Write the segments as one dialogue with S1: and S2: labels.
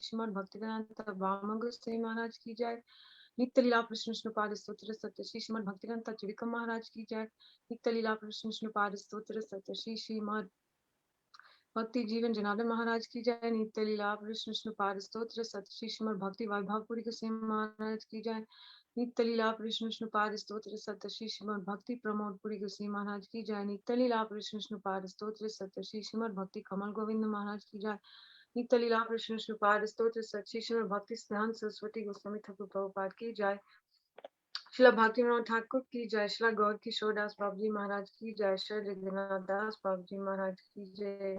S1: श्रीमद भक्तिवेदांत वामंग श्री महाराज की जय। नित्य लीला कृष्ण विष्णुपाद स्तोत्र सत्य श्री श्रीमद भक्तिवेदांत चिविकम महाराज की जय। नित्य लीला कृष्ण विष्णुपाद स्तोत्र सत्य श्री श्रीमद भक्ति जीवन जनार्दन महाराज की जय। नित्य लीला कृष्ण विष्णुपाद स्तोत्र सत्य श्री श्रीमद भक्ति वैभवपुरी गोस्वामी महाराज की जय। नित्य लीला कृष्ण विष्णुपाद स्तोत्र सत्य श्री श्रीमद भक्ति प्रमोदपुरी गोस्वामी महाराज की जय। नित्य लीला कृष्ण विष्णुपाद स्तोत्र सत्य श्री श्रीमद भक्ति कमल गोविंद महाराज की जय। नित्य लीला कृष्ण विष्णुपाद स्तोत्र सत्य श्री श्रीमद भक्ति सिद्धांत सरस्वती गोस्वामी ठाकुर प्रभुपाद की जय। शिला भक्ति विनोद ठाकुर की जय। शिला गौर किशोर दास बाबू जी महाराज की जय। श्री जगन्नाथ दास बाबू जी महाराज की जय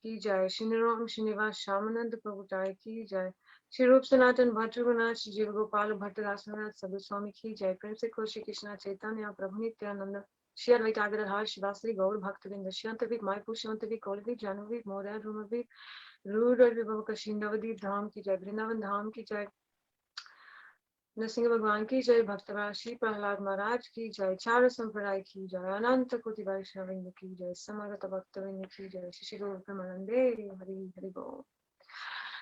S1: की जय। श्रीराम श्रीनिवास श्यामानंद प्रभु जय की जय। श्री रूप सनातन भट्ट रघुनाथ श्री जीव गोपाल भट्ट रासनाथ सब स्वामी की जय। प्रेम से खुश श्री कृष्ण चैतन्य प्रभु नित्यानंद श्री अद्वैत आग्रहार शिवाश्री गौर भक्तवृंद श्री अंतविक मायपुर श्रीमंतविक कौलविक जानविक मौर्य रूमविक रूढ़ विभव कशी नवदीप धाम की जय। वृंदावन धाम की जय। नरसिंह भगवान की जय। भक्तराज श्री प्रहलाद महाराज की जय। चार संप्रदाय की जय। अनंत कोटि वैष्णववृंद की जय। समस्त भक्तवृंद की जय। श्री श्री प्रेमानंदे हरि हरि बोल।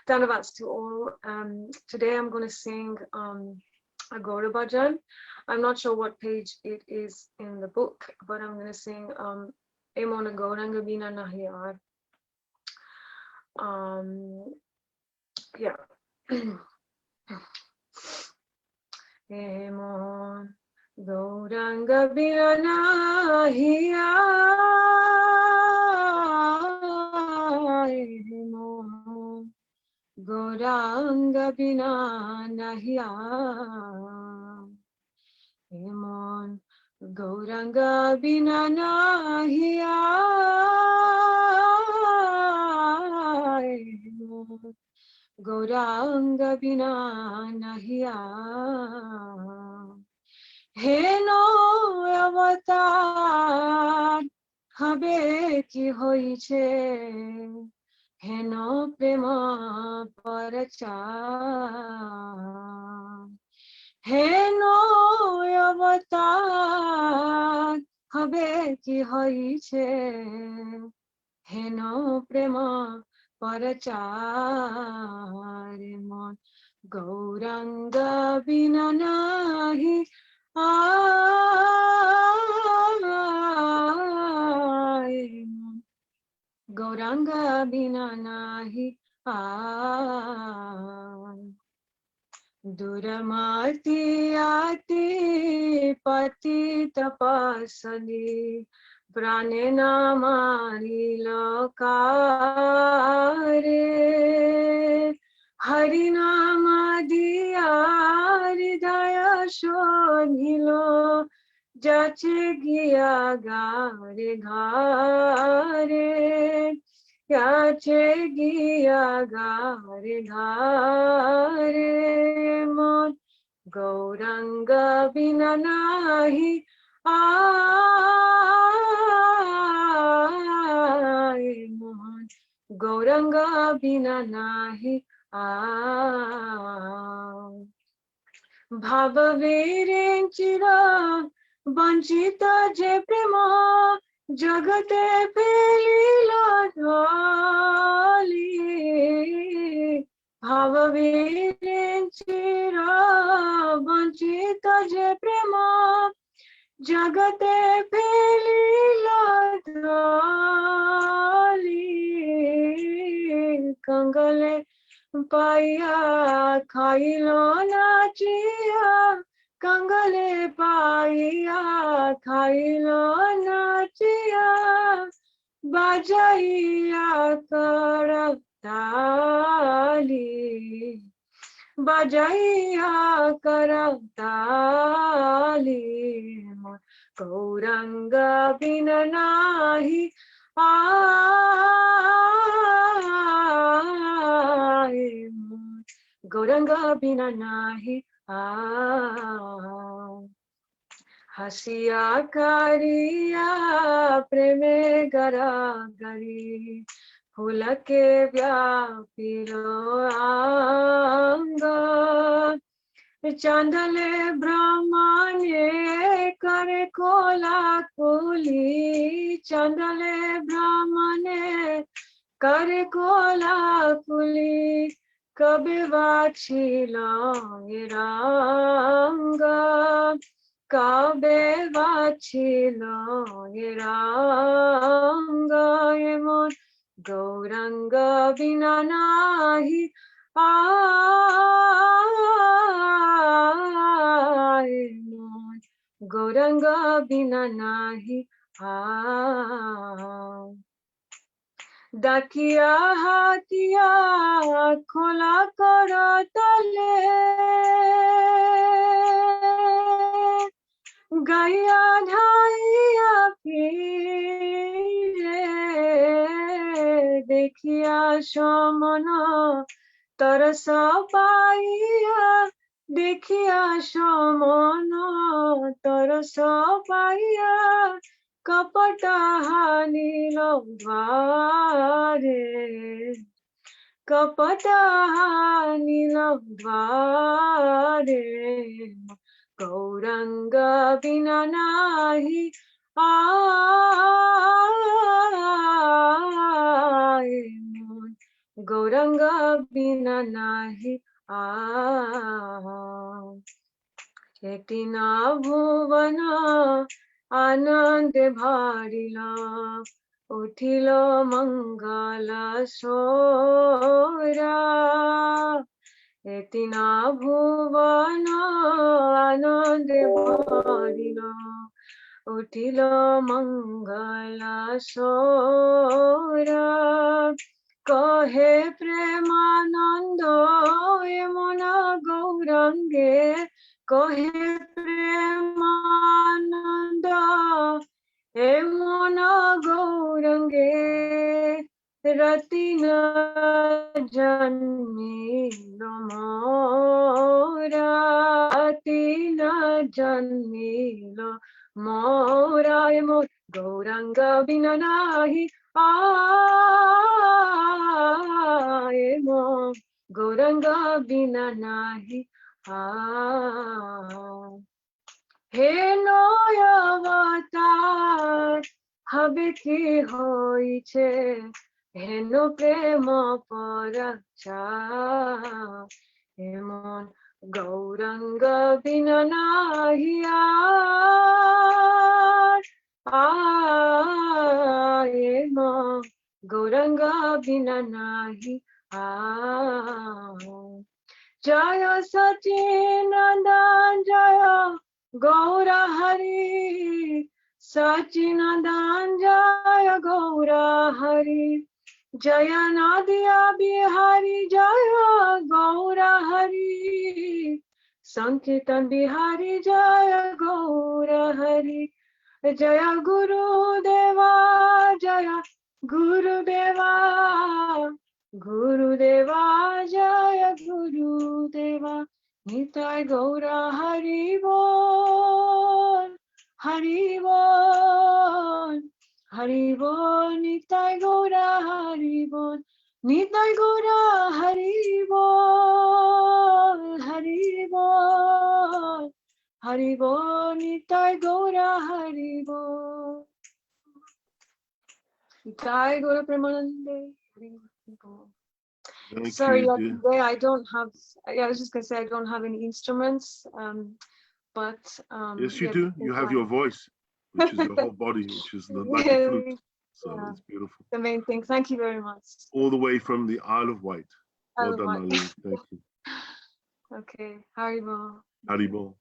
S1: Dhanavats to all. Today I'm going to sing a Gaura bhajan. I'm not sure what page it is in the book, but I'm going to sing Emona Gauranga Bina Nahiyar. Yeah. Emon Gauranga Bina Nahiyar. Emon Gauranga Bina Nahiyar. Emon Gauranga Bina Nahiyar. Emon Gauranga Bina Nahiyar. Heno avatar habe ki hoiche. Heno prema parachar. Heno avatar habe ki hoiche. Heno prema parachar. Mon Gauranga bina nahi aaye. Gauranga bina nahi aaye. Duramarti ati pati tapasali pranena mari lokare. Harinama diya hridaya shodhilo jache giya gare ghare. Yache giya gare ghare. Mon Gauranga bina nahi aaye. Mon Gauranga bina nahi aaye. Bhava virinchira vanchita je prema jagate phelila dhali. Bhava virinchira vanchita je prema jagate phelila dhali. Kangale Paya khailo nachiya. Kangale paya khailo nachiya. Bajaiya karavtali. Bajaiya karavtali. Gauranga bina nahi aaye. Gauranga bina nahi aaye. Hasiya kariya preme gara gari. Phulake vyapiro anga. Chandale brahmane kare kola kuli. Chandale brahmane Kare kola kuli kabe vachila iranga kabe vachila iranga emon gauranga vina nahi emon gauranga vina nahi Dakiya hatiya khola kara tale gaya dhaiya phire dekhiya shamana tarasa paiya dekhiya shamana tarasa paiya kapata hanilo dvare kapata hanilo dvare gauranga vina nahi gauranga vina nahi chetina bhuvana आनंद भारिला उठिलो मंगल सोरा एतिना भुवन आनंद भारिला उठिलो मंगल सोरा कहे प्रेमानंद यमुना गौरंगे कहे प्रेमानंद यमुना गौरंगे रतिन जन्मिलो मोरा रतिन जन्मिलो मोरा मोर गौरंग बिना नाही मोर गौरंग बिना नाही हे नय अवतार हबे की होई छे हेनो प्रेम परक्षा हेमन गौरंग बिना नाही हेमन गौरंग बिना नाही जय सचिनंदन जय गौर हरि सचिनंदन जय गौर हरि जय नादिया बिहारी जय गौर हरि संकीर्तन बिहारी जय गौर हरि जय गुरुदेवा जय गुरुदेवा गुरुदेवा जय गुरुदेवा निताय गौरा हरि बोल हरि बोल हरि बोल निताय गौरा हरि बोल निताय गौरा हरि बोल हरि बोल हरि बोल निताय गौरा हरि बोल निताय गौरा प्रेमानंदे हरि बोल. Sorry, today I don't have. I was just gonna say I don't have any instruments, but
S2: yes, you do. You have your voice, which is your whole body, which is like a flute. So it's beautiful.
S1: The main thing. Thank you very much.
S2: All the way from the Isle of Wight. Well done, Marlene. Thank you.
S1: Okay, Haribo.
S2: Haribo.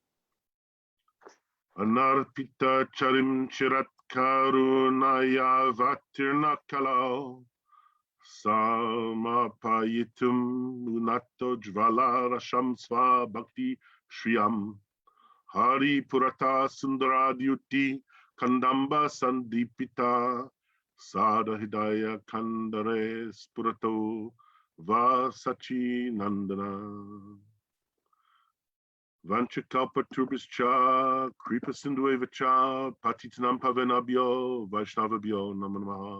S2: Anarpita charim chirat karunaya vatirna kalau. Samapayitum unato jvala rasham sva bhakti shriyam hari purata sundaradyuti kandamba sandipita sada hidaya kandare spurato vasachi nandana vanchakalpa turbischa kripa sindhuevacha patitanam pavenabhyo vaishnavabhyo namanamaha.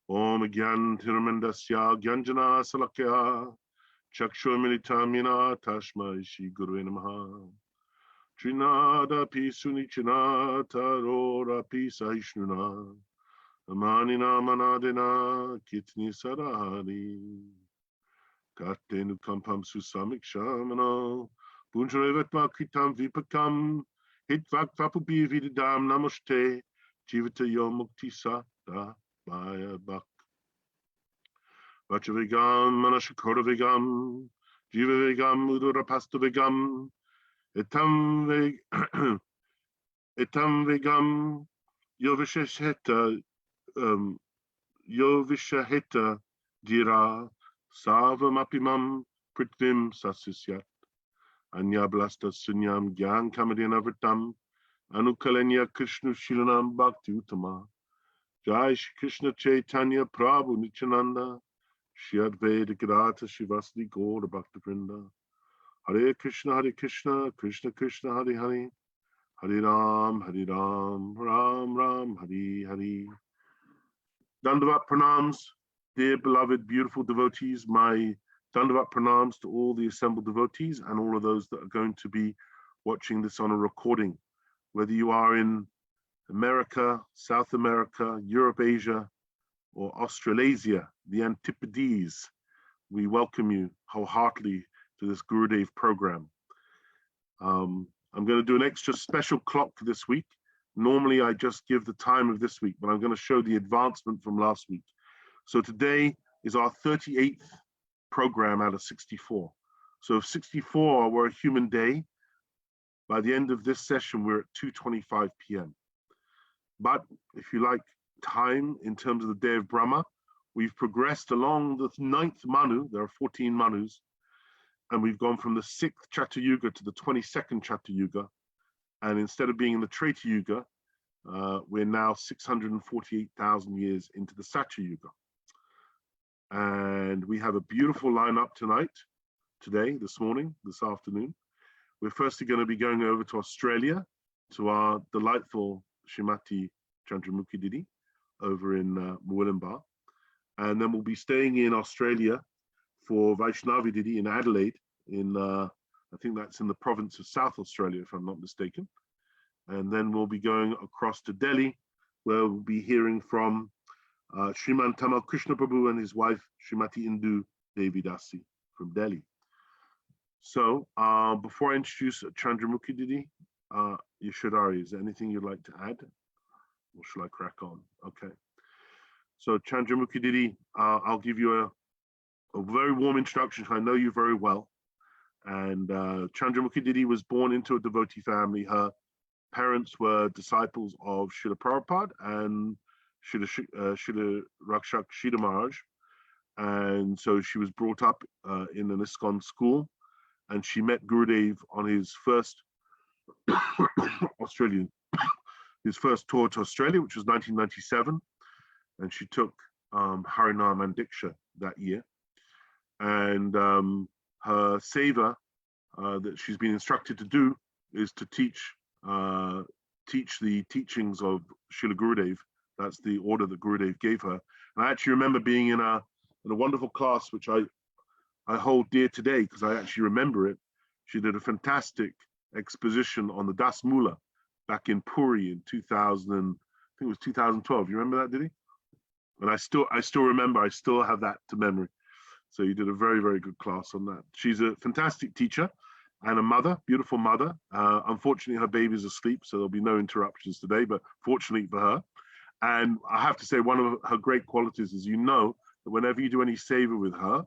S2: Om Gyan Tirumandasya Gyanjana Salakya Chakshurmilitamina Tashma Ishi Guru Namaha Trinada Pisunichina Tarora Pisa Ishnuna Amanina manadina kitni sarahari. Katenu kampam susamik shamano. Bunjarevatma kitam vipakam. Hitvak vapubi vididam namaste. Jivata yomukti sata baya bak. Vachavigam manashakoravigam. Jivavigam udurapastavigam. Etam vegam yovishesheta Yovishaheta dira savamapimam pritvim sasusyat anyablasta sunyam gyan kamadinavritam anukalenya Krishna shilanam bhakti utama Jai Shri Krishna Chaitanya Prabhu Nityananda Shri Advaita Gadata Shivasdi Gaura Bhakta Vrinda Hare Krishna Krishna Krishna Hare Hare Hare Ram Ram Ram Hare Hare. Dandavat pranams, dear beloved, beautiful devotees. My Dandavat pranams to all the assembled devotees and all of those that are going to be watching this on a recording. Whether you are in America, South America, Europe, Asia, or Australasia, the Antipodes, we welcome you wholeheartedly to this Gurudev program. I'm going to do an extra special clock this week. Normally, I just give the time of this week, but I'm going to show the advancement from last week. So today is our 38th program out of 64. So if 64 were a human day, by the end of this session, we're at 2:25 p.m. But if you like time in terms of the day of Brahma, we've progressed along the 9th Manu. There are 14 Manus. And we've gone from the 6th Chatu Yuga to the 22nd Chatu Yuga. And instead of being in the Treta Yuga, we're now 648,000 years into the Satya Yuga. And we have a beautiful lineup today, this morning, this afternoon. We're firstly going to be going over to Australia to our delightful Srimati Candramukhi Didi over in Murwillumbah. And then we'll be staying in Australia for Vaisnavi Didi in Adelaide I think that's in the province of South Australia, if I'm not mistaken. And then we'll be going across to Delhi, where we'll be hearing from Sriman Tamal Krishna Prabhu and his wife, Srimati Indu Devi Dasi from Delhi. So before I introduce Candramukhi Didi, Yeshwadari, is there anything you'd like to add? Or shall I crack on? Okay. So Candramukhi Didi, I'll give you a very warm introduction. I know you very well. And Candramukhi Didi was born into a devotee family. Her parents were disciples of Srila Prabhupada and Srila Rakshak Sridhar Maharaj. And so she was brought up in an ISKCON school, and she met Gurudev on his first his first tour to Australia, which was 1997. And she took Harinam and Diksha that year. And her seva that she's been instructed to do is to teach the teachings of Srila Gurudev. That's the order that Gurudev gave her. And I actually remember being in a wonderful class, which I hold dear today because I actually remember it. She did a fantastic exposition on the Das Mula back in Puri in 2000, I think it was 2012. You remember that, Didi? And I still remember, I still have that to memory. So you did a very, very good class on that. She's a fantastic teacher and a mother, beautiful mother. Unfortunately, her baby's asleep, so there'll be no interruptions today, but fortunately for her. And I have to say, one of her great qualities is, that whenever you do any seva with her,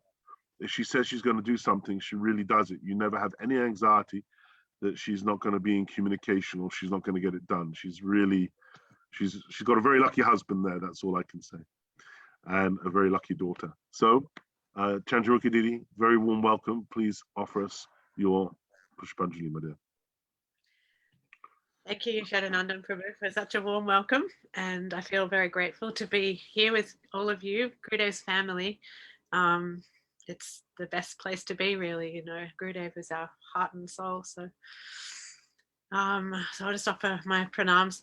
S2: if she says she's going to do something, she really does it. You never have any anxiety that she's not going to be in communication or she's not going to get it done. She's got a very lucky husband there. That's all I can say. And a very lucky daughter. So, Candramukhi Didi, very warm welcome. Please offer us your Pushpanjali, my dear.
S3: Thank you, Yeshwaranandam Prabhu, for such a warm welcome. And I feel very grateful to be here with all of you, Gurudev's family. It's the best place to be, really. Gurudev is our heart and soul. So I'll just offer my pranams.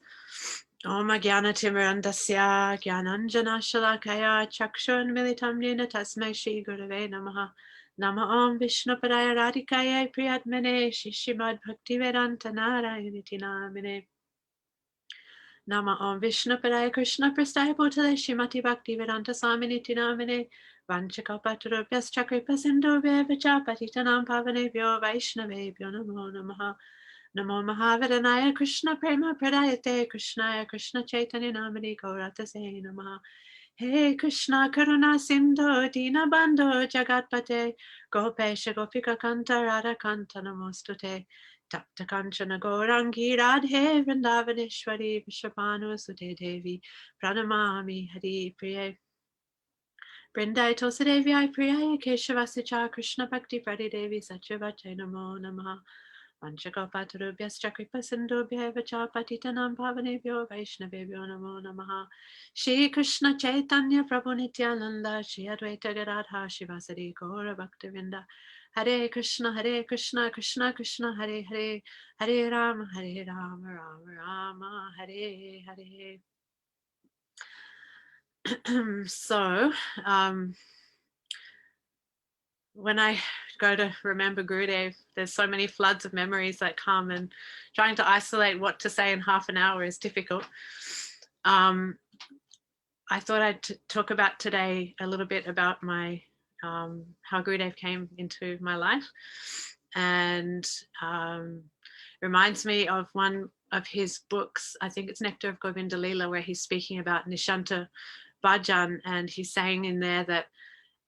S3: Om Jnana Timirandasya Jnananjana Shalakaya Chakshun Militam Nina Tasmai Shri Gurave Namaha Nama Om Vishnupadaya Radhikaya Priyatmane Shishimad Bhaktivedanta Narayanitina Namine Nama Om Vishnu Padaya Krishna Prasthaya Bhutale Srimati Bhakti Vedanta Swaminiti Namine Vanchakalpatarubhyas Chakripa Sindhubhya Patitanam Pavanebhyo Vaishnavebhyo Namo Namaha Namo Mahavidanaya Krishna Prema Pradayate Krishnaya Krishna Chaitanya Namani Gauratase Namaha Hey Krishna Karuna Sindhu Dina Bandhu Jagatpate Gopesha Gopika Kanta Radha Kanta Namostute Tapta Kanchana Gaurangi Radhe Vrindavaneshwari Vishwabhanu Sute Devi Pranamami Hari Priye Brindai Tosadevi Priya Keshavasacha Krishna Bhakti Pradi Devi Satyavate Namo Namaha Vanchakalpatarubhyas Chakripa Sindhubhya Vacha Patitanam Pavanebhyo Vaishnavebhyo Namo Namaha Shri Krishna Chaitanya Prabhu Nityananda Shri Advaita Gadadha Shivasari Gaura Bhaktivinda Hare Krishna Krishna Krishna Hare Hare Hare Rama Rama Rama Hare Hare. So when I go to remember Gurudev, there's so many floods of memories that come, and trying to isolate what to say in half an hour is difficult. I thought I'd talk about today a little bit about my how Gurudev came into my life, and reminds me of one of his books. I think it's Nectar of Govinda Leela, where he's speaking about Nishanta Bhajan, and he's saying in there that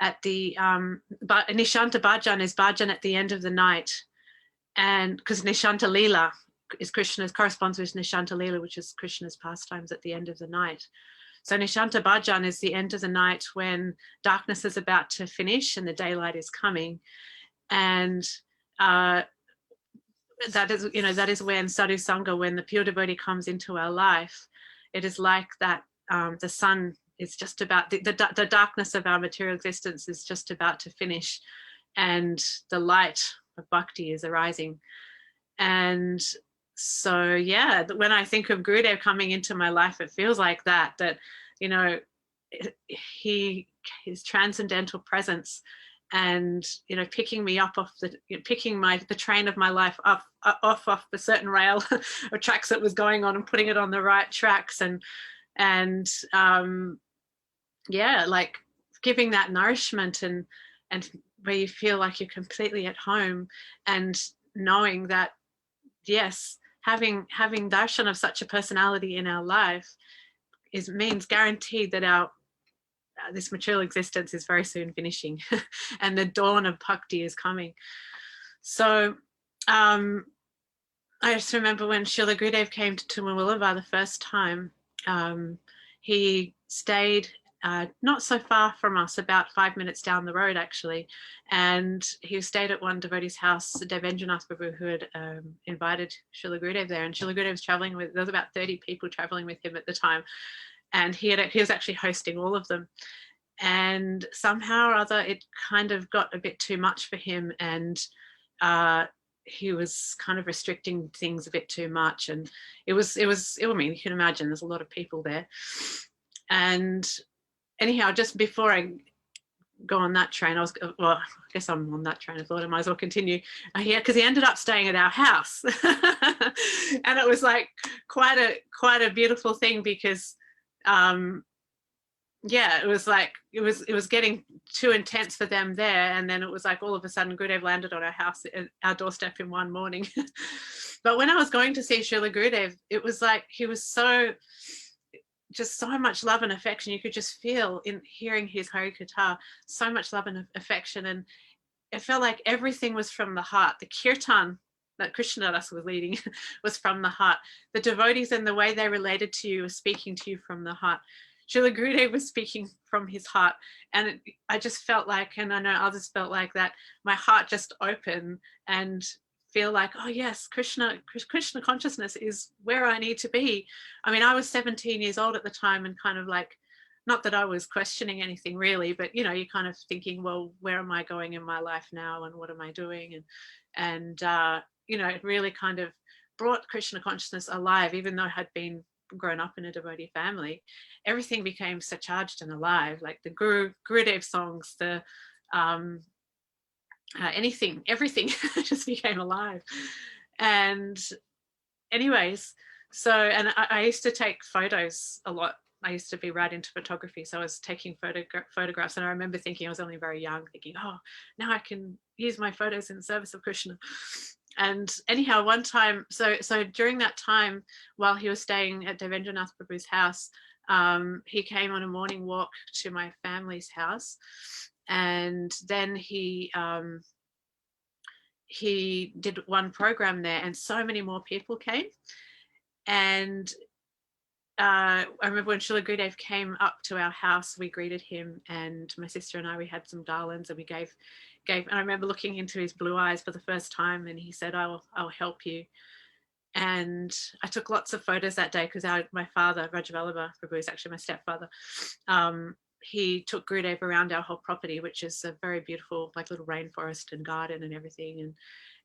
S3: at the Nishanta Bhajan is Bhajan at the end of the night, and because Nishanta Leela is Krishna's, corresponds with Nishanta Leela, which is Krishna's pastimes at the end of the night. So Nishanta Bhajan is the end of the night when darkness is about to finish and the daylight is coming, and that is, you know, that is when Sadhu Sangha, when the pure devotee comes into our life, it is like that the sun is just about, the darkness of our material existence is just about to finish, and the light of bhakti is arising. And so, yeah, when I think of Gurudev coming into my life, it feels like that, you know, his transcendental presence, and, you know, picking me up off the, picking the train of my life up off the certain rail or tracks that was going on, and putting it on the right tracks, and yeah, like giving that nourishment, and where you feel like you're completely at home, and knowing that, yes, having darshan of such a personality in our life means guaranteed that our this material existence is very soon finishing and the dawn of bhakti is coming. So I just remember when Srila Gurudev came to Tumawilava the first time, he stayed not so far from us, about 5 minutes down the road actually, and he stayed at one devotee's house, Devendranath Prabhu, who had invited Srila Gurudev there, and Srila Gurudev was traveling with, there was about 30 people traveling with him at the time, and he was actually hosting all of them. And somehow or other it kind of got a bit too much for him, and he was kind of restricting things a bit too much, and it was I mean, you can imagine there's a lot of people there. And anyhow, just before I go on that train, I guess I'm on that train, I thought I might as well continue here, because he ended up staying at our house and it was like quite a beautiful thing, because yeah, it was like it was getting too intense for them there, and then it was like all of a sudden Gurudev landed on our house, our doorstep in one morning. But when I was going to see Srila Gurudev, it was like he was just so much love and affection. You could just feel in hearing his Hari Katha, so much love and affection, and it felt like everything was from the heart. The kirtan that Krishna Das was leading was from the heart. The devotees and the way they related to you were speaking to you from the heart. Srila Gurudev was speaking from his heart, and I just felt like, and I know others felt like that, my heart just opened and feel like, oh yes, Krishna consciousness is where I need to be. I mean, I was 17 years old at the time, and kind of like, not that I was questioning anything really, but you know, you're kind of thinking, well, where am I going in my life now, and what am I doing? And you know, it really kind of brought Krishna consciousness alive, even though I had been grown up in a devotee family. Everything became so charged and alive, like the Gurudev songs, the everything just became alive. And anyways, So, and I used to take photos a lot. I used to be right into photography, so I was taking photographs, and I remember thinking, I was only very young, thinking, oh, now I can use my photos in service of Krishna. And anyhow, one time, so during that time, while he was staying at Devendranath Prabhu's house, he came on a morning walk to my family's house, and then he did one program there, and so many more people came. And I remember when Srila Gurudev came up to our house, we greeted him, and my sister and I, we had some garlands, and we gave, and I remember looking into his blue eyes for the first time, and he said, I'll help you. And I took lots of photos that day because my father, Rajavallabha Prabhu, is actually my stepfather. He took Gurudev around our whole property, which is a very beautiful, like, little rainforest and garden and everything.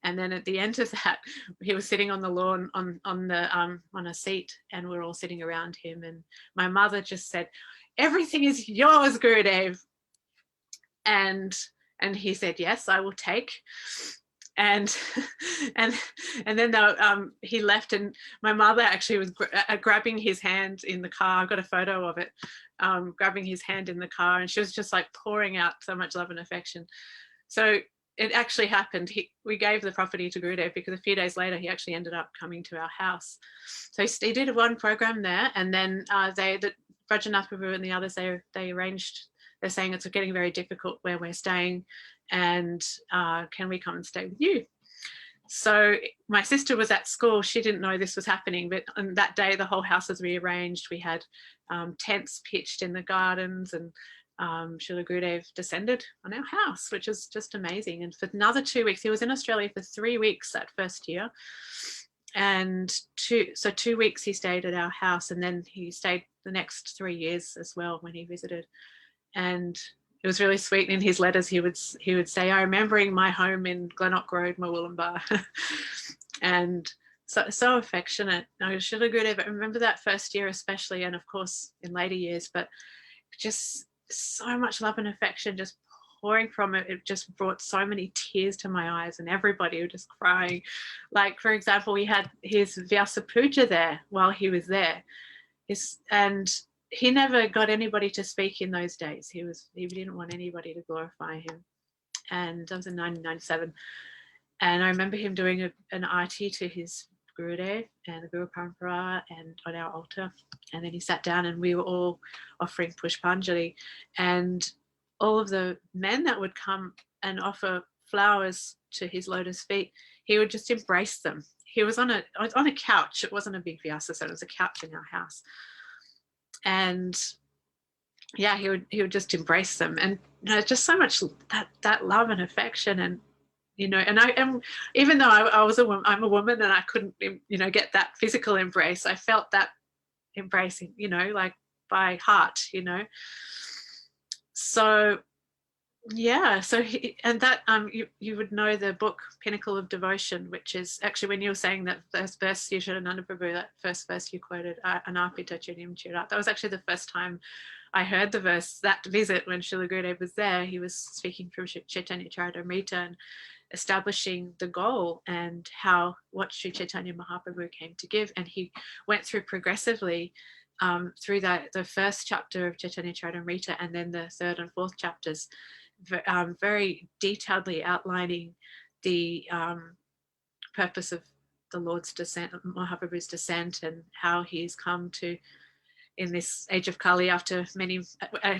S3: And then at the end of that, he was sitting on the lawn on a seat, and we're all sitting around him. And my mother just said, "Everything is yours, Gurudev." And he said, "Yes, I will take." And then he left, and my mother actually was grabbing his hand in the car. I've got a photo of it, grabbing his hand in the car, and she was just like pouring out so much love and affection. So it actually happened. We gave the property to Gurudev because a few days later he actually ended up coming to our house. So he did one program there, and then Rajanath Prabhu and the others, they arranged. They're saying it's getting very difficult where we're staying, and can we come and stay with you? So my sister was at school. She didn't know this was happening, but on that day the whole house was rearranged. We had tents pitched in the gardens, and Srila Gurudev descended on our house, which is just amazing. And for another 2 weeks, he was in Australia for 3 weeks that first year, and 2 weeks he stayed at our house, and then he stayed the next 3 years as well when he visited. And it was really sweet. In his letters, he would say, "I'm remembering my home in Glenelg Road, Murwillumbah." And so affectionate. I Srila Gurudev, I remember that first year especially, and of course in later years, but just so much love and affection just pouring from it. It just brought so many tears to my eyes, and everybody was just crying. Like, for example, we had his Vyasa Puja there while he was there. And he never got anybody to speak in those days. He didn't want anybody to glorify him. And that was in 1997. And I remember him doing an arti to his Gurudev and the Guru Parampara and on our altar. And then he sat down, and we were all offering Pushpanjali. And all of the men that would come and offer flowers to his lotus feet, he would just embrace them. He was on a couch. It wasn't a big vyasa, so it was a couch in our house. And yeah, he would just embrace them, and just so much that love and affection. And and I am, even though I'm a woman and I couldn't get that physical embrace, I felt that embracing, like by heart, so yeah. So you would know the book Pinnacle of Devotion, which is actually, when you were saying that first verse, Yashodananda Prabhu, that first verse you quoted, Anarpita Chunim Chirat, that was actually the first time I heard the verse. That visit when Srila Gurudev was there, he was speaking from Chaitanya Charitamrita and establishing the goal and what Sri Chaitanya Mahaprabhu came to give. And he went through progressively through the first chapter of Chaitanya Charitamrita, and then the third and fourth chapters, very detailedly outlining the purpose of the Lord's descent, Mahaprabhu's descent, and how he's come to, in this age of Kali, after many,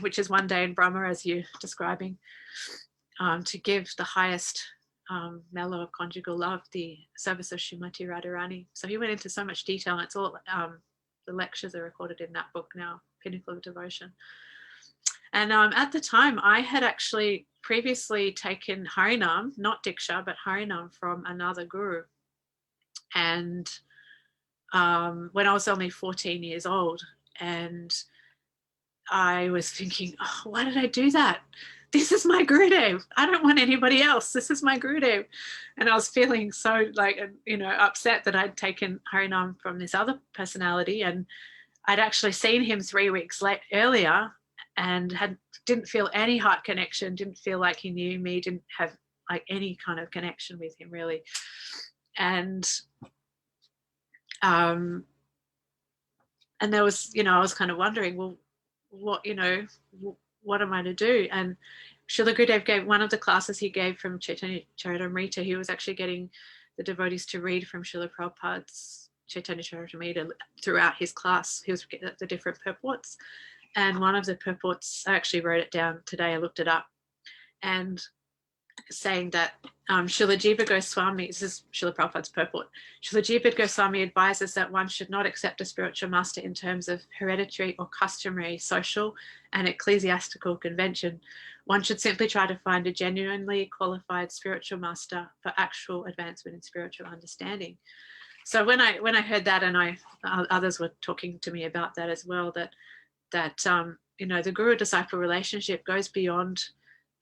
S3: which is one day in Brahma, as you're describing, to give the highest mellow of conjugal love, the service of Srimati Radharani. So he went into so much detail, and it's all, the lectures are recorded in that book now, Pinnacle of Devotion. And at the time, I had actually previously taken Harinam, not Diksha, but Harinam from another guru. And when I was only 14 years old, and I was thinking, oh, why did I do that? This is my Gurudev. I don't want anybody else. This is my Gurudev. And I was feeling so upset that I'd taken Harinam from this other personality, and I'd actually seen him 3 weeks earlier, and didn't feel any heart connection, didn't feel like he knew me, didn't have like any kind of connection with him really. And there was, I was kind of wondering, well, what, what am I to do? And Srila Gurudev gave one of the classes he gave from Chaitanya Charitamrita. He was actually getting the devotees to read from Srila Prabhupada's Chaitanya Charitamrita throughout his class. He was getting the different purports. And one of the purports, I actually wrote it down today, I looked it up, and saying that Srila Jiva Goswami, this is Srila Prabhupada's purport, Srila Jiva Goswami advises that one should not accept a spiritual master in terms of hereditary or customary social and ecclesiastical convention. One should simply try to find a genuinely qualified spiritual master for actual advancement in spiritual understanding. So when I heard that, and others were talking to me about that as well, that the guru-disciple relationship goes beyond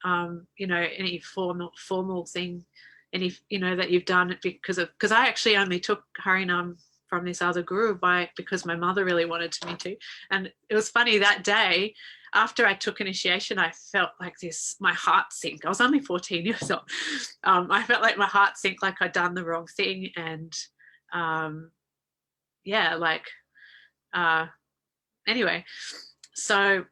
S3: any formal thing, any that you've done because I actually only took Harinam from this other guru because my mother really wanted me to. And it was funny, that day after I took initiation, I felt like my heart sink. I was only 14 years old. I felt like my heart sink, like I'd done the wrong thing. And anyway, so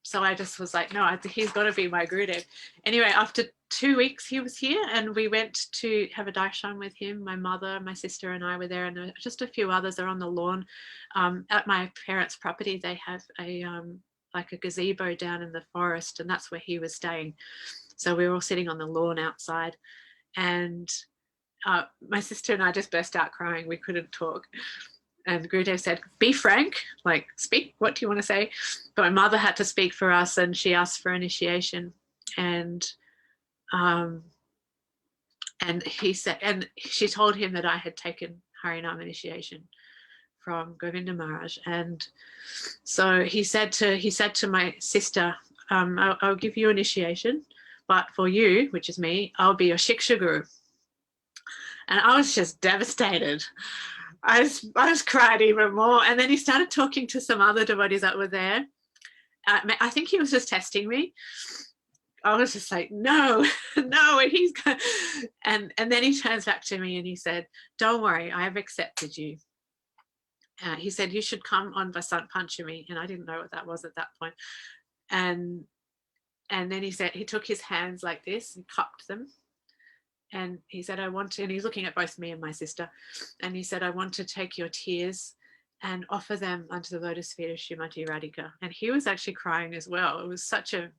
S3: so I just was like, no, he's got to be my Gurudev. Anyway, after 2 weeks he was here, and we went to have a darshan with him. My mother, my sister and I were there, and just a few others are on the lawn. At my parents' property, they have like a gazebo down in the forest, and that's where he was staying. So we were all sitting on the lawn outside, and my sister and I just burst out crying. We couldn't talk. And Gurudev said, be frank, like speak, what do you want to say? But my mother had to speak for us, and she asked for initiation. And he said, and she told him that I had taken Harinam initiation from Govinda Maharaj. And so he said to my sister, I'll give you initiation, but for you, which is me, I'll be your Shiksha Guru. And I was just devastated. I just cried even more. And then he started talking to some other devotees that were there. I think he was just testing me. I was just like, no, and he's going. And then he turns back to me and he said, don't worry, I have accepted you. He said, you should come on Vasant Panchami. And I didn't know what that was at that point. And then he said, he took his hands like this and cupped them. And he said, I want to, and he's looking at both me and my sister, and he said, I want to take your tears and offer them unto the lotus feet of Srimati Radhika. And he was actually crying as well. It was such a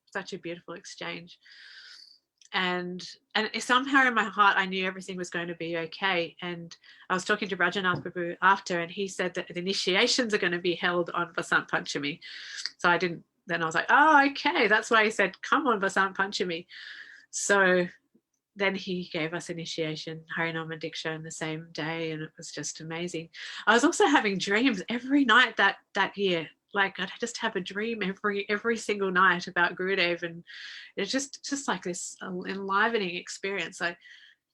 S3: beautiful exchange. And somehow in my heart, I knew everything was going to be okay. And I was talking to Rajanath Prabhu after, and he said that the initiations are going to be held on Vasant Panchami. So then I was like, oh, okay. That's why he said, come on Vasant Panchami. So then he gave us initiation, Harinam and Diksha, in the same day, and it was just amazing. I was also having dreams every night that year. Like I'd just have a dream every single night about Gurudev, and it's just like this enlivening experience.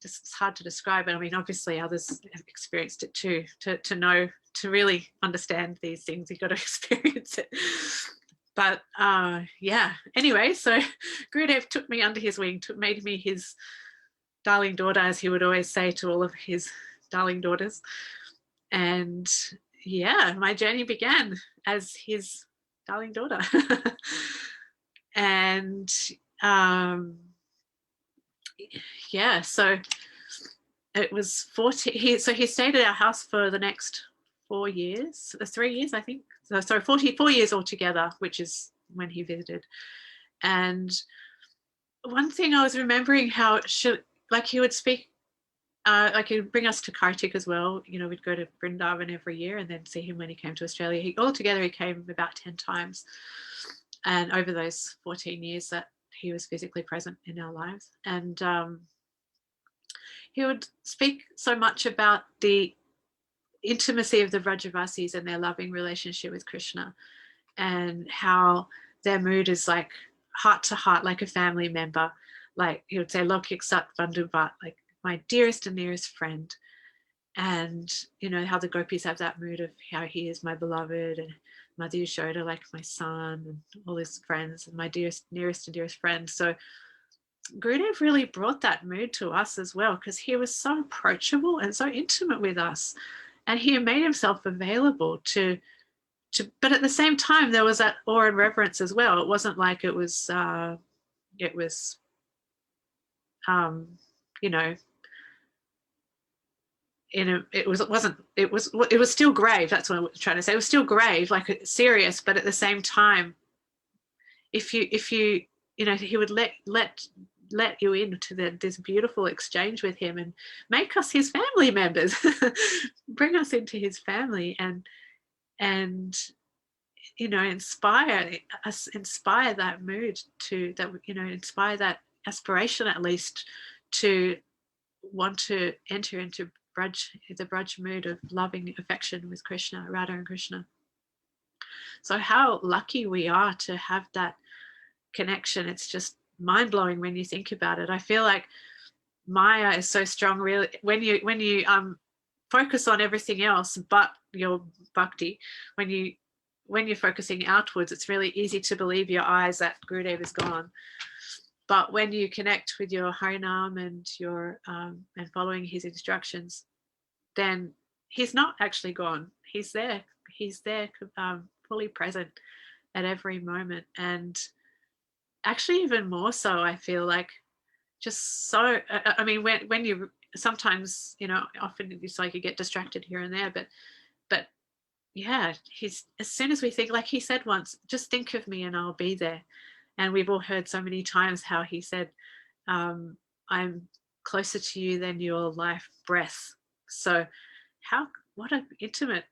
S3: It's hard to describe it. I mean, obviously others have experienced it too. To know, to really understand these things, you've got to experience it. But anyway, so Gurudev took me under his wing, made me his darling daughter, as he would always say to all of his darling daughters. And my journey began as his darling daughter. And so it was 40. He stayed at our house for the next 4 years, 3 years, I think. So 44 years altogether, which is when he visited. And one thing I was remembering, how he would speak, he would bring us to Kartik as well. We'd go to Vrindavan every year and then see him when he came to Australia. Altogether he came about 10 times. And over those 14 years that he was physically present in our lives. And he would speak so much about the intimacy of the Vrajavasis and their loving relationship with Krishna, and how their mood is like heart to heart, like a family member. Like he would say, Lokik Sat Bandhuvat, like my dearest and nearest friend. And how the gopis have that mood of how he is my beloved, and Madhu Yashoda like my son, and all his friends, and my nearest and dearest friend. So Gurudev really brought that mood to us as well, because he was so approachable and so intimate with us, and he made himself available to but at the same time there was that awe and reverence as well. It wasn't like it was you know, it was still grave. That's what I was trying to say. It was still grave, like serious, but at the same time, if you know, he would let you into this beautiful exchange with him and make us his family members, bring us into his family, and you know, inspire that mood to that, you know, inspire that aspiration at least to want to enter into the Braj mood of loving affection with Krishna, Radha and Krishna. So how lucky we are to have that connection. It's just mind-blowing when you think about it. I feel like Maya is so strong, really, when you focus on everything else but your bhakti, when you're focusing outwards, it's really easy to believe your eyes that Gurudev is gone. But when you connect with your Harinam and your and following his instructions, then he's not actually gone. He's there. He's there, fully present at every moment. And actually, even more so, I feel like, just so. I mean, when you sometimes, you know, often it's like you get distracted here and there, but yeah, he's, as soon as we think, like he said once, just think of me and I'll be there. And we've all heard so many times how he said, I'm closer to you than your life breath. So what an intimate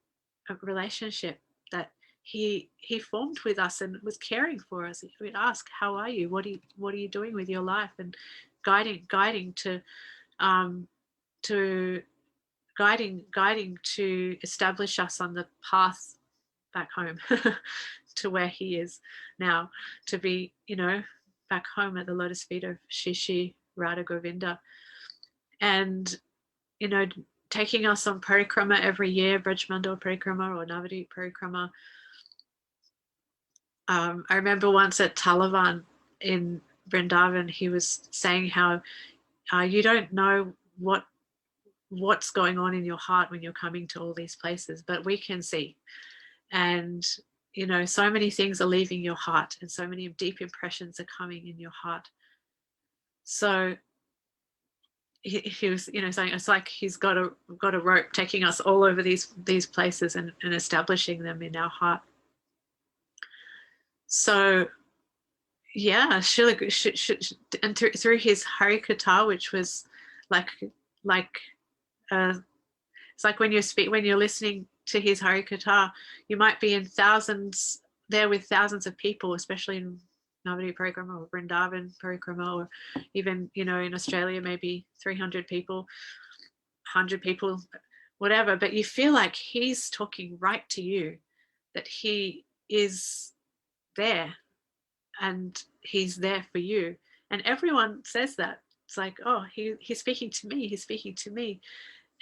S3: relationship that he formed with us and was caring for us. We'd ask, how are you? What are you doing with your life? And guiding to establish us on the path back home to where he is now, to be, you know, back home at the lotus feet of Shishi Radha Govinda. And, you know, taking us on parikrama every year, Brajmandal parikrama or Navadvip parikrama. I remember once at Talavan in Vrindavan, he was saying how you don't know what's going on in your heart when you're coming to all these places, but we can see. And, you know, so many things are leaving your heart and so many deep impressions are coming in your heart. So he was, you know, saying it's like he's got a rope taking us all over these places and establishing them in our heart. So yeah, and through his Harikatha, which was like it's like when you're listening to his Harikatha, you might be in thousands there with thousands of people, especially in Navadvip Parikrama or Vrindavan Parikrama, or even, you know, in Australia, maybe 300 people, 100 people, whatever. But you feel like he's talking right to you, that he is there and he's there for you. And everyone says that. It's like, oh, he's speaking to me, he's speaking to me.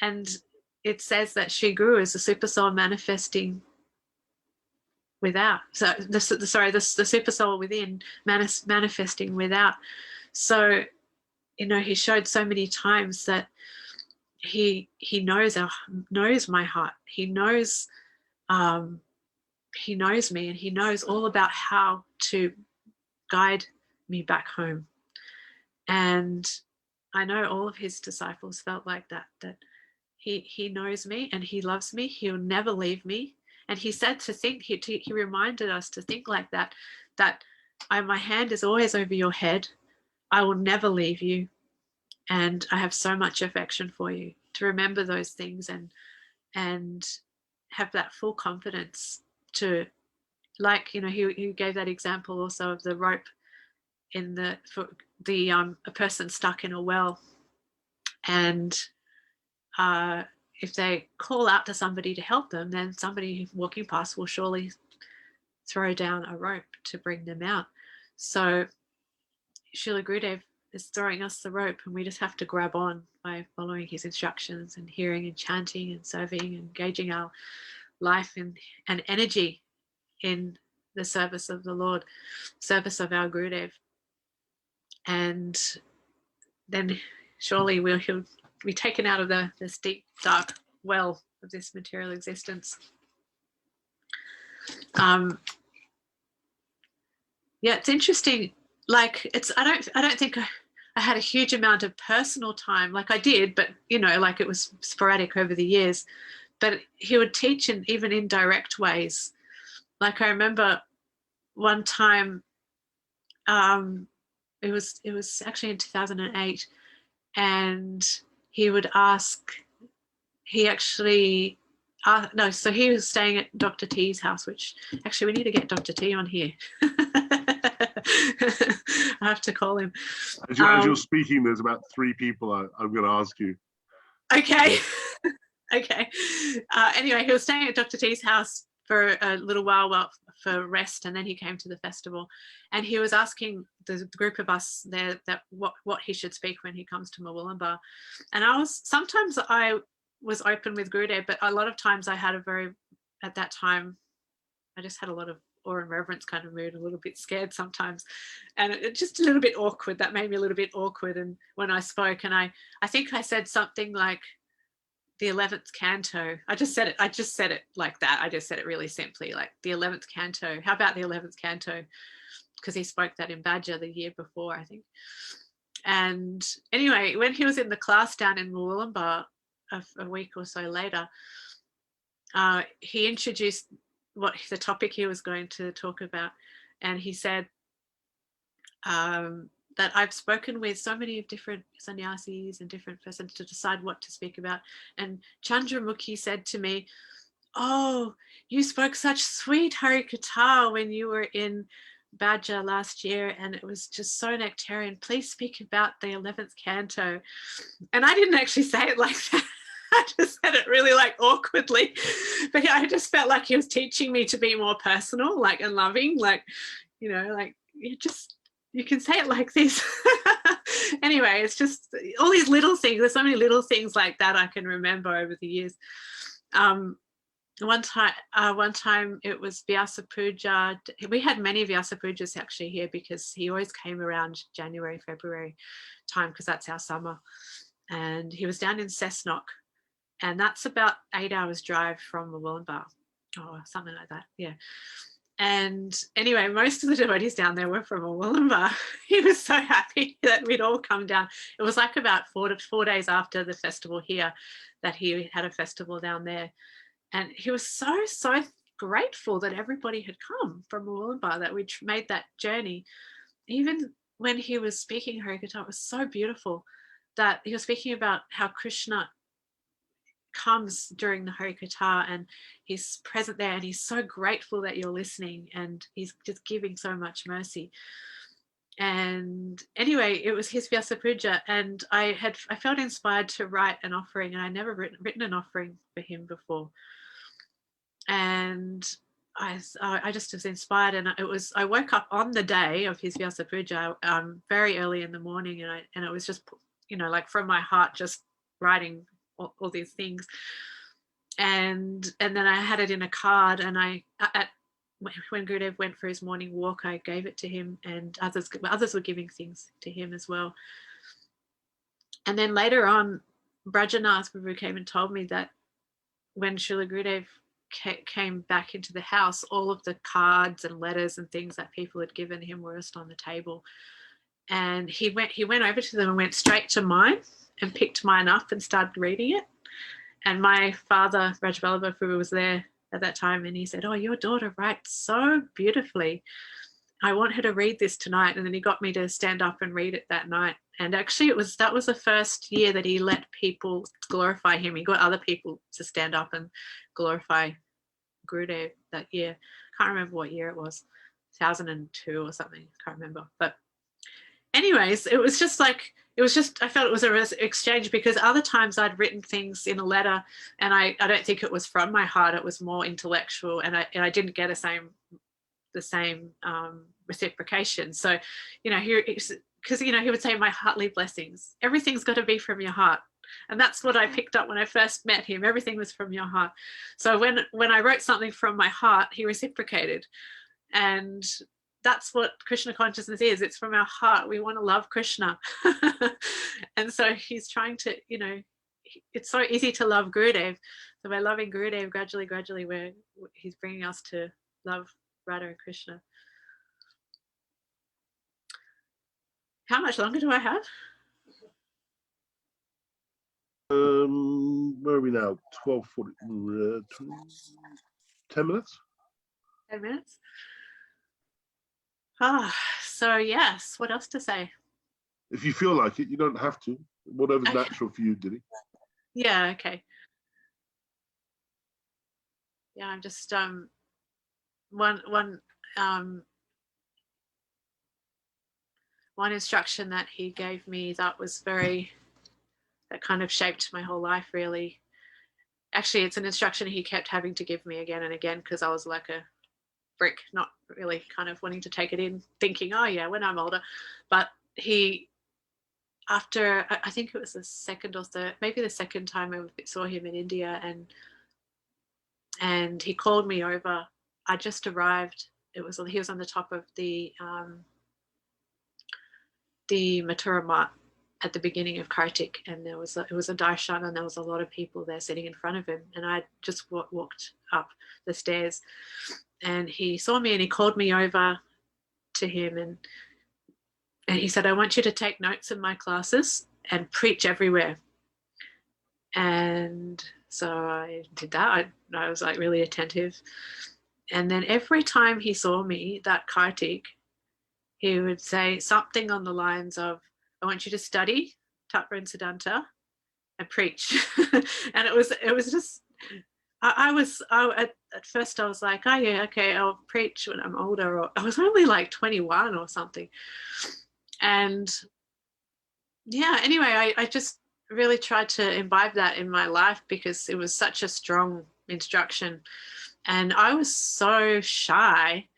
S3: And it says that Shri Guru is the super soul manifesting without. So the super soul within manifesting without. So, you know, he showed so many times that he knows my heart. He knows me, and he knows all about how to guide me back home. And I know all of his disciples felt like that he knows me and he loves me. He'll never leave me. And he said to think, he reminded us to think like that my hand is always over your head. I will never leave you. And I have so much affection for you. To remember those things and have that full confidence to, like, you know, he gave that example also of the rope for a person stuck in a well, and if they call out to somebody to help them, then somebody walking past will surely throw down a rope to bring them out. So Srila Gurudev is throwing us the rope, and we just have to grab on by following his instructions and hearing and chanting and serving and engaging our life and energy in the service of the Lord, service of our Gurudev. and then surely he'll be taken out of this deep, dark well of this material existence. Yeah, it's interesting. Like, I don't think I had a huge amount of personal time. Like I did, but like it was sporadic over the years. But he would teach in even indirect ways. Like I remember one time, it was actually in 2008, and he would ask. He actually. No, so he was staying at Dr. T's house, which actually we need to get Dr. T on here. I have to call him.
S2: As you're speaking, there's about 3 people I'm going to ask you.
S3: Okay. Okay. Anyway, he was staying at Dr. T's house for a little while for rest, and then he came to the festival, and he was asking the group of us there that what he should speak when he comes to Murwillumbah. And sometimes I was open with Gurudev, but a lot of times I had at that time, I just had a lot of awe and reverence kind of mood, a little bit scared sometimes, and it just a little bit awkward. That made me a little bit awkward. And when I spoke, and I think I said something like the 11th canto. I just said it like that. I just said it really simply, like the 11th canto. How about the 11th canto? Because he spoke that in Badger the year before, I think. And anyway, when he was in the class down in Murwillumbah a week or so later, he introduced what the topic he was going to talk about, and he said that I've spoken with so many different sannyasis and different persons to decide what to speak about, and Candramukhi said to me, "Oh, you spoke such sweet Hari Katha when you were in Badger last year, and it was just so nectarian. Please speak about the 11th canto." And I didn't actually say it like that. I just said it really like awkwardly, but I just felt like he was teaching me to be more personal, like, and loving, like, like you can say it like this. Anyway, it's just all these little things. There's so many little things like that I can remember over the years. One time it was Vyasa Puja. We had many Vyasa Pujas actually here, because he always came around January, February time, because that's our summer. And he was down in Cessnock, and that's about 8 hours drive from Murwillumbah, or something like that. Yeah. And anyway, most of the devotees down there were from Murwillumbah. He was so happy that we'd all come down. It was like about 4 days after the festival here that he had a festival down there. And he was so grateful that everybody had come from Murwillumbah, that we made that journey. Even when he was speaking Hari Katha, it was so beautiful that he was speaking about how Krishna comes during the Hari Katha, and he's present there, and he's so grateful that you're listening, and he's just giving so much mercy. And anyway, it was his Vyasa Puja, and I felt inspired to write an offering, and I never written an offering for him before. And I just was inspired, and I woke up on the day of his Vyasa Puja very early in the morning, and it was just like from my heart, just writing all these things. And then I had it in a card, and when Gurudev went for his morning walk, I gave it to him, and others were giving things to him as well. And then later on, Brajanath Prabhu came and told me that when Srila Gurudev came back into the house, all of the cards and letters and things that people had given him were just on the table. And he went over to them and went straight to mine and picked mine up and started reading it. And my father, Rajaballabha Prabhu, was there at that time, and he said, "Oh, your daughter writes so beautifully. I want her to read this tonight." And then he got me to stand up and read it that night. And actually that was the first year that he let people glorify him. He got other people to stand up and glorify Gurudev that year. Can't remember what year it was, 2002 or something. Can't remember. But anyways, I felt it was a exchange, because other times I'd written things in a letter, and I don't think it was from my heart. It was more intellectual, and I didn't get the same reciprocation. So, because he would say, "My heartly blessings." Everything's got to be from your heart, and that's what I picked up when I first met him. Everything was from your heart. So when I wrote something from my heart, he reciprocated, and that's what Krishna consciousness is. It's from our heart. We want to love Krishna. And so he's trying to, you know, it's so easy to love Gurudev. So by loving Gurudev, gradually, he's bringing us to love Radha and Krishna. How much longer do I have?
S2: Where are we now? 12:40. 10 minutes.
S3: 10 minutes. So yes, what else to say?
S2: If you feel like it, you don't have to. Whatever's
S3: Okay.
S2: natural for you, Didi.
S3: Yeah, okay. Yeah, I'm just one instruction that he gave me that kind of shaped my whole life, really. Actually, it's an instruction he kept having to give me again and again, because I was like a brick, not really kind of wanting to take it in, thinking, oh yeah, when I'm older. But after, I think it was the second or third, maybe the second time I saw him in India, and he called me over. I just arrived. He was on the top of the Mathura Mat at the beginning of Kartik, and it was a darshan, and there was a lot of people there sitting in front of him, and I just walked up the stairs, and he saw me and he called me over to him, and he said, I want you to take notes in my classes and preach everywhere. And so I did that. I was like really attentive, and then every time he saw me that Kartik, he would say something on the lines of, I want you to study Tattva and Siddhanta and preach. And it was just, at first I was like, oh yeah, okay, I'll preach when I'm older. Or I was only like 21 or something. And yeah, anyway, I just really tried to imbibe that in my life, because it was such a strong instruction. And I was so shy.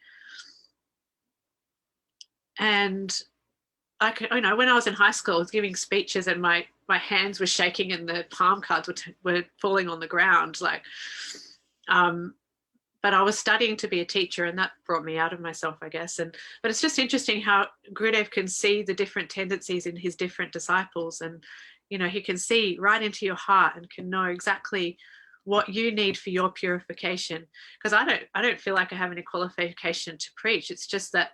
S3: And when I was in high school, I was giving speeches, and my hands were shaking and the palm cards were falling on the ground. But I was studying to be a teacher, and that brought me out of myself, I guess. But it's just interesting how Gurudev can see the different tendencies in his different disciples, and you know, he can see right into your heart and can know exactly what you need for your purification. Because I don't feel like I have any qualification to preach. It's just that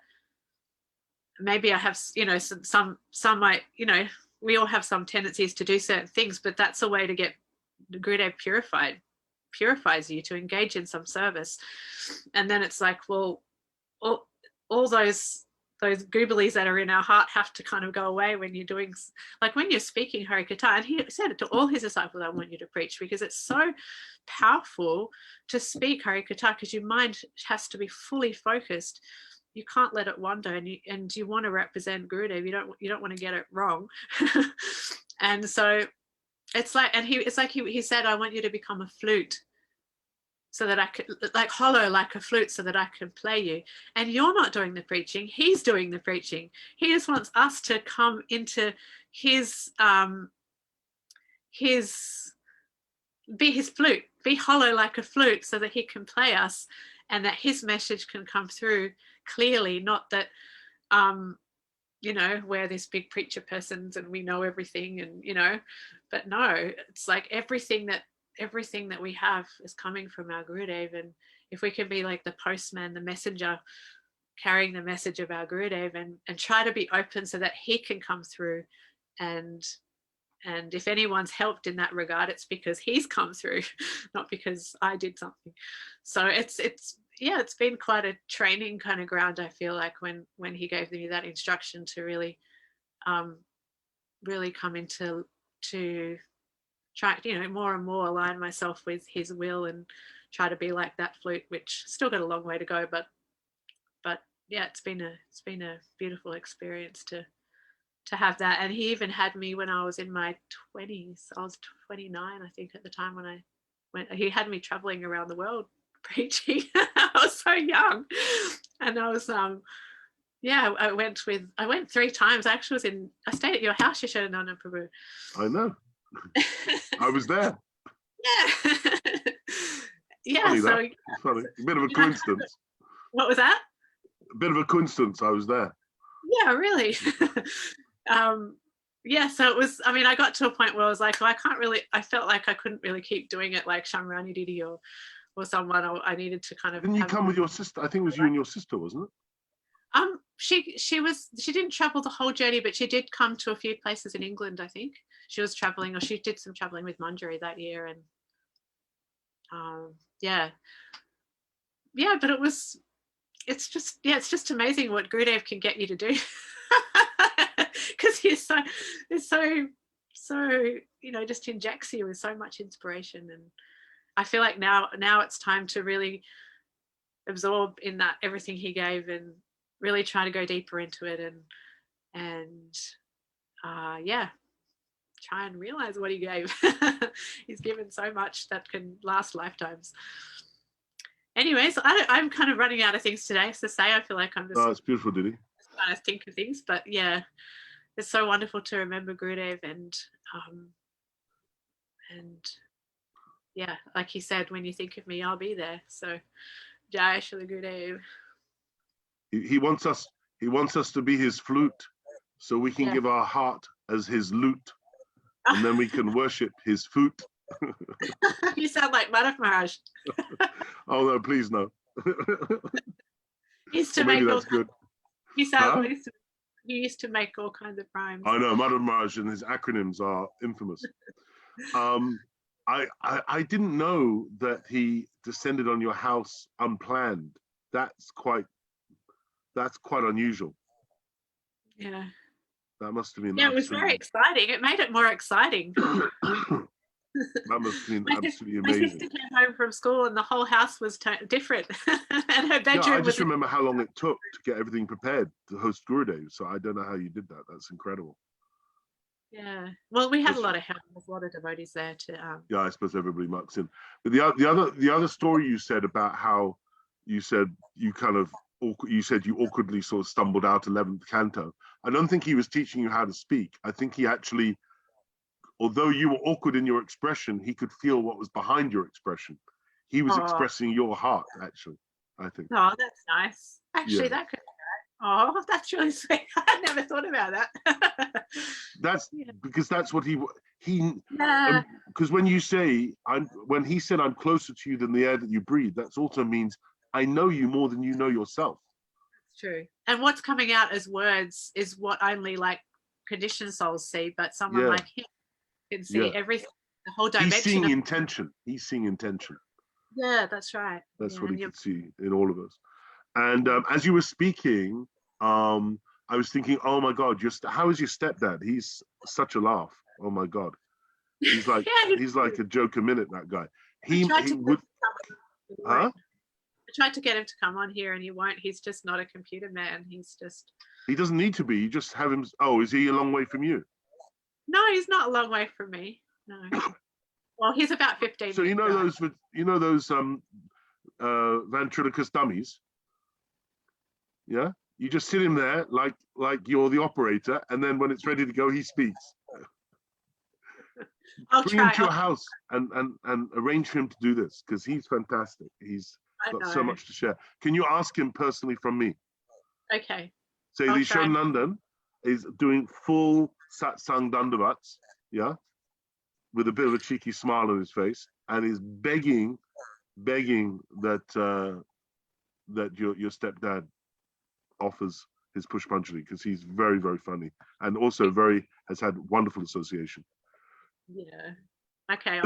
S3: maybe I have, you know, some might, you know, we all have some tendencies to do certain things, but that's a way to get Gurudev purifies you to engage in some service. And then it's like, well, all those googlies that are in our heart have to kind of go away when you're doing, like when you're speaking Harikatha. And he said it to all his disciples, I want you to preach, because it's so powerful to speak Harikatha, because your mind has to be fully focused. You can't let it wander, and you want to represent Gurudev. You don't want to get it wrong. And so it's like, and he said, I want you to become a flute, so that I could, like hollow like a flute, so that I can play you. And you're not doing the preaching, he's doing the preaching. He just wants us to come into his be his flute, be hollow like a flute, so that he can play us, and that his message can come through clearly. Not that you know, we're this big preacher persons and we know everything, and you know, but no, it's like everything that we have is coming from our Gurudev. And if we can be like the postman, the messenger, carrying the message of our Gurudev, and try to be open so that he can come through, and if anyone's helped in that regard, it's because he's come through, not because I did something. So it's been quite a training kind of ground, I feel like, when he gave me that instruction to really come into try, you know, more and more align myself with his will, and try to be like that flute, which still got a long way to go, but yeah, it's been a beautiful experience to have that. And he even had me when I was in my 20s. I was 29, I think, at the time when I went. He had me traveling around the world preaching. I was so young, and I was I went 3 times. I stayed at your house, Yashodananda Prabhu.
S2: I know. I was there.
S3: Yeah. Yeah.
S2: Funny,
S3: so
S2: it's funny. A bit of a coincidence.
S3: What was that?
S2: a bit of a coincidence. I was there.
S3: Yeah, really. Yeah, so it was, I mean, I got to a point where I was like, well, I felt like I couldn't really keep doing it like Shamrani Didi or someone. I needed to kind of.
S2: Didn't you come with your sister? I think it was you and your sister, wasn't it?
S3: She didn't travel the whole journey, but she did come to a few places in England. I think she was traveling, or she did some traveling with Manjari that year, and yeah, but it's just amazing what Gurudev can get you to do, because he's so just injects you with so much inspiration. And I feel like now it's time to really absorb in that everything he gave and really try to go deeper into it and try and realize what he gave. He's given so much that can last lifetimes. Anyways, I'm kind of running out of things today to say. I feel like I'm just
S2: it's beautiful, Didi.
S3: Trying to think of things, but yeah, it's so wonderful to remember Gurudev and yeah, like he said, when you think of me, I'll be there. So Jai Shri Gurudev.
S2: He wants us to be his flute, so we can give our heart as his lute, and then we can worship his foot.
S3: You sound like Madhav Maharaj.
S2: Oh no, please no.
S3: He used to
S2: maybe
S3: make
S2: that's good.
S3: He used to make all kinds of rhymes.
S2: I know, Madhav Maharaj and his acronyms are infamous. I didn't know that he descended on your house unplanned. That's quite unusual.
S3: Yeah.
S2: That must have been.
S3: Yeah, it was very exciting. It made it more exciting.
S2: That must have been absolutely amazing.
S3: My sister came home from school and the whole house was different. And her bedroom
S2: I just remember how long it took to get everything prepared to host Gurudev. So I don't know how you did that. That's incredible.
S3: Yeah. Well, we had a lot of help. There's a lot of devotees there to.
S2: Yeah, I suppose everybody mucks in. But the other story you said about how you said you awkwardly sort of stumbled out 11th canto. I don't think he was teaching you how to speak. I think he actually, although you were awkward in your expression, he could feel what was behind your expression. He was expressing your heart, actually, I think.
S3: Oh, that's nice. Actually, that could be right. Oh, that's really sweet. I never thought about that.
S2: That's because that's what he because when you say, when he said, I'm closer to you than the air that you breathe, that also means I know you more than you know yourself.
S3: That's true. And what's coming out as words is what only like conditioned souls see, but someone like him can see everything, the whole dimension.
S2: He's seeing intention. He's seeing intention.
S3: Yeah, that's right.
S2: That's what he could see in all of us. And as you were speaking, I was thinking, oh my God, how is your stepdad? He's such a laugh. Oh my God. He's like he's like a joke a minute, that guy. He would
S3: I tried to get him to come on here and he won't. He's just not a computer man.
S2: He doesn't need to be. You just have him. Oh, is he a long way from you?
S3: No, he's not a long way from me. No. Well, he's about 15.
S2: So you know those ventriloquist dummies? Yeah? You just sit him there like you're the operator, and then when it's ready to go, he speaks. Bring him to your house and arrange for him to do this, because he's fantastic. He's got so much to share. Can you ask him personally from me?
S3: Okay.
S2: Say the Ishwan Nandan is doing full satsang dandavats, yeah, with a bit of a cheeky smile on his face, and is begging that your stepdad offers his Pushpanjali, because he's very, very funny and also has had wonderful association.
S3: Yeah. Okay.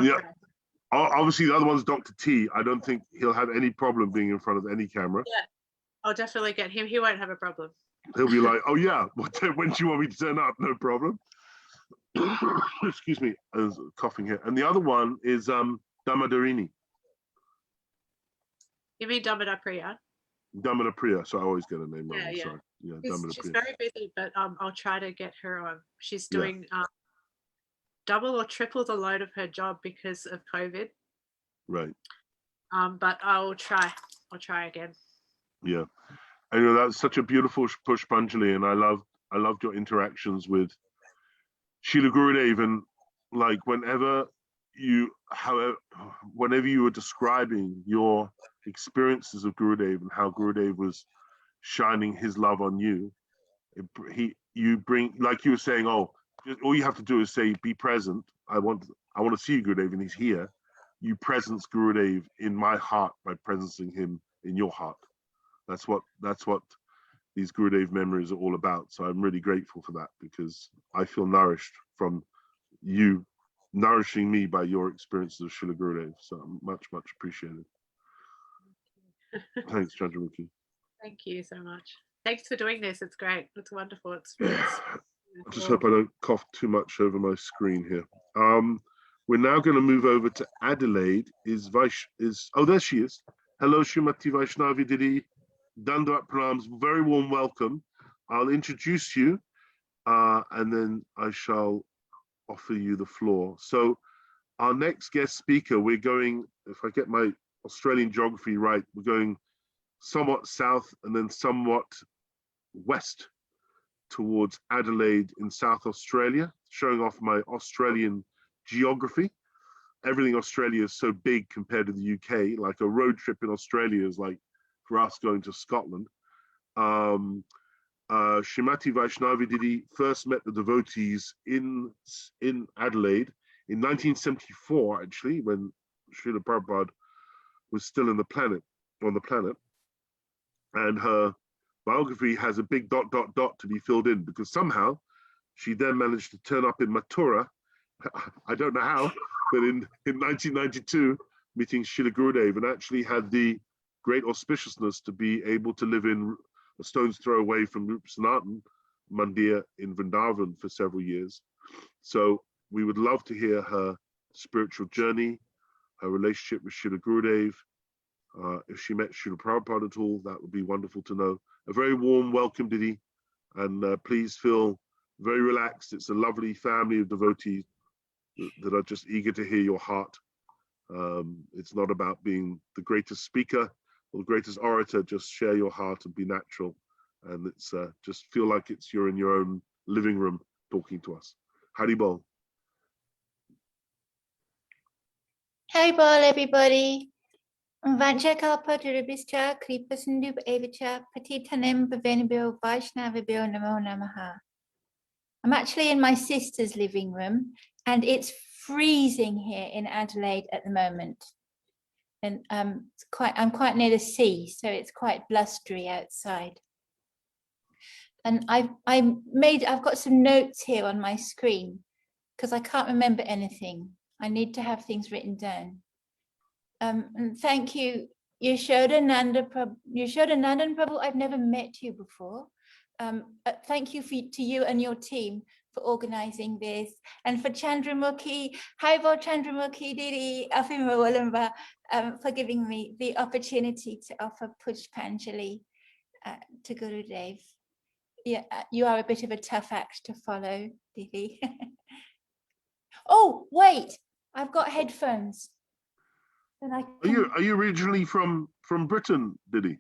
S2: Obviously, the other one's Dr. T. I don't think he'll have any problem being in front of any camera.
S3: Yeah, I'll definitely get him. He won't have a problem.
S2: He'll be like, oh yeah, when do you want me to turn up? No problem. Excuse me, I was coughing here. And the other one is Damadarini.
S3: You mean Damodar Priya?
S2: Damodar Priya, so I always get a name wrong.
S3: Yeah.
S2: Sorry. Yeah,
S3: she's very busy, but I'll try to get her on. She's doing double or triple the load of her job because of COVID.
S2: Right.
S3: But I'll try again.
S2: Yeah. And that's such a beautiful Pushpanjali, and I loved your interactions with Srila Gurudev, and like whenever you were describing your experiences of Gurudev and how Gurudev was shining his love on you, you bring, like you were saying, oh, all you have to do is say, be present. I want to see you, Gurudev, and he's here. You presence Gurudev in my heart by presencing him in your heart. That's what these Gurudev memories are all about. So I'm really grateful for that, because I feel nourished from you nourishing me by your experiences of Srila Gurudev. So much appreciated. Thanks, Candramukhi.
S3: Thank you so much. Thanks for doing this. It's great. It's wonderful. It's
S2: I just hope I don't cough too much over my screen here. We're now going to move over to Adelaide. Oh, there she is. Hello, Srimati Vaisnavi Didi. Dandavat Pranams. Very warm welcome. I'll introduce you, and then I shall offer you the floor. So our next guest speaker, we're going, if I get my Australian geography right, we're going somewhat south and then somewhat west towards Adelaide in South Australia, showing off my Australian geography. Everything Australia is so big compared to the UK, like a road trip in Australia is like for us going to Scotland. Srimati Vaisnavi Didi first met the devotees in Adelaide in 1974, actually, when Srila Prabhupada was still on the planet. And her biography has a big ... to be filled in, because somehow she then managed to turn up in Mathura. I don't know how, but in 1992, meeting Srila Gurudev, and actually had the great auspiciousness to be able to live in a stone's throw away from Rupa Sanatan Mandir in Vrindavan for several years. So we would love to hear her spiritual journey, her relationship with Srila Gurudev. If she met Srila Prabhupada at all, that would be wonderful to know. A very warm welcome, Didi, and please feel very relaxed. It's a lovely family of devotees that are just eager to hear your heart. It's not about being the greatest speaker or the greatest orator. Just share your heart and be natural, and it's just feel like you're in your own living room talking to us. Hari Bol.
S4: Hari Bol, everybody. Vanchakalpatarabhischa kripasindhu evacha patitanem pavenibhyo vaishnavibhyo namo namaha. I'm actually in my sister's living room, and it's freezing here in Adelaide at the moment. And I'm quite near the sea, so it's quite blustery outside. And I've got some notes here on my screen because I can't remember anything. I need to have things written down. And thank you, Yashodananda Prabhu. I've never met you before. Thank you to you and your team for organizing this, and for Candramukhi, Haibo Candramukhi Didi, Afimawalamba, for giving me the opportunity to offer Pushpanjali to Gurudev. Yeah, you are a bit of a tough act to follow, Didi. Oh, wait, I've got headphones.
S2: Are you originally from Britain, Didi?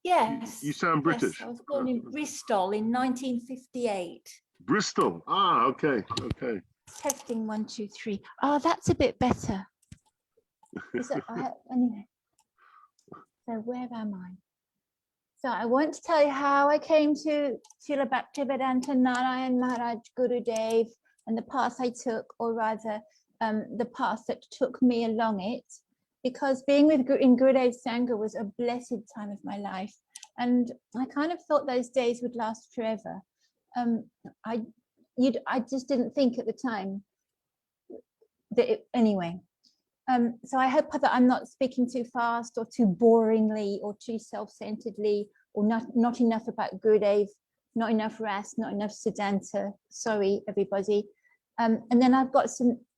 S4: Yes.
S2: You sound British.
S4: Yes, I was born in Bristol in 1958.
S2: Bristol. Ah, okay.
S4: Testing 1, 2, 3. Oh, that's a bit better. Anyway. So where am I? So I want to tell you how I came to Srila Bhaktivedanta Narayan Maharaj Gurudev, and the path I took, or rather the path that took me along it, because being in Gurudev's Sangha was a blessed time of my life. And I kind of thought those days would last forever. I just didn't think at the time that anyway. So I hope that I'm not speaking too fast or too boringly or too self-centeredly, or not enough about Gurudev, not enough Ras, not enough Siddhanta. Sorry, everybody. And then I've got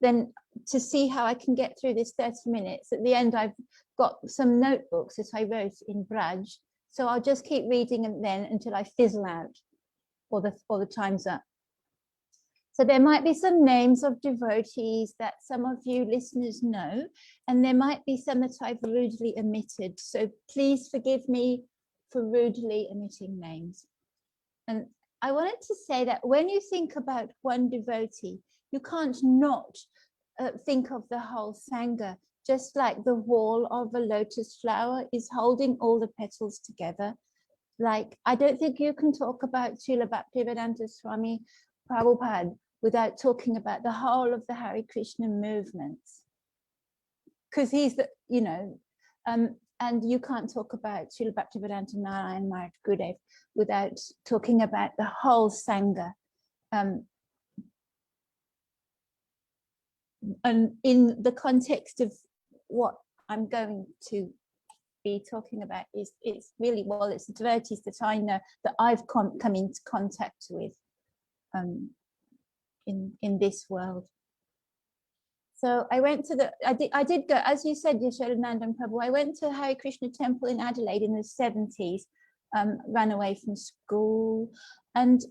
S4: then to see how I can get through this 30 minutes. At the end, I've got some notebooks that I wrote in Braj. So I'll just keep reading and then until I fizzle out or the time's up. So there might be some names of devotees that some of you listeners know, and there might be some that I've rudely omitted. So please forgive me for rudely omitting names. And I wanted to say that when you think about one devotee, you can't not think of the whole Sangha just like the wall of a lotus flower is holding all the petals together. Like, I don't think you can talk about Srila Bhaktivedanta Swami Prabhupada without talking about the whole of the Hare Krishna movements. Because he's the, you know, and you can't talk about Srila Bhaktivedanta Narayan Maharaj Gurudev without talking about the whole Sangha. And in the context of what I'm going to be talking about is, it's really, well, it's the devotees that I know, that I've come into contact with in this world. So I went to I did go, as you said, Yashodananda and Prabhu, I went to Hare Krishna temple in Adelaide in the 70s, ran away from school, and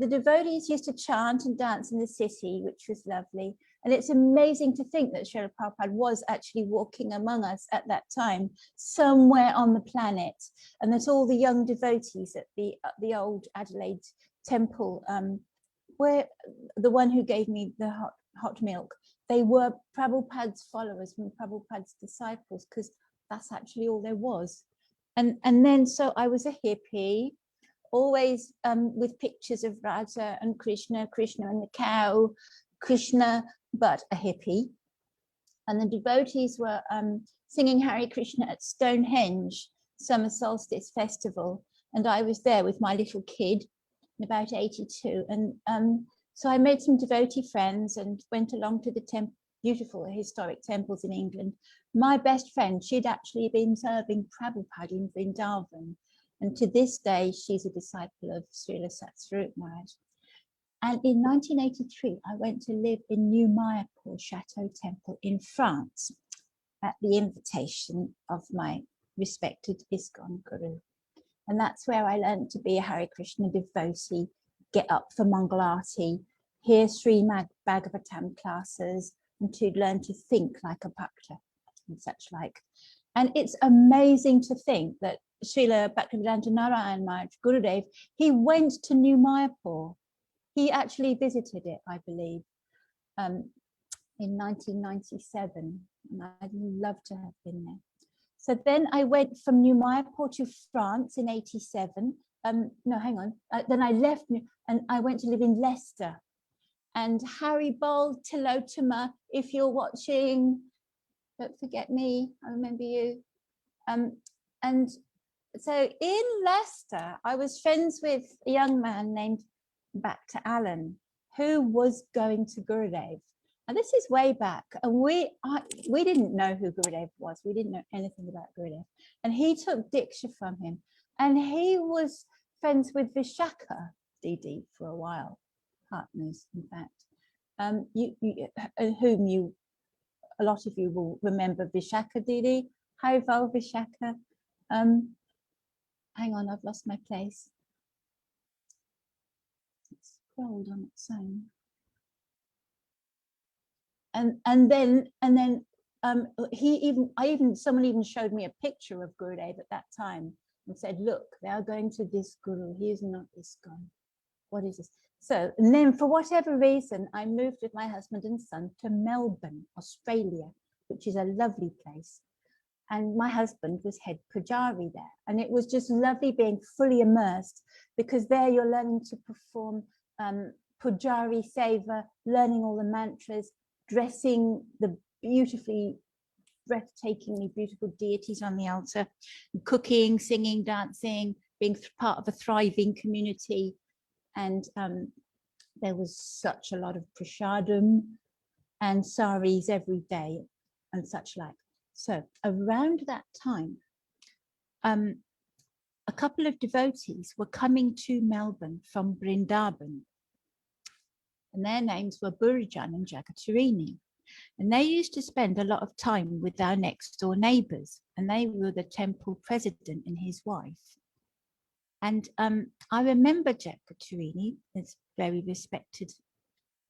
S4: the devotees used to chant and dance in the city, which was lovely. And it's amazing to think that Srila Prabhupada was actually walking among us at that time, somewhere on the planet, and that all the young devotees at the old Adelaide temple, where the one who gave me the hot milk, they were Prabhupada's followers and Prabhupada's disciples, because that's actually all there was. And then, so I was a hippie, always with pictures of Radha and Krishna, Krishna and the cow, Krishna, but a hippie. And the devotees were singing Hare Krishna at Stonehenge Summer Solstice Festival. And I was there with my little kid in about 82. And so I made some devotee friends and went along to the beautiful historic temples in England. My best friend, she'd actually been serving Prabhupada in Vrindavan. And to this day, she's a disciple of Srila Satsvarup Maharaj. And in 1983, I went to live in New Mayapur Chateau Temple in France at the invitation of my respected ISKCON Guru. And that's where I learned to be a Hare Krishna devotee, get up for Mangalarti, hear Srimad Bhagavatam classes, and to learn to think like a bhakta and such like. And it's amazing to think that Srila Bhaktivedanta Narayan Maharaj Gurudev, he went to New Mayapur. He actually visited it, I believe, in 1997, and I'd love to have been there. So then I went from New Mayapur to France in 87. No, hang on. Then I left and I went to live in Leicester. And Harry Bol Tilotoma, if you're watching, don't forget me, I remember you. And so in Leicester, I was friends with a young man named Bhakta Alan, who was going to Gurudev. And this is way back. And we didn't know who Gurudev was. We didn't know anything about Gurudev. And he took Diksha from him. And he was friends with Vishaka Didi for a while, partners, in fact. A lot of you will remember Vishaka Didi. Harival Vishaka. Hang on, I've lost my place. It's scrolled on its own. And then someone even showed me a picture of Gurudev at that time and said, look, they are going to this Guru. He is not ISKCON. What is this? So, and then for whatever reason, I moved with my husband and son to Melbourne, Australia, which is a lovely place. And my husband was head pujari there. And it was just lovely being fully immersed, because there you're learning to perform pujari seva, learning all the mantras, dressing the breathtakingly beautiful deities on the altar, cooking, singing, dancing, being part of a thriving community. And there was such a lot of prasadam and saris every day and such like. So around that time, a couple of devotees were coming to Melbourne from Vrindavan. And their names were Burjan and Jagatarini. And they used to spend a lot of time with our next door neighbours. And they were the temple president and his wife. And I remember Jagatarini, this very respected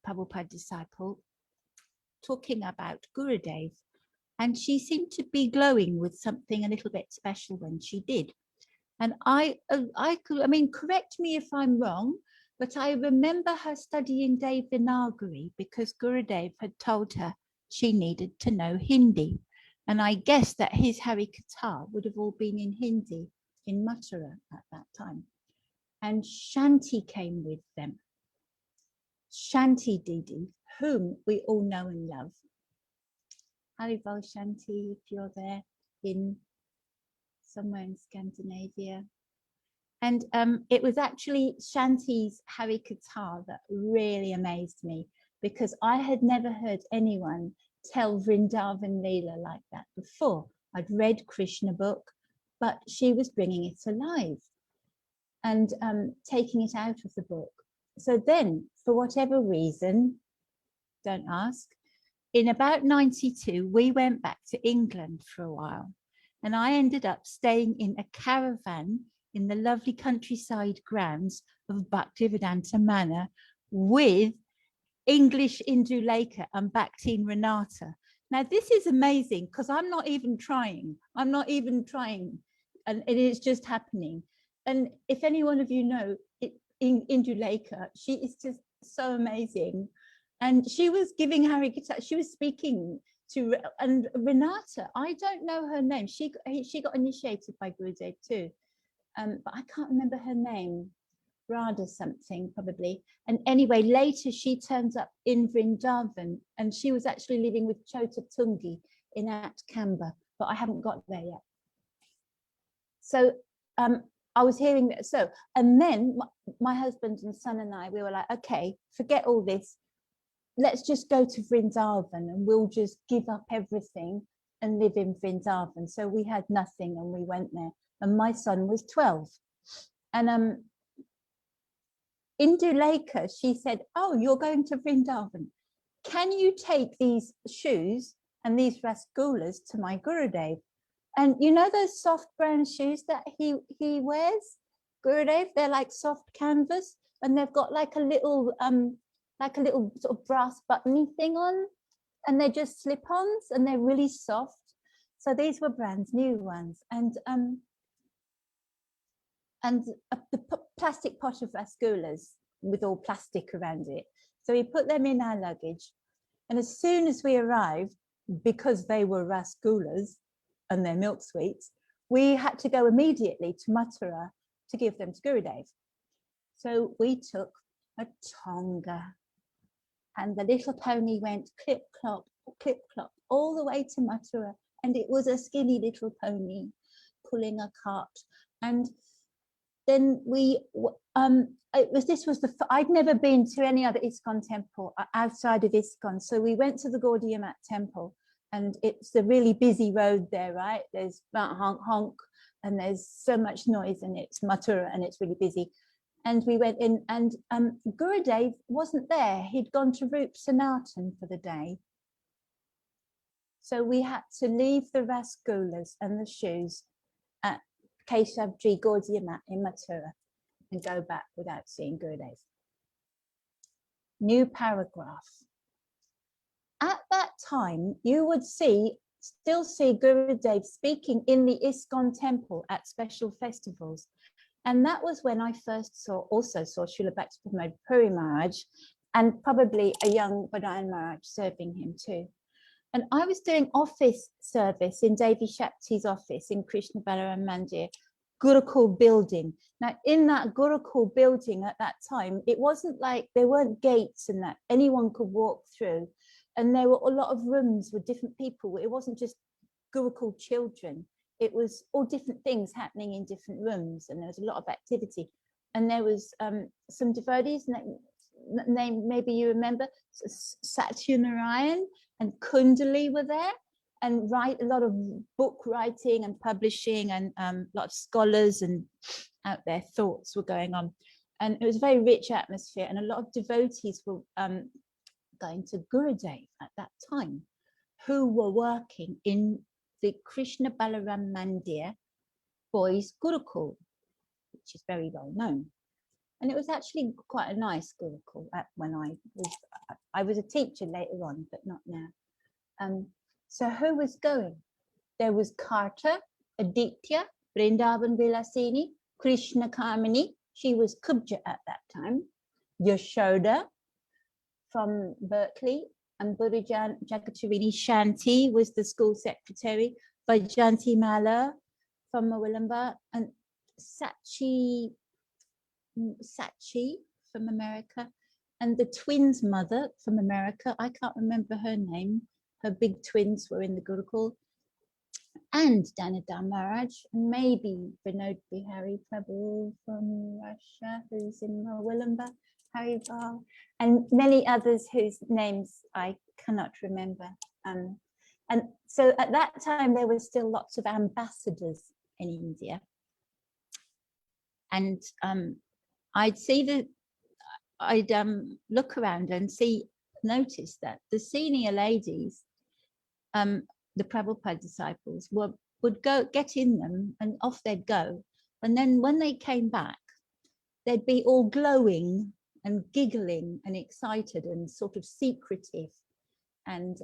S4: Prabhupada disciple, talking about Gurudev. And she seemed to be glowing with something a little bit special when she did. And I mean, correct me if I'm wrong, but I remember her studying Devanagari because Gurudev had told her she needed to know Hindi. And I guess that his Hari Katha would have all been in Hindi in Mathura at that time. And Shanti came with them. Shanti Didi, whom we all know and love. Haribol Shanti, if you're there in somewhere in Scandinavia. And it was actually Shanti's Hari Katha that really amazed me, because I had never heard anyone tell Vrindavan Leela like that before. I'd read Krishna book, but she was bringing it alive and taking it out of the book. So then, for whatever reason, don't ask, in about 92, we went back to England for a while. And I ended up staying in a caravan in the lovely countryside grounds of Bhaktivedanta Manor with English Indu Lekha and Bhaktin Renata. Now, this is amazing because I'm not even trying. And it is just happening. And if any one of you know Indu Lekha, she is just so amazing. And she was giving Hari Katha, she was speaking to, and Renata, I don't know her name. She got initiated by Gurudev too, but I can't remember her name. Radha something probably. And anyway, later she turns up in Vrindavan, and she was actually living with Chota Tungi in At Kamba, but I haven't got there yet. So I was hearing that. So, and then my husband and son and I, we were like, okay, forget all this. Let's just go to Vrindavan and we'll just give up everything and live in Vrindavan. So we had nothing and we went there. And my son was 12. And Indu Lekha, she said, oh, you're going to Vrindavan. Can you take these shoes and these rasgulas to my Gurudev? And you know those soft brown shoes that he wears, Gurudev? They're like soft canvas, and they've got like a little sort of brass buttony thing on, and they're just slip-ons, and they're really soft. So these were brand new ones, and the plastic pot of rasgulas with all plastic around it. So we put them in our luggage, and as soon as we arrived, because they were rasgulas and they're milk sweets, we had to go immediately to Mathura to give them to Gurudev. So we took a tonga, and the little pony went clip clop all the way to Mathura, and it was a skinny little pony pulling a cart. And then I'd never been to any other ISKCON temple outside of ISKCON, so we went to the Gaudiya Mat temple, and it's a really busy road there, right? There's honk honk, and there's so much noise, and it's Mathura, and it's really busy. And we went in, and Gurudev wasn't there. He'd gone to Rup Sanatan for the day. So we had to leave the rasgulas and the shoes at Keshavji Gaudiya Mat in Mathura and go back without seeing Gurudev. New paragraph. At that time, you would still see Gurudev speaking in the ISKCON temple at special festivals. And that was when I first also saw Srila Bhaktivedanta Puri Maharaj, and probably a young Badayan Maharaj serving him too. And I was doing office service in Devi Shakti's office in Krishna Balaram Mandir, Gurukul building. Now, in that Gurukul building at that time, it wasn't like there weren't gates and that anyone could walk through. And there were a lot of rooms with different people. It wasn't just Gurukul children. It was all different things happening in different rooms, and there was a lot of activity. And there was some devotees, name maybe you remember, Satyanarayan and Kundali were there, and a lot of book writing and publishing, and a lot of scholars and out there thoughts were going on. And it was a very rich atmosphere, and a lot of devotees were going to Gurudev at that time, who were working in the Krishna Balaram Mandir boys Gurukul, which is very well known. And it was actually quite a nice Gurukul when I was a teacher later on, but not now. So who was going? There was Karta, Aditya, Vrindavan Vilasini, Krishna Kamini, she was Kubja at that time, Yashoda from Berkeley, and Gurujan Jagatarini Shanti was the school secretary, Vajanti Mala from Mawilamba, and Sachi from America, and the twins' mother from America. I can't remember her name. Her big twins were in the Gurukul. And Danadam Maharaj, maybe Vinod Bihari Prabhu from Russia, who's in Mawilamba, Haribal, and many others whose names I cannot remember. And so at that time, there were still lots of ambassadors in India. And I'd look around and notice that the senior ladies, the Prabhupada disciples, would get in them and off they'd go. And then when they came back, they'd be all glowing and giggling and excited and sort of secretive. And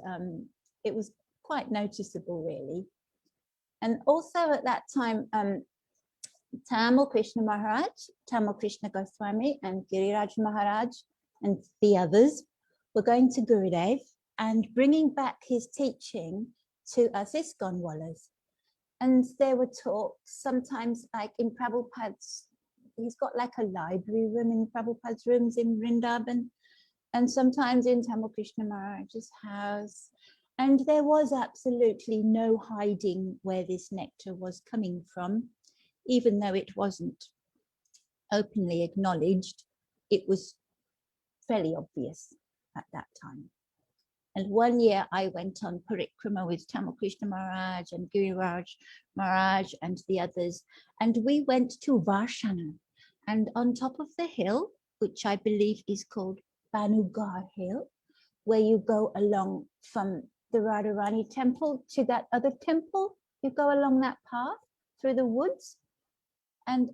S4: it was quite noticeable, really. And also at that time, Tamal Krishna Maharaj, Tamal Krishna Goswami and Giriraj Maharaj and the others were going to Gurudev and bringing back his teaching to us ISKCON wallahs. And there were talks sometimes like in Prabhupada's, he's got like a library room in Prabhupada's rooms in Vrindavan, and sometimes in Tamal Krishna Maharaj's house. And there was absolutely no hiding where this nectar was coming from, even though it wasn't openly acknowledged. It was fairly obvious at that time. And one year I went on parikrama with Tamal Krishna Maharaj and Giriraj Maharaj and the others. And we went to Varshana. And on top of the hill, which I believe is called Banugar Hill, where you go along from the Radharani temple to that other temple, you go along that path through the woods. And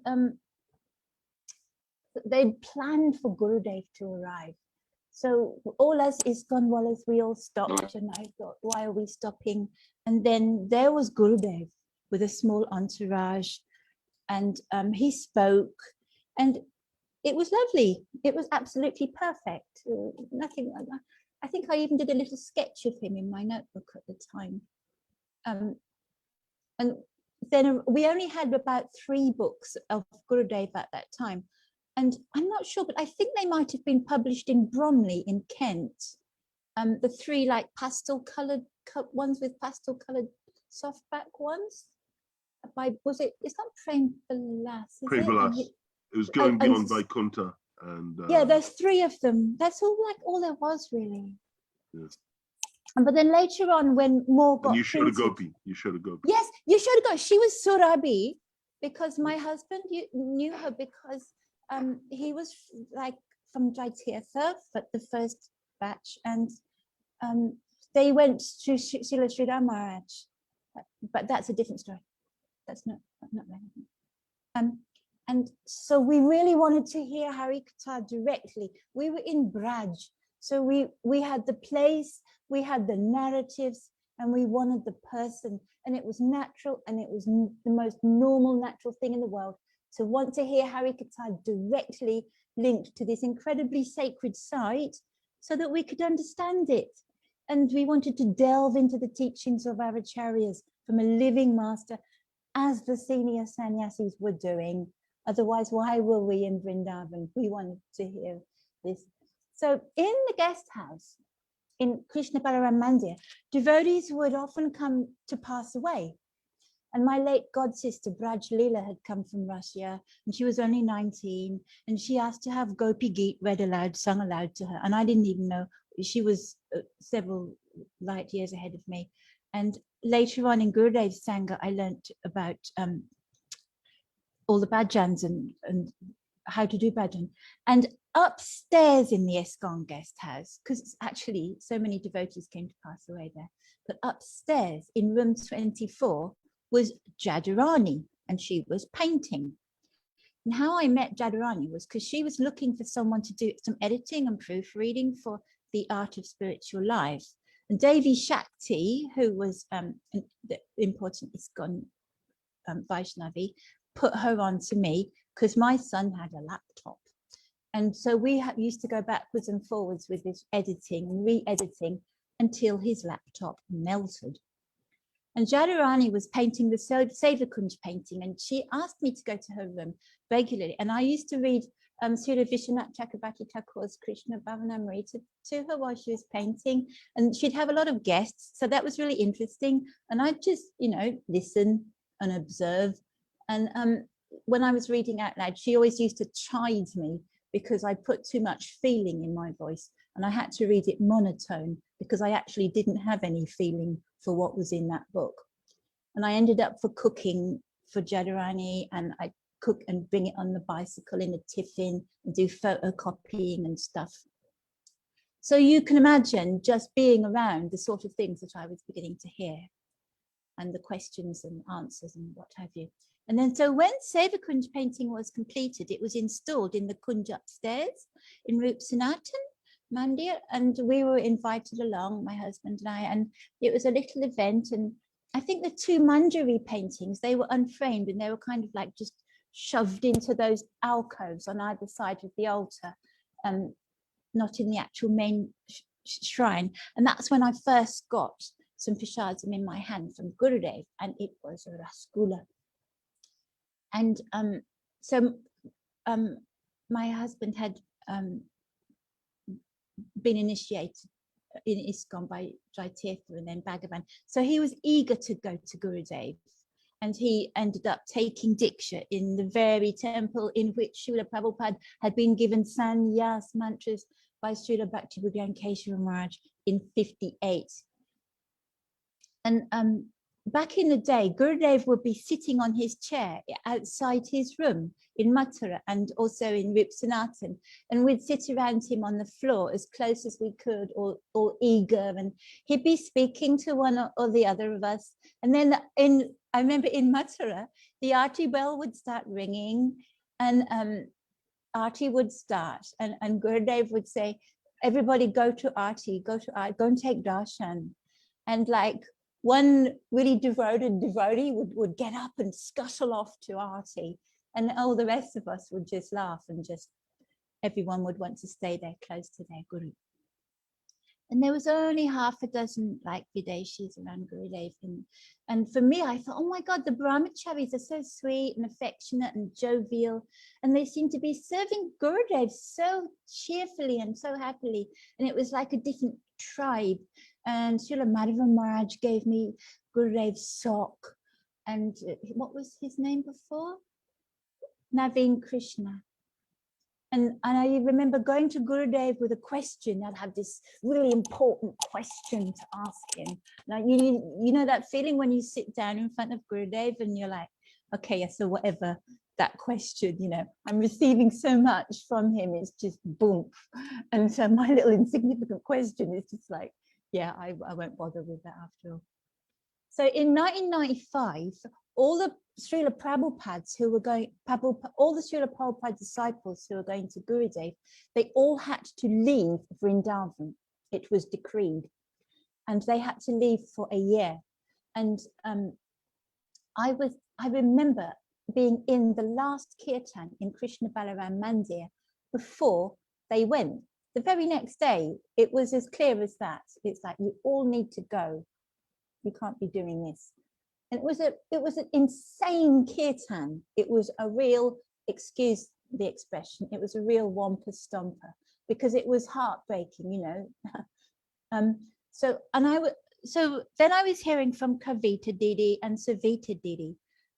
S4: they planned for Gurudev to arrive. So all us ISKCON wallahs, we all stopped, and I thought, why are we stopping? And then there was Gurudev with a small entourage, and he spoke, and it was lovely. It was absolutely perfect. Nothing like that. I think I even did a little sketch of him in my notebook at the time. And then we only had about 3 books of Gurudev at that time. And I'm not sure, but I think they might have been published in Bromley in Kent. The 3 like pastel colored ones with pastel colored softback ones. It's not Prem Vilas, is
S2: Prem Vilas. It was going beyond Vaikuntha. And
S4: yeah, there's 3 of them. That's all there was really.
S2: Yeah.
S4: But then later on, when more got
S2: and you showed a
S4: printed,
S2: gopi. You showed a gopi.
S4: Yes, you showed a gopi. She was Surabhi because my husband knew her because he was like from Jaitirtha, but the first batch, and they went to Srila Sridhar Maharaj, but that's a different story. That's not relevant. And so we really wanted to hear Hari Katha directly. We were in Braj, so we had the place, we had the narratives, and we wanted the person, and it was natural, and it was the most normal, natural thing in the world to want to hear Hari Katha directly linked to this incredibly sacred site so that we could understand it. And we wanted to delve into the teachings of our acharyas from a living master, as the senior sannyasis were doing. Otherwise, why were we in Vrindavan? We wanted to hear this. So in the guest house, in Krishna Balaram Mandir, devotees would often come to pass away. And my late god sister, Braj Leela, had come from Russia, and she was only 19, and she asked to have Gopi Geet read aloud, sung aloud to her. And I didn't even know, she was several light years ahead of me. And later on in Gurudev's Sangha, I learnt about all the bhajans and how to do bhajan. And upstairs in the ISKCON guest house, because actually so many devotees came to pass away there, but upstairs in room 24 was Jadurani, and she was painting. And how I met Jadurani was because she was looking for someone to do some editing and proofreading for the Art of Spiritual Life. And Devi Shakti, who was the important ISKCON Vaisnavi, put her on to me because my son had a laptop. And so we used to go backwards and forwards with this editing and re-editing. until his laptop melted. And Jadurani was painting the Sevakunj painting, and she asked me to go to her room regularly. And I used to read Srila Vishwanath Chakrabarti Thakur's Krishna Bhavanamrita to her while she was painting, and she'd have a lot of guests. So that was really interesting. And I'd just, listen and observe. And when I was reading out loud, she always used to chide me because I put too much feeling in my voice, and I had to read it monotone because I actually didn't have any feeling for what was in that book. And I ended up for cooking for Jadurani, and I cook and bring it on the bicycle in a tiffin and do photocopying and stuff. So you can imagine just being around the sort of things that I was beginning to hear, and the questions and answers and what have you. And then so when Sevakunj painting was completed, it was installed in the Kunj upstairs in Rup Sanatan Mandir, and we were invited along, my husband and I, and it was a little event. And I think the two Manjari paintings, they were unframed, and they were kind of like just shoved into those alcoves on either side of the altar, not in the actual main shrine. And that's when I first got some prasadam in my hand from Gurudev, and it was a rasgulla. And so my husband had been initiated in ISKCON by Jaitirtha and then Bhagavan. So he was eager to go to Gurudev, and he ended up taking Diksha in the very temple in which Srila Prabhupada had been given sannyas mantras by Srila Bhakti-Bhagwan Keshava Maharaj in 58. And back in the day, Gurudev would be sitting on his chair outside his room in Mathura and also in Rup Sanatan, and we'd sit around him on the floor as close as we could, or eager, and he'd be speaking to one or the other of us. And then I remember in Mathura, the Aarti bell would start ringing, and Aarti would start, and Gurudev would say, everybody go to Aarti, go and take darshan. And like one really devoted devotee would get up and scuttle off to Aarti, and all the rest of us would just laugh, and just everyone would want to stay there close to their Guru. And there was only half a dozen like Videshis around Gurudev. And for me, I thought, oh my God, the brahmacharis are so sweet and affectionate and jovial. And they seem to be serving Gurudev so cheerfully and so happily. And it was like a different tribe. And Srila Madhava Maharaj gave me Gurudev's sock. And what was his name before? Naveen Krishna. And I remember going to Gurudev with a question. I'd have this really important question to ask him. Like, you know that feeling when you sit down in front of Gurudev and you're like, okay, yeah, so whatever that question, I'm receiving so much from him, it's just boom. And so my little insignificant question is just like, yeah, I won't bother with that after all. So in 1995, all the Srila Prabhupads who were going, all the Srila Prabhupada disciples who were going to Gurudev, they all had to leave Vrindavan. It was decreed, and they had to leave for a year. And I remember being in the last kirtan in Krishna Balaram Mandir before they went. The very next day, it was as clear as that. It's like, you all need to go. You can't be doing this. And it was an insane kirtan. It was a real, excuse the expression, it was a real wampa stomper, because it was heartbreaking, So then I was hearing from Kavita Didi and Savita Didi,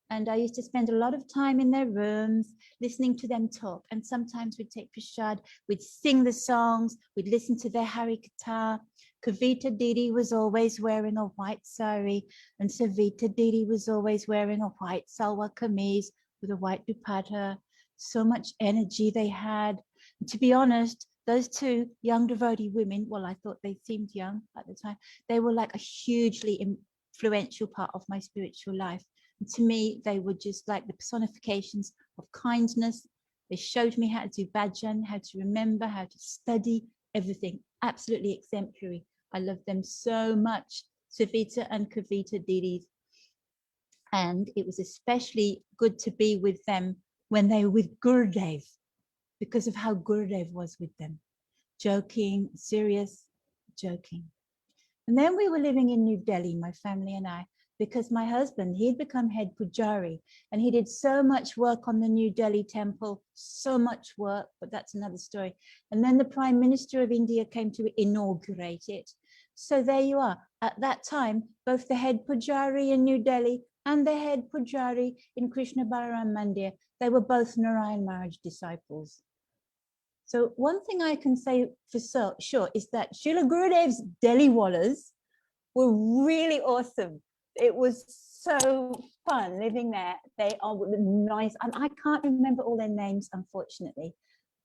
S4: and I used to spend a lot of time in their rooms listening to them talk. And sometimes we'd take prasad, we'd sing the songs, we'd listen to their Harikatha. Kavita Didi was always wearing a white sari, and Savita Didi was always wearing a white salwar kameez with a white dupatta. So much energy they had. And to be honest, those two young devotee women, well, I thought they seemed young at the time, they were like a hugely influential part of my spiritual life. And to me, they were just like the personifications of kindness. They showed me how to do bhajan, how to remember, how to study, everything. Absolutely exemplary. I love them so much, Savita and Kavita Didi. And it was especially good to be with them when they were with Gurudev, because of how Gurudev was with them. Joking, serious, joking. And then we were living in New Delhi, my family and I, because my husband, he'd become head pujari and he did so much work on the New Delhi temple, so much work, but that's another story. And then the Prime Minister of India came to inaugurate it. So there you are. At that time, both the head pujari in New Delhi and the head pujari in Krishna Balaram Mandir, they were both Narayan Maharaj disciples. So one thing I can say for sure is that Srila Gurudev's Delhi Wallahs were really awesome. It was so fun living there. They are nice, and I can't remember all their names, unfortunately.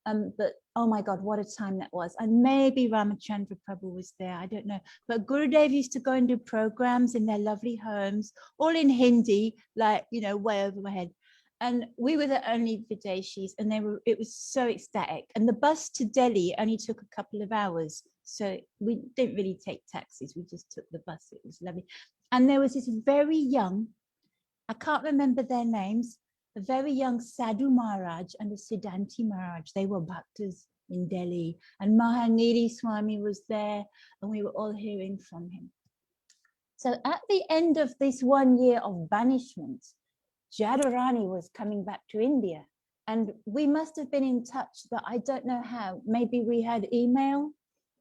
S4: But oh my God, what a time that was. And maybe Ramachandra Prabhu was there, I don't know. But Gurudev used to go and do programs in their lovely homes, all in Hindi, like, you know, way over my head. And we were the only Videshis, and it was so ecstatic. And the bus to Delhi only took a couple of hours. So we didn't really take taxis, we just took the bus. It was lovely. And there was this very young, I can't remember their names, a very young Sadhu Maharaj and a Siddhanti Maharaj. They were bhaktas in Delhi, and Mahaniri Swami was there, and we were all hearing from him. So at the end of this 1 year of banishment, Jadurani was coming back to India, and we must have been in touch, but I don't know how. Maybe we had email.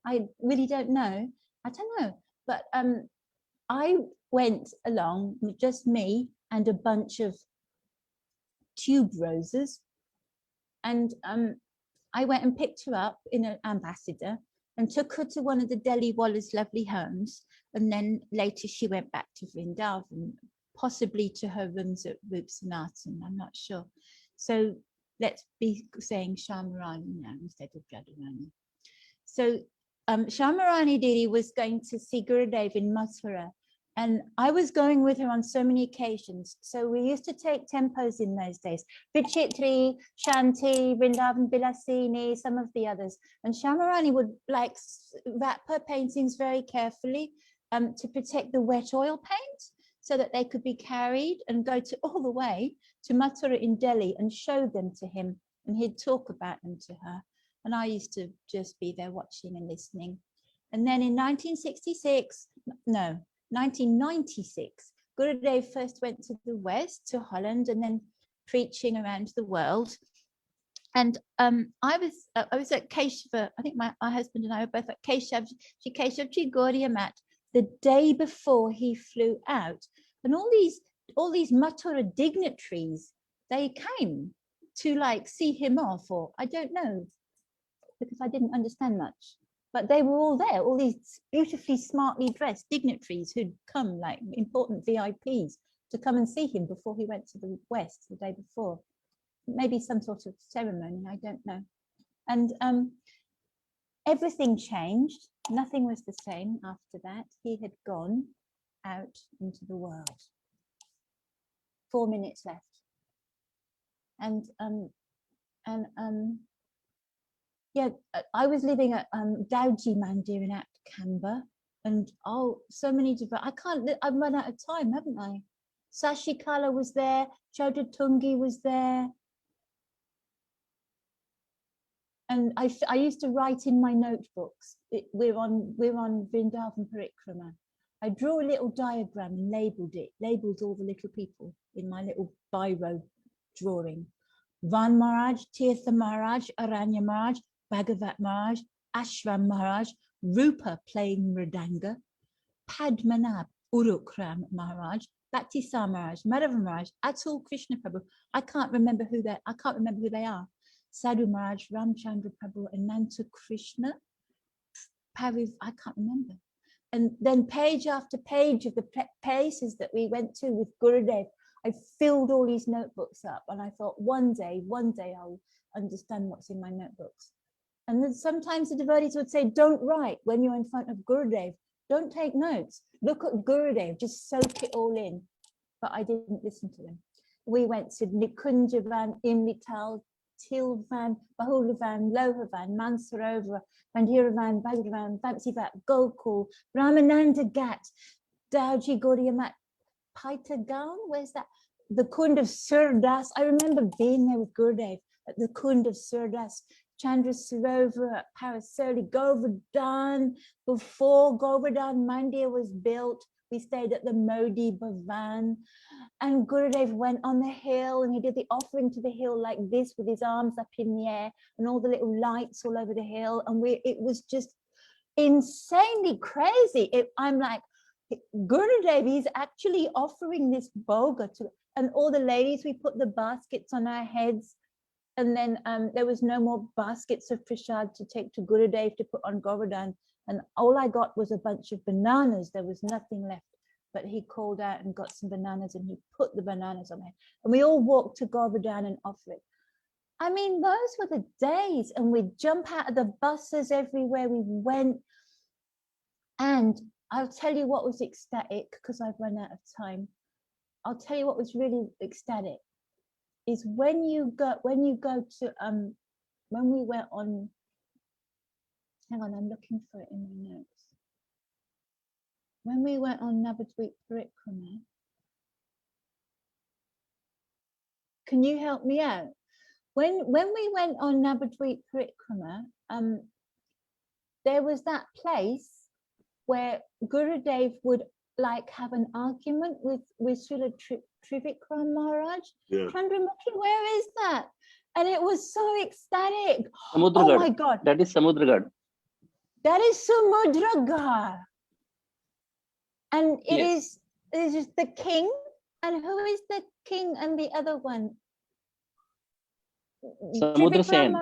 S4: I really don't know. I don't know. But I went along, just me and a bunch of tube roses, and I went and picked her up in an ambassador and took her to one of the Delhi Wallah's lovely homes, and then later she went back to Vrindavan, possibly to her rooms at Rup Sanatan, I'm not sure. So let's be saying Shamarani now instead of Jadurani. So Shamarani Didi was going to see Gurudev in Mathura, and I was going with her on so many occasions. So we used to take tempos in those days, Vichitri, Shanti, Vrindavan Bilasini, some of the others. And Shamarani would like wrap her paintings very carefully to protect the wet oil paint, so that they could be carried and go to all the way to Mathura in Delhi and show them to him, and he'd talk about them to her. And I used to just be there watching and listening. And then in 1996, Gurudev first went to the West, to Holland, and then preaching around the world. And I was at Keshava, I think my husband and I were both at Keshavji Gaudiya Mat the day before he flew out. And all these Mathura dignitaries, they came to like see him off, or I don't know, because I didn't understand much. But they were all there, all these beautifully smartly dressed dignitaries who'd come, like important VIPs, to come and see him before he went to the West the day before. Maybe some sort of ceremony, I don't know. And everything changed. Nothing was the same after that. He had gone out into the world. 4 minutes left. And yeah, I was living at Dauji Mandir in Kamba, and oh, so many different. I've run out of time, haven't I? Sashikala was there, Chaudatungi was there, and I used to write in my notebooks. We're on Vrindavan Parikrama. I drew a little diagram and labeled all the little people in my little biro drawing. Van Maharaj, Tirtha Maharaj, Aranya Maharaj, Bhagavat Maharaj, Ashram Maharaj, Rupa playing Mridanga, Padmanabh, Urukram Maharaj, Bhaktisa Maharaj, Madhava Maharaj, Atul Krishna Prabhu. I can't remember who they are. Sadhu Maharaj, Ramchandra Prabhu, Ananta Krishna, Pariv, I can't remember. And then page after page of the places that we went to with Gurudev, I filled all these notebooks up, and I thought one day I'll understand what's in my notebooks. And then sometimes the devotees would say, don't write when you're in front of Gurudev. Don't take notes. Look at Gurudev, just soak it all in. But I didn't listen to them. We went to Nikunjavan, Imlital, Tilvan, Bahulavan, Lohavan, Mansarovar, Bandiravan, Bhagavan, Vamsivat, Gokul, Ramananda Ghat, Dauji Gaudiya Mat, Paitagan, where's that? The Kund of Surdas. I remember being there with Gurudev at the Kund of Surdas, Chandra Sarovar at Parasoli, Govardhan. Before Govardhan Mandir was built, we stayed at the Modi Bhavan. And Gurudev went on the hill and he did the offering to the hill like this with his arms up in the air and all the little lights all over the hill. And it was just insanely crazy. I'm like, Gurudev, he's actually offering this bhoga to, and all the ladies, we put the baskets on our heads. And then there was no more baskets of prasad to take to Gurudev to put on Govardhan. And all I got was a bunch of bananas. There was nothing left. But he called out and got some bananas and he put the bananas on my head. And we all walked to Govardhan and offer it. I mean, those were the days. And we'd jump out of the buses everywhere we went. And I'll tell you what was ecstatic, because I've run out of time. I'll tell you what was really ecstatic is when you go to when we went on, hang on, I'm looking for it in my notes. When we went on Navadvip Parikrama, can you help me out? When we went on Navadvip Parikrama, there was that place where Gurudev would like have an argument with Srila Trivikram Maharaj.
S2: Yeah.
S4: Candramukhi, where is that? And it was so ecstatic.
S5: Samudragad.
S4: Oh my God.
S5: That is Samudragad.
S4: That is Samudragad. And it
S5: Yes.
S4: is the king. And who is the king and the other one?
S5: Samudra Sen.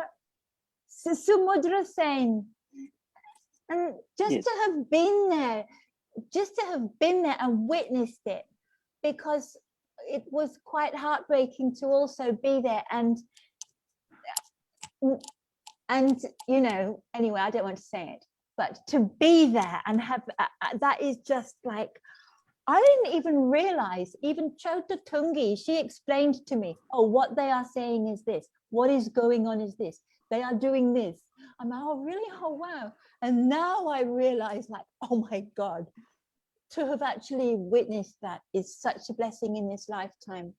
S4: Samudra Sen. And just
S5: Yes.
S4: to have been there, and witnessed it, because it was quite heartbreaking to also be there. And you know, anyway, I don't want to say it, but to be there and have that is just like, I didn't even realize, even Chota Tungi, she explained to me, oh, what they are saying is this, what is going on is this, they are doing this. I'm like, oh, really? Oh, wow. And now I realize, like, oh my God, to have actually witnessed that is such a blessing in this lifetime.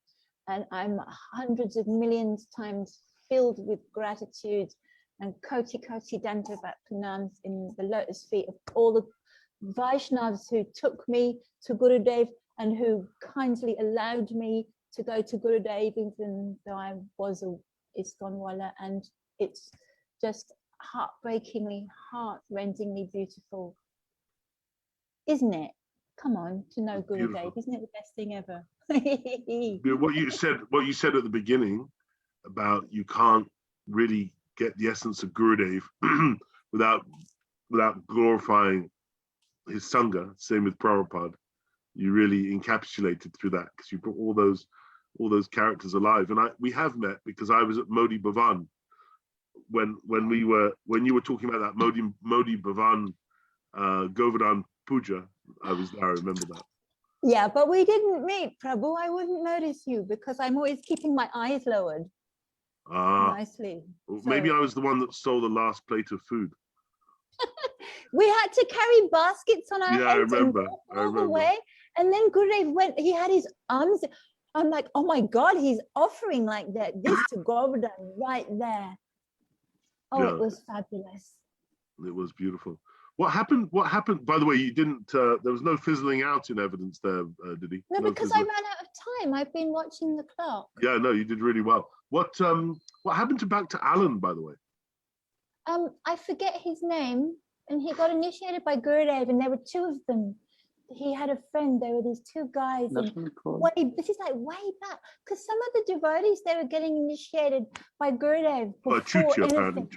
S4: And I'm hundreds of millions times filled with gratitude and koti dandavat pranams in the lotus feet of all the Vaishnavas who took me to Gurudev and who kindly allowed me to go to Gurudev, even though I was a ISKCON-wala. And it's just heartbreakingly, heart-rendingly beautiful, isn't it? Come on, to know Gurudev, isn't it the best thing ever?
S2: What you said at the beginning about you can't really get the essence of Gurudev without glorifying his Sangha, same with Prabhupada. You really encapsulated through that because you brought all those characters alive. And we have met because I was at Modi Bhavan when you were talking about that Modi Bhavan Govardhan Puja. I was there, I remember that.
S4: Yeah, but we didn't meet, Prabhu. I wouldn't notice you because I'm always keeping my eyes lowered. Nicely.
S2: Maybe I was the one that stole the last plate of food.
S4: We had to carry baskets on our heads.
S2: I remember.
S4: All the way. And then Gurudev went, he had his arms. I'm like, oh my God, he's offering like that, this to Govardhan right there. Oh, yeah. It was fabulous.
S2: It was beautiful. What happened? By the way, you didn't, there was no fizzling out in evidence there, Didi?
S4: No, because I ran out of time. I've been watching the clock.
S2: Yeah, no, you did really well. What happened back to Alan, by the way?
S4: I forget his name, and he got initiated by Gurudev, and there were two of them. He had a friend, there were these two guys. And this is like way back, because some of the devotees, they were getting initiated by Gurudev before anything.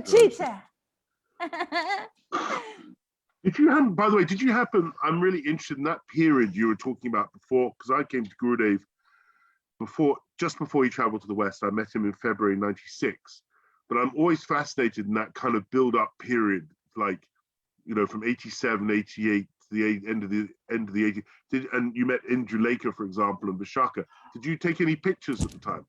S4: Chucha.
S2: By the way, did you happen, I'm really interested in that period you were talking about before, because I came to Gurudev just before he traveled to the West. I met him in February 96. But I'm always fascinated in that kind of build-up period, like, you know, from 87, 88 to the end of the 80s. And you met Indulekha, for example, and Vishaka. Did you take any pictures at the time?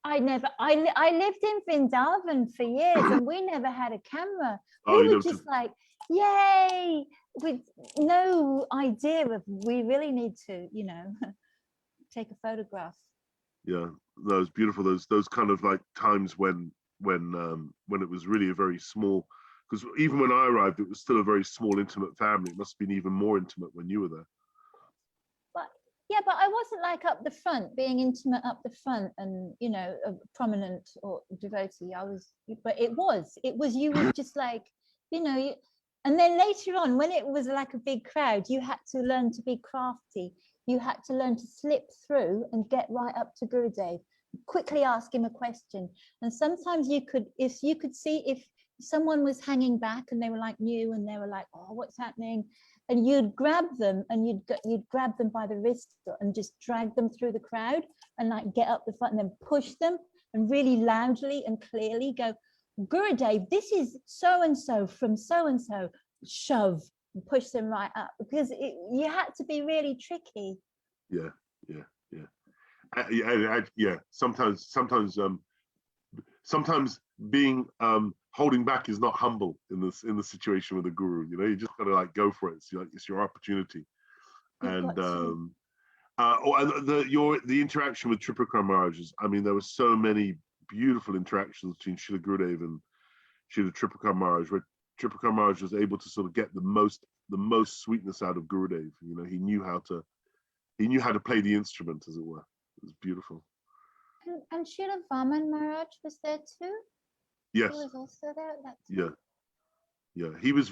S4: I lived in Vrindavan for years, and we never had a camera. We were just like, yay, with no idea of we really need to, you know, take a photograph.
S2: Yeah, that was beautiful. Those kind of like times when when it was really a very small, because even when I arrived, it was still a very small, intimate family. It must have been even more intimate when you were there.
S4: But yeah, but I wasn't like up the front, being intimate up the front and, you know, a prominent or devotee. But it was you were just like, you know, and then later on, when it was like a big crowd, you had to learn to be crafty. You had to learn to slip through and get right up to Gurudev, quickly ask him a question. And sometimes you could see if someone was hanging back and they were like new and they were like, oh, what's happening? And you'd grab them and you'd grab them by the wrist and just drag them through the crowd and like get up the front and then push them and really loudly and clearly go, Gurudev, this is so-and-so from so-and-so, shove, and push them right up, because you had to be really tricky.
S2: Yeah. Sometimes being holding back is not humble in the situation with the guru. You know, you just gotta like go for it. It's your opportunity. And the interaction with Tripurkar Maharajas. I mean, there were so many beautiful interactions between Srila Gurudev and Srila Tripurkar Maharaj, where Tripurkar Maharaj was able to sort of get the most sweetness out of Gurudev. You know, he knew how to play the instrument, as it were. It was beautiful.
S4: And Srila Vaman Maharaj was there too?
S2: Yes.
S4: He was also there at that time?
S2: Yeah. He was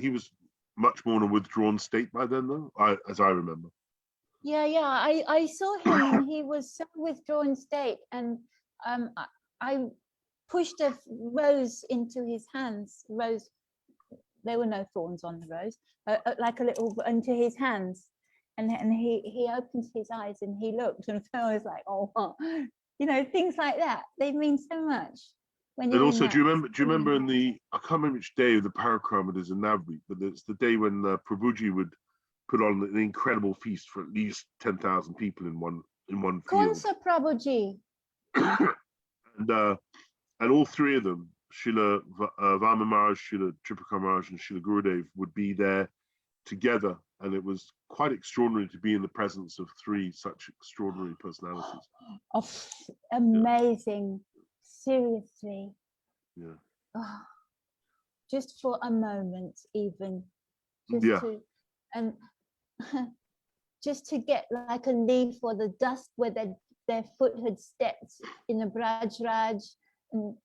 S2: he was much more in a withdrawn state by then, though, as I remember.
S4: Yeah. I saw him and he was so withdrawn state, and I pushed a rose into his hands. Rose, there were no thorns on the rose, like a little into his hands, and he opened his eyes and he looked, and I was like, oh, you know, things like that. They mean so much. When
S2: and also, do you remember in I can't remember which day of the Parikrama it is in Navri, but it's the day when Prabhuji would put on an incredible feast for at least 10,000 people in one field.
S4: Konsa Prabhuji.
S2: And all three of them, Srila Vama Maharaj, Srila Tripurkar Maharaj, and Srila Gurudev would be there together, and it was quite extraordinary to be in the presence of three such extraordinary personalities.
S4: Oh, amazing. Seriously.
S2: Yeah.
S4: Oh, just for a moment, even. Just to get like a leaf or the dust where their foot had stepped in a Braj Raj. And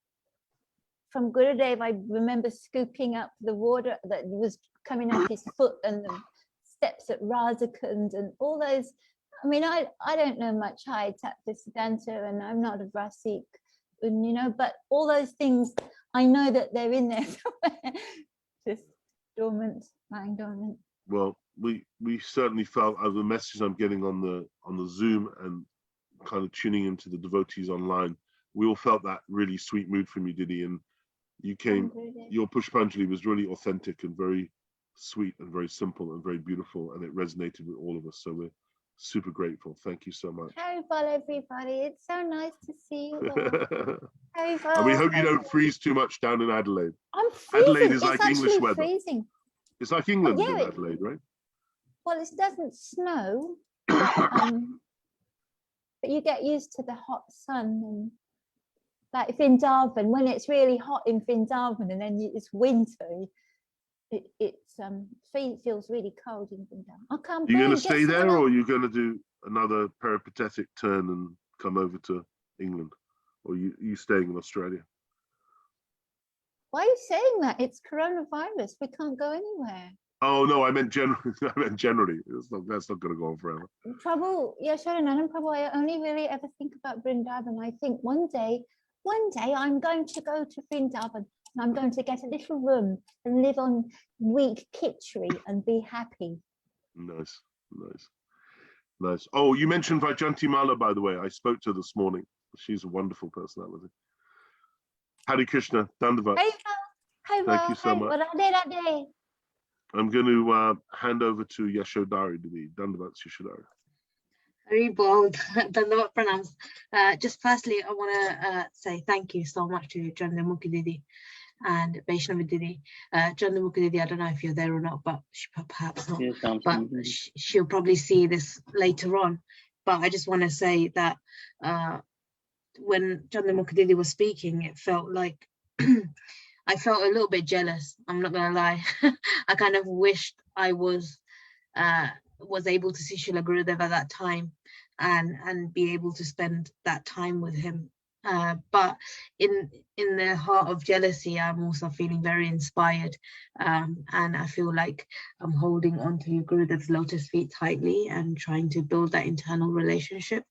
S4: from Gurudev, I remember scooping up the water that was coming off his foot, and the steps at Razakund and all those. I mean, I don't know much High Tattva Siddhanta, and I'm not a Rasik, and you know, but all those things, I know that they're in there somewhere, just dormant, lying dormant.
S2: Well, we certainly felt, as the messages I'm getting on the Zoom and kind of tuning into the devotees online, we all felt that really sweet mood from you, Didi, and you came. Your Pushpanjali was really authentic and very sweet and very simple and very beautiful, and it resonated with all of us. So we're super grateful. Thank you so much.
S4: Haribol, everybody. It's so nice to see you all. Haribol,
S2: and we hope you don't freeze too much down in Adelaide.
S4: I'm freezing.
S2: Adelaide is
S4: it's
S2: like English weather.
S4: Freezing.
S2: It's like England in Adelaide, right?
S4: Well, it doesn't snow, but you get used to the hot sun. And like Vrindavan, when it's really hot in Vrindavan and then it's winter, it feels really cold in Vrindavan. I can't.
S2: You're going to stay there, or you're going to do another peripatetic turn and come over to England, or you staying in Australia?
S4: Why are you saying that? It's coronavirus. We can't go anywhere.
S2: Oh no, I meant generally. That's not going to go on forever.
S4: Prabhu, Prabhu, I only really ever think about Vrindavan. I think one day I'm going to go to Vrindavan and I'm going to get a little room and live on weak khichdi and be happy. Nice.
S2: Oh, you mentioned Vajanti Mala, by the way. I spoke to her this morning. She's a wonderful personality. Hare Krishna, Dandavat. Thank you so much. I'm going to hand over to Yashodhari, Didi. Dandavat, Yashodhari.
S5: Haribol, Dandavat Pranams. Just firstly, I want to say thank you so much to Candramukhi Didi and Vaisnavi Didi. Candramukhi Didi, I don't know if you're there or not, but perhaps not. Yes, but she'll probably see this later on. But I just want to say that when Candramukhi Didi was speaking, it felt like I felt a little bit jealous. I'm not gonna lie. I kind of wished I was able to see Srila Gurudev at that time and be able to spend that time with him. But in the heart of jealousy, I'm also feeling very inspired, and I feel like I'm holding onto Gurudev's lotus feet tightly and trying to build that internal relationship,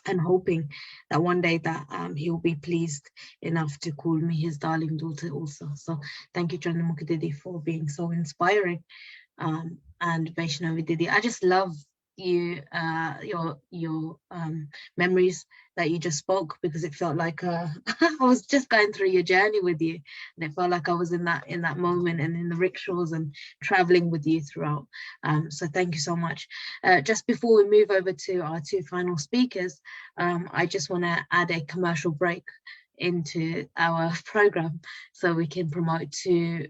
S5: and hoping that one day that he'll be pleased enough to call me his darling daughter also. So thank you, Candramukhi Didi, for being so inspiring. And Vaishnavi Didi, I just love you, your memories that you just spoke, because it felt like I was just going through your journey with you, and it felt like I was in that moment and in the rickshaws and traveling with you throughout. So thank you so much. Just before we move over to our two final speakers, I just want to add a commercial break into our program so we can promote two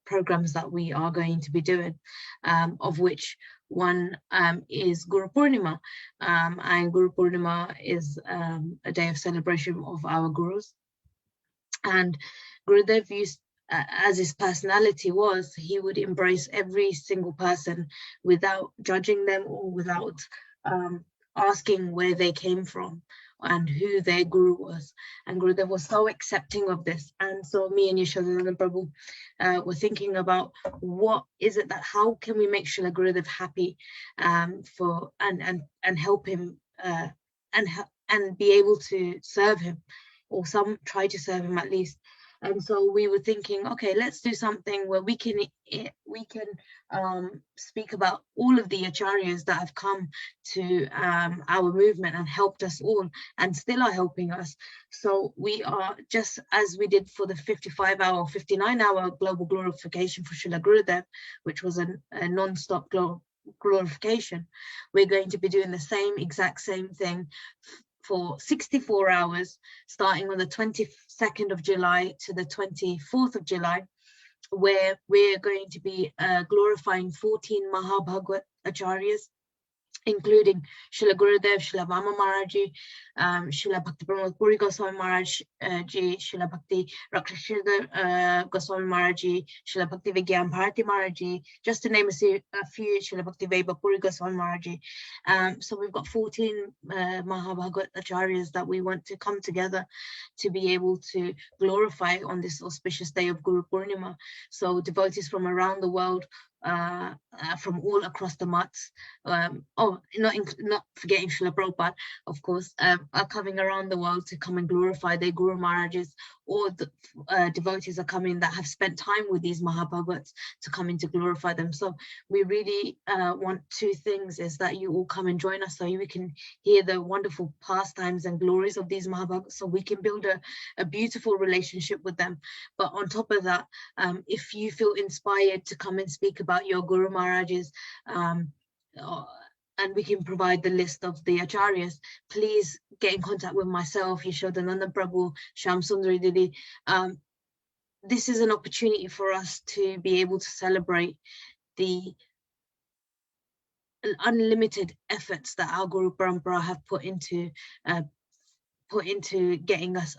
S5: programs that we are going to be doing, of which one is Guru Purnima, and Guru Purnima is a day of celebration of our gurus. And Gurudev used, as his personality was, he would embrace every single person without judging them or without asking where they came from and who their guru was. And Gurudev was so accepting of this. And so me and Yashodananda Prabhu were thinking about what is it that, how can we make Srila Gurudev happy, for and help him and be able to serve him, or try to serve him at least. And so we were thinking, okay, let's do something where we can speak about all of the acharyas that have come to our movement and helped us all and still are helping us. So we are, just as we did for the 55-hour, 59-hour global glorification for Srila Gurudev, which was a non-stop glorification, we're going to be doing the exact same thing for 64 hours, starting on the 22nd of July to the 24th of July, where we're going to be glorifying 14 Mahabhagavat Acharyas, including Srila Gurudev, Srila Vama Maharaji, Srila Bhakti Pramod Puri Goswami Maharaj ji, Srila Bhakti Rakshashridhar Goswami Maharaj ji, Srila Bhakti Vigyan Bharati Maharaj ji, just to name a few, Srila Bhakti Vaibhav Puri Goswami Maharaj ji. So we've got 14 Mahabhagavat Acharyas that we want to come together to be able to glorify on this auspicious day of Guru Purnima. So devotees from around the world, from all across the mats, not forgetting Srila Prabhupada, of course, are coming around the world to come and glorify their Guru Maharajas, or the devotees are coming that have spent time with these Mahabhagavats to come in to glorify them. So we really want two things, is that you all come and join us so we can hear the wonderful pastimes and glories of these Mahabhagavats, so we can build a beautiful relationship with them. But on top of that, if you feel inspired to come and speak about your Guru Maharajas, and we can provide the list of the acharyas, please get in contact with myself, Yashodananda Prabhu, Shyam Sundari Didi. This is an opportunity for us to be able to celebrate the unlimited efforts that our Guru Parampara have put into getting us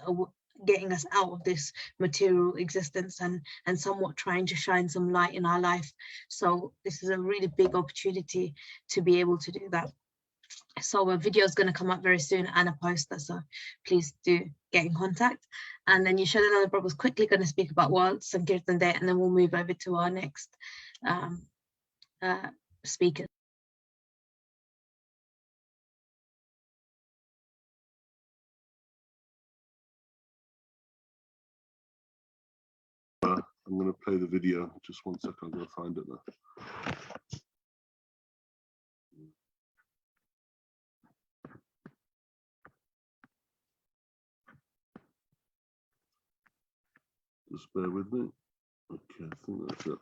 S5: out of this material existence and somewhat trying to shine some light in our life. So this is a really big opportunity to be able to do that. So a video is going to come up very soon and a poster, so please do get in contact. And then Yashodananda Prabhu is quickly going to speak about World Sankirtan Day, and then we'll move over to our next speaker.
S2: I'm going to play the video. Just 1 second, I'm going to find it now. Just bear with me. Okay, I think that's it.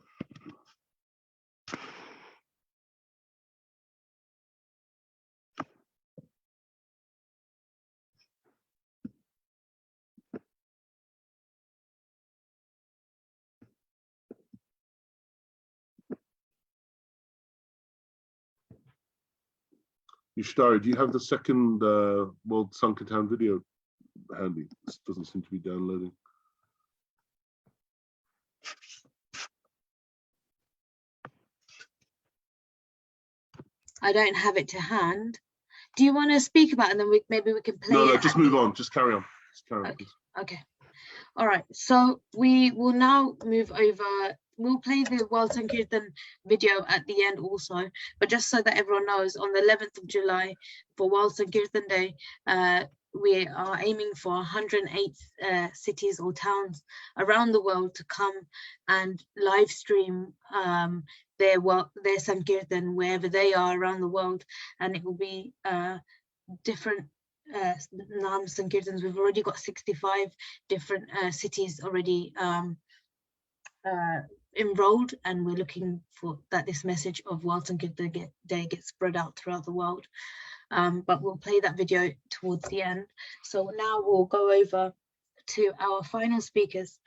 S2: Ishtari, do you have the second World Sankirtan video handy? This doesn't seem to be downloading.
S5: I don't have it to hand. Do you want to speak about it and then maybe we can play
S2: No,
S5: it?
S2: just move on. Just carry on. Just carry on,
S5: Okay.
S2: please.
S5: Okay. All right. So we will now move over. We'll play the World Sankirtan video at the end also, but just so that everyone knows, on the 11th of July for World Sankirtan Day, we are aiming for 108 cities or towns around the world to come and live stream their Sankirtan wherever they are around the world, and it will be different Naam Sankirtans. We've already got 65 different cities already enrolled, and we're looking for that this message of World Sankirtan Day gets spread out throughout the world. But we'll play that video towards the end. So now we'll go over to our final speakers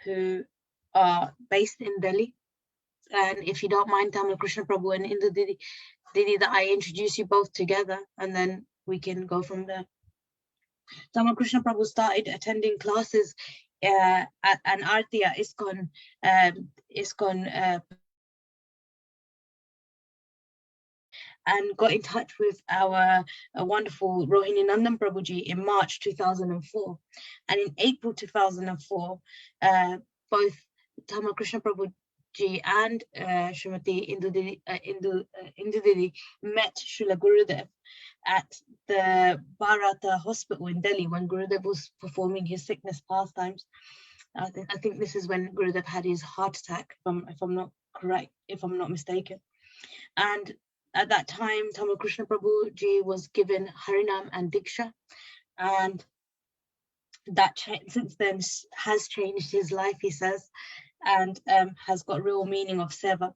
S5: who are based in Delhi. And if you don't mind, Tamal Krishna Prabhu and Indu Didi, that I introduce you both together, and then we can go from there. Tamal Krishna Prabhu started attending classes at an Artiya ISKCON and got in touch with our wonderful Rohini Nandan Prabhuji in March 2004. And in April 2004, both Tamal Krishna Prabhuji and Srimati Indu Didi met Srila Gurudev at the Bharata Hospital in Delhi when Gurudev was performing his sickness pastimes. I think this is when Gurudev had his heart attack, if I'm not mistaken. And at that time, Tamal Krishna Prabhuji was given Harinam and Diksha, and that since then has changed his life, he says, and has got real meaning of seva,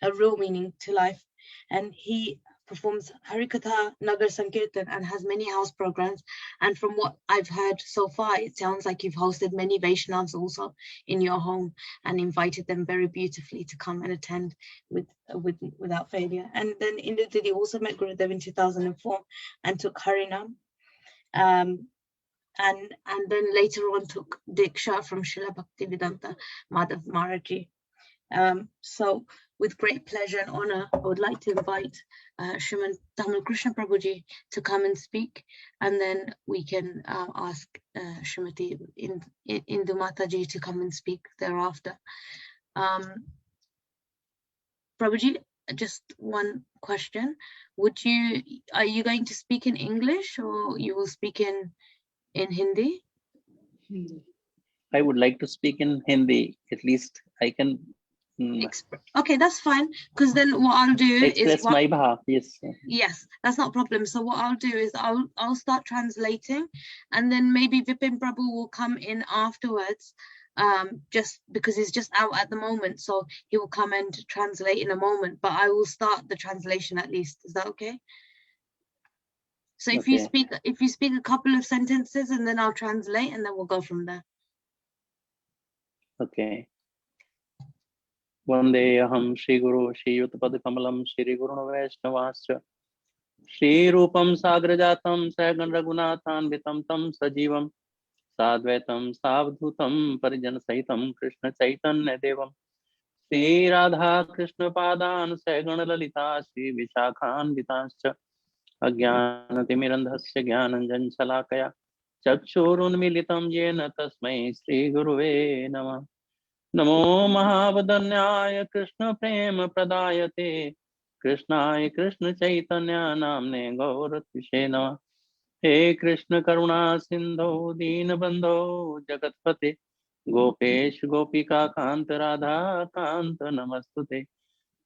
S5: a real meaning to life. And he performs Harikatha, Nagar Sankirtan, and has many house programs. And from what I've heard so far, it sounds like you've hosted many Vaishnavas also in your home and invited them very beautifully to come and attend without failure. And then Indu Didi also met Gurudev in 2004 and took Harinam. And then later on took Diksha from Srila Bhaktivedanta Madhav Maharaji. So with great pleasure and honor, I would like to invite Sriman Tamal Krishna Prabhuji to come and speak, and then we can ask Srimati Indu Mataji to come and speak thereafter. Prabhuji, just one question. Are you going to speak in English or you will speak in Hindi?
S6: I would like to speak in Hindi. At least I can.
S5: Okay, that's fine. Because then what I'll do
S6: express my bhav. Yes.
S5: Yes, that's not a problem. So what I'll do is I'll start translating, and then maybe Vipin Prabhu will come in afterwards. Just because he's just out at the moment, so he will come and translate in a moment. But I will start the translation at least. Is that okay? So if you speak a couple of sentences, and then I'll translate, and then we'll go from there.
S6: Okay. Vande aham Shri Guru Shri Yutapad Kamalam Shri Guru Vaishnavasya Shri Rupam Sagrajatam Sagan Raghunathan Vitam Tam Sajivam Sadvaitam Savdhutam Parijan Sahitam Krishna Chaitanya Devam Shri Radha Krishna Padan Sagan Lalita Shri Vishakhan Vitascha Ajnanatimirandhasya Jnananjan Salakaya Chakshurunmilitam Yena Tasmai Shri Guruve Namah. Namo Mahavadanyaya Krishna Prema Pradayate Krishnaya Krishna Chaitanya Namne Gauratishe Namah. He Krishna Karuna Sindho Deenabandho Jagatpate Gopesh Gopika Kanta Radha Kanta Namastute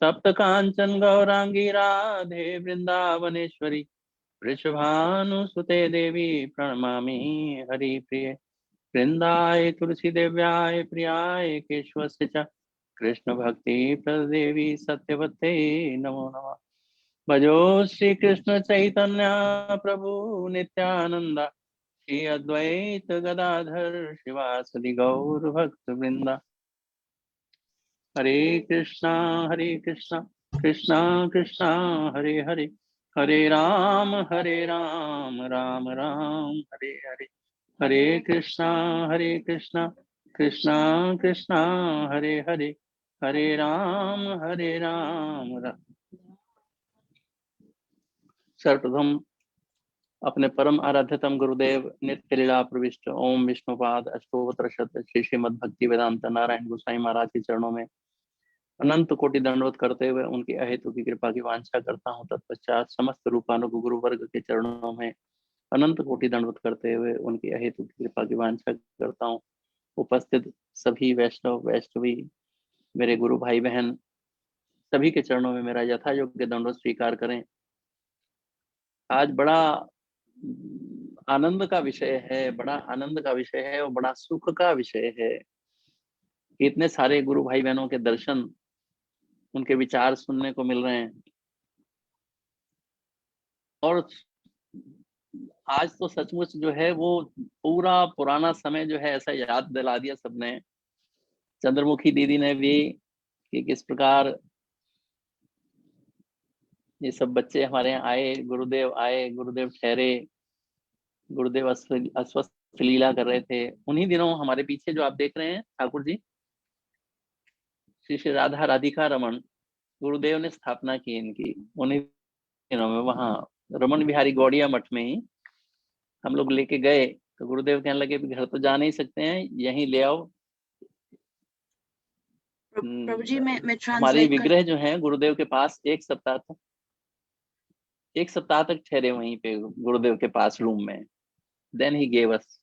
S6: Sapta Kanchan Gaurangi Radhe Vrindavaneshwari Vrishabhanu Sute Devi Pranamami Hari Priye Vrindaye Tulsi Devyay Priyaye Keshwasya Krishna Bhakti Pradevi Satyavate Namo Namah. Bhajo Shri Krishna Chaitanya Prabhu Nityananda Shri Advaita Gadadhar Shivasadi Gaur Bhakta Vrinda. Hare Krishna Krishna Krishna Hare Hare हरे राम राम राम हरे हरे, हरे कृष्णा कृष्णा कृष्णा हरे हरे, हरे राम राम। सर्वप्रथम अपने परम आराध्यतम गुरुदेव नित्य लीला प्रविष्ट ओम विष्णुपाद अष्टोत्तर शत श्री श्रीमद भक्ति वेदांत नारायण गोसाई महाराज के चरणों में अनंत कोटि दंडवत करते हुए उनकी अहेतु की कृपा की वांछा करता हूँ। तत्पश्चात समस्त रूपानुग गुरु वर्ग के चरणों में अनंत कोटि दंडवत करते हुए उनकी अहेतु की कृपा की वांछा करता हूँ। उपस्थित सभी वैष्णव वैष्णवी मेरे गुरु भाई बहन सभी के चरणों में मेरा यथा योग्य दंडवत स्वीकार करें। आज बड़ा आनंद का विषय है, बड़ा आनंद का विषय है और बड़ा सुख का विषय है। इतने सारे गुरु भाई बहनों के दर्शन, उनके विचार सुनने को मिल रहे हैं। और आज तो सचमुच जो है वो पूरा पुराना समय जो है ऐसा याद दिला दिया सबने। चंद्रमुखी दीदी ने भी कि किस प्रकार ये सब बच्चे हमारे यहाँ आए, गुरुदेव ठहरे, गुरुदेव अस्वस्थ लीला कर रहे थे। उन्हीं दिनों हमारे पीछे जो आप देख रहे हैं ठाकुर जी, श्री श्री राधा राधिका रमन गुरुदेव ने स्थापना की इनकी। उन्हीं दिनों में वहाँ रमन बिहारी गौड़िया मठ में ही हम लोग लेके गए तो गुरुदेव कहने लगे घर तो जा नहीं सकते हैं, यहीं ले आओ।
S5: प्रभु जी मैं
S6: हमारी
S5: ट्रांसलेट
S6: विग्रह जो है गुरुदेव के पास एक सप्ताह तक ठहरे वहीं पे गुरुदेव के पास रूम में। Then he gave us.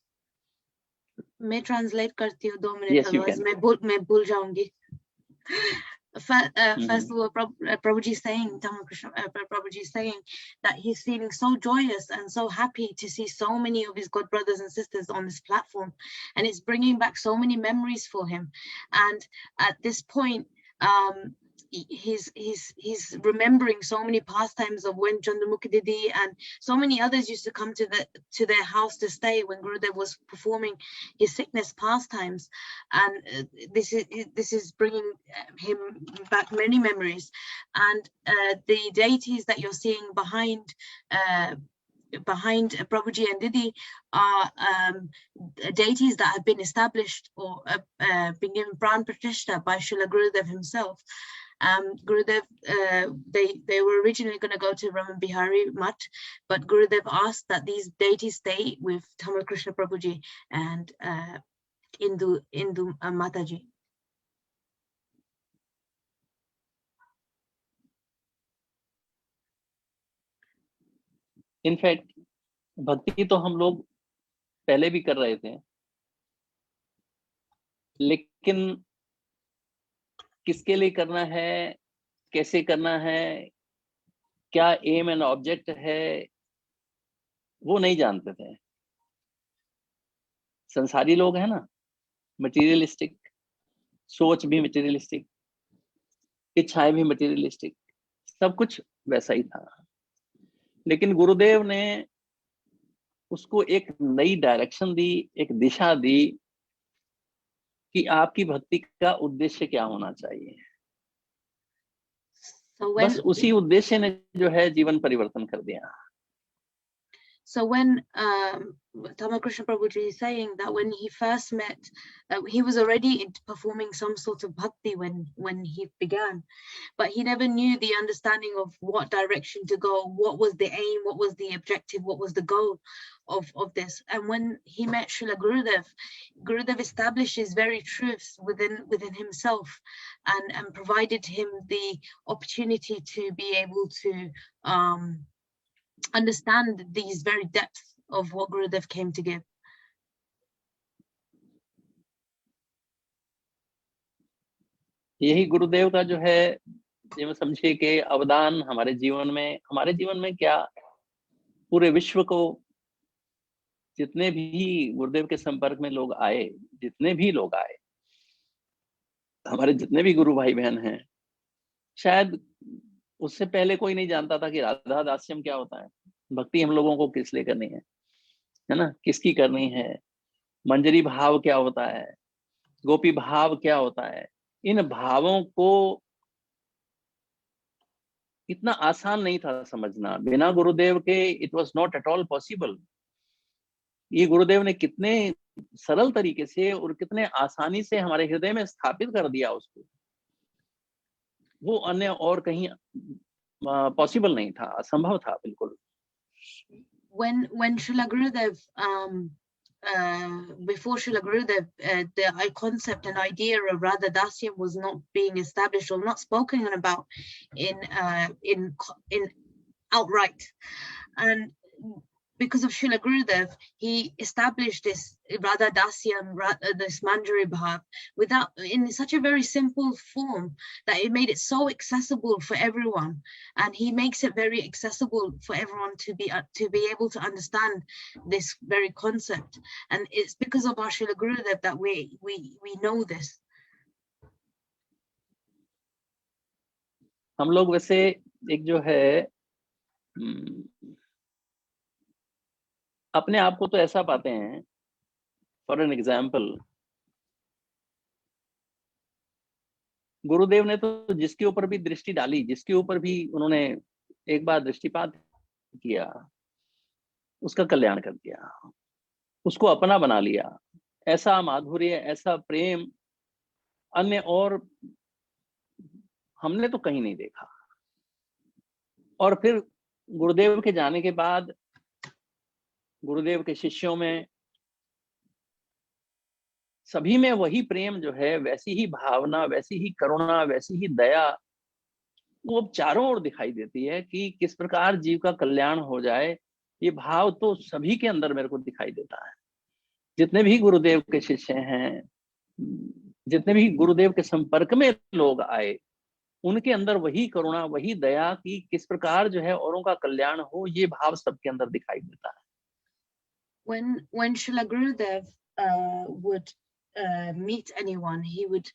S5: मैं ट्रांसलेट करती हूँ 2 minute,
S6: Yes, you
S5: otherwise
S6: can.
S5: मैं भूल जाऊंगी। First of all, Prabhuji saying, Prabhuji saying that he's feeling so joyous and so happy to see so many of his god brothers and sisters on this platform, and it's bringing back so many memories for him. And at this point, he's remembering so many pastimes of when Candramukhi Didi and so many others used to come to their house to stay when Gurudev was performing his sickness pastimes, and this is bringing him back many memories. And the deities that you're seeing behind Prabhuji and Didi are deities that have been established or been given Pran Pratishtha by Srila Gurudev himself. Gurudev, they were originally going to go to Raman Bihari Mutt, but Gurudev asked that these deities stay with Tamal Krishna Prabhuji and Indu Mataji.
S6: In fact भक्ति तो हम लोग पहले भी कर रहे थे, लेकिन किसके लिए करना है, कैसे करना है, क्या एम एंड ऑब्जेक्ट है, वो नहीं जानते थे। संसारी लोग हैं ना, मटेरियलिस्टिक, सोच भी मटेरियलिस्टिक, इच्छाएं भी मटेरियलिस्टिक, सब कुछ वैसा ही था। लेकिन गुरुदेव ने उसको एक नई डायरेक्शन दी, एक दिशा दी कि आपकी भक्ति का उद्देश्य क्या होना चाहिए। बस उसी उद्देश्य ने जो है जीवन परिवर्तन कर दिया।
S5: So when Tamal Krishna Prabhuji is saying that when he first met, he was already performing some sort of bhakti when he began, but he never knew the understanding of what direction to go, what was the aim, what was the objective, what was the goal of this. And when he met Srila Gurudev established his very truths within himself and provided him the opportunity to be able to understand these very depths of what Gurudev came to give.
S6: यही गुरुदेव का जो है ये मैं समझिए कि अवदान हमारे जीवन में क्या, पूरे विश्व को जितने भी गुरुदेव के संपर्क में लोग आए, हमारे जितने भी गुरु भाई बहन हैं, शायद उससे पहले कोई नहीं जानता था कि राधा दास्यम क्या होता है, भक्ति हम लोगों को किस लिए करनी है ना, किसकी करनी है, मंजरी भाव क्या होता है, गोपी भाव क्या होता है। इन भावों को इतना आसान नहीं था समझना। बिना गुरुदेव के it was not at all possible. ये गुरुदेव ने कितने सरल तरीके से और कितने आसानी से हमारे हृदय में स्थापित कर दिया उसको, वो अन्य और कहीं पॉसिबल नहीं था, असंभव था बिल्कुल।
S5: When Srila Gurudev before Srila Gurudev, the concept and idea of Radha Dasyam was not being established or not spoken about in outright, and because of Srila Gurudev, he established this Radha Dasyam, this Manjari Bhav, in such a very simple form that it made it so accessible for everyone, and he makes it very accessible for everyone to be able to understand this very concept, and it's because of our Srila Gurudev that we know this.
S6: हम लोग वैसे एक जो है अपने आप को तो ऐसा पाते हैं, फॉर एन एग्जाम्पल, गुरुदेव ने तो जिसके ऊपर भी दृष्टि डाली, जिसके ऊपर भी उन्होंने एक बार दृष्टिपात किया, उसका कल्याण कर दिया, उसको अपना बना लिया। ऐसा माधुर्य, ऐसा प्रेम अन्य और हमने तो कहीं नहीं देखा। और फिर गुरुदेव के जाने के बाद गुरुदेव के शिष्यों में सभी में वही प्रेम जो है, वैसी ही भावना, वैसी ही करुणा, वैसी ही दया, वो अब चारों ओर दिखाई देती है कि किस प्रकार जीव का कल्याण हो जाए। ये भाव तो सभी के अंदर मेरे को दिखाई देता है। जितने भी गुरुदेव के शिष्य हैं, जितने भी गुरुदेव के संपर्क में लोग आए, उनके अंदर वही करुणा, वही दया कि किस प्रकार जो है औरों का कल्याण हो, ये भाव सबके अंदर दिखाई देता है।
S5: When Srila Gurudev would meet anyone, he would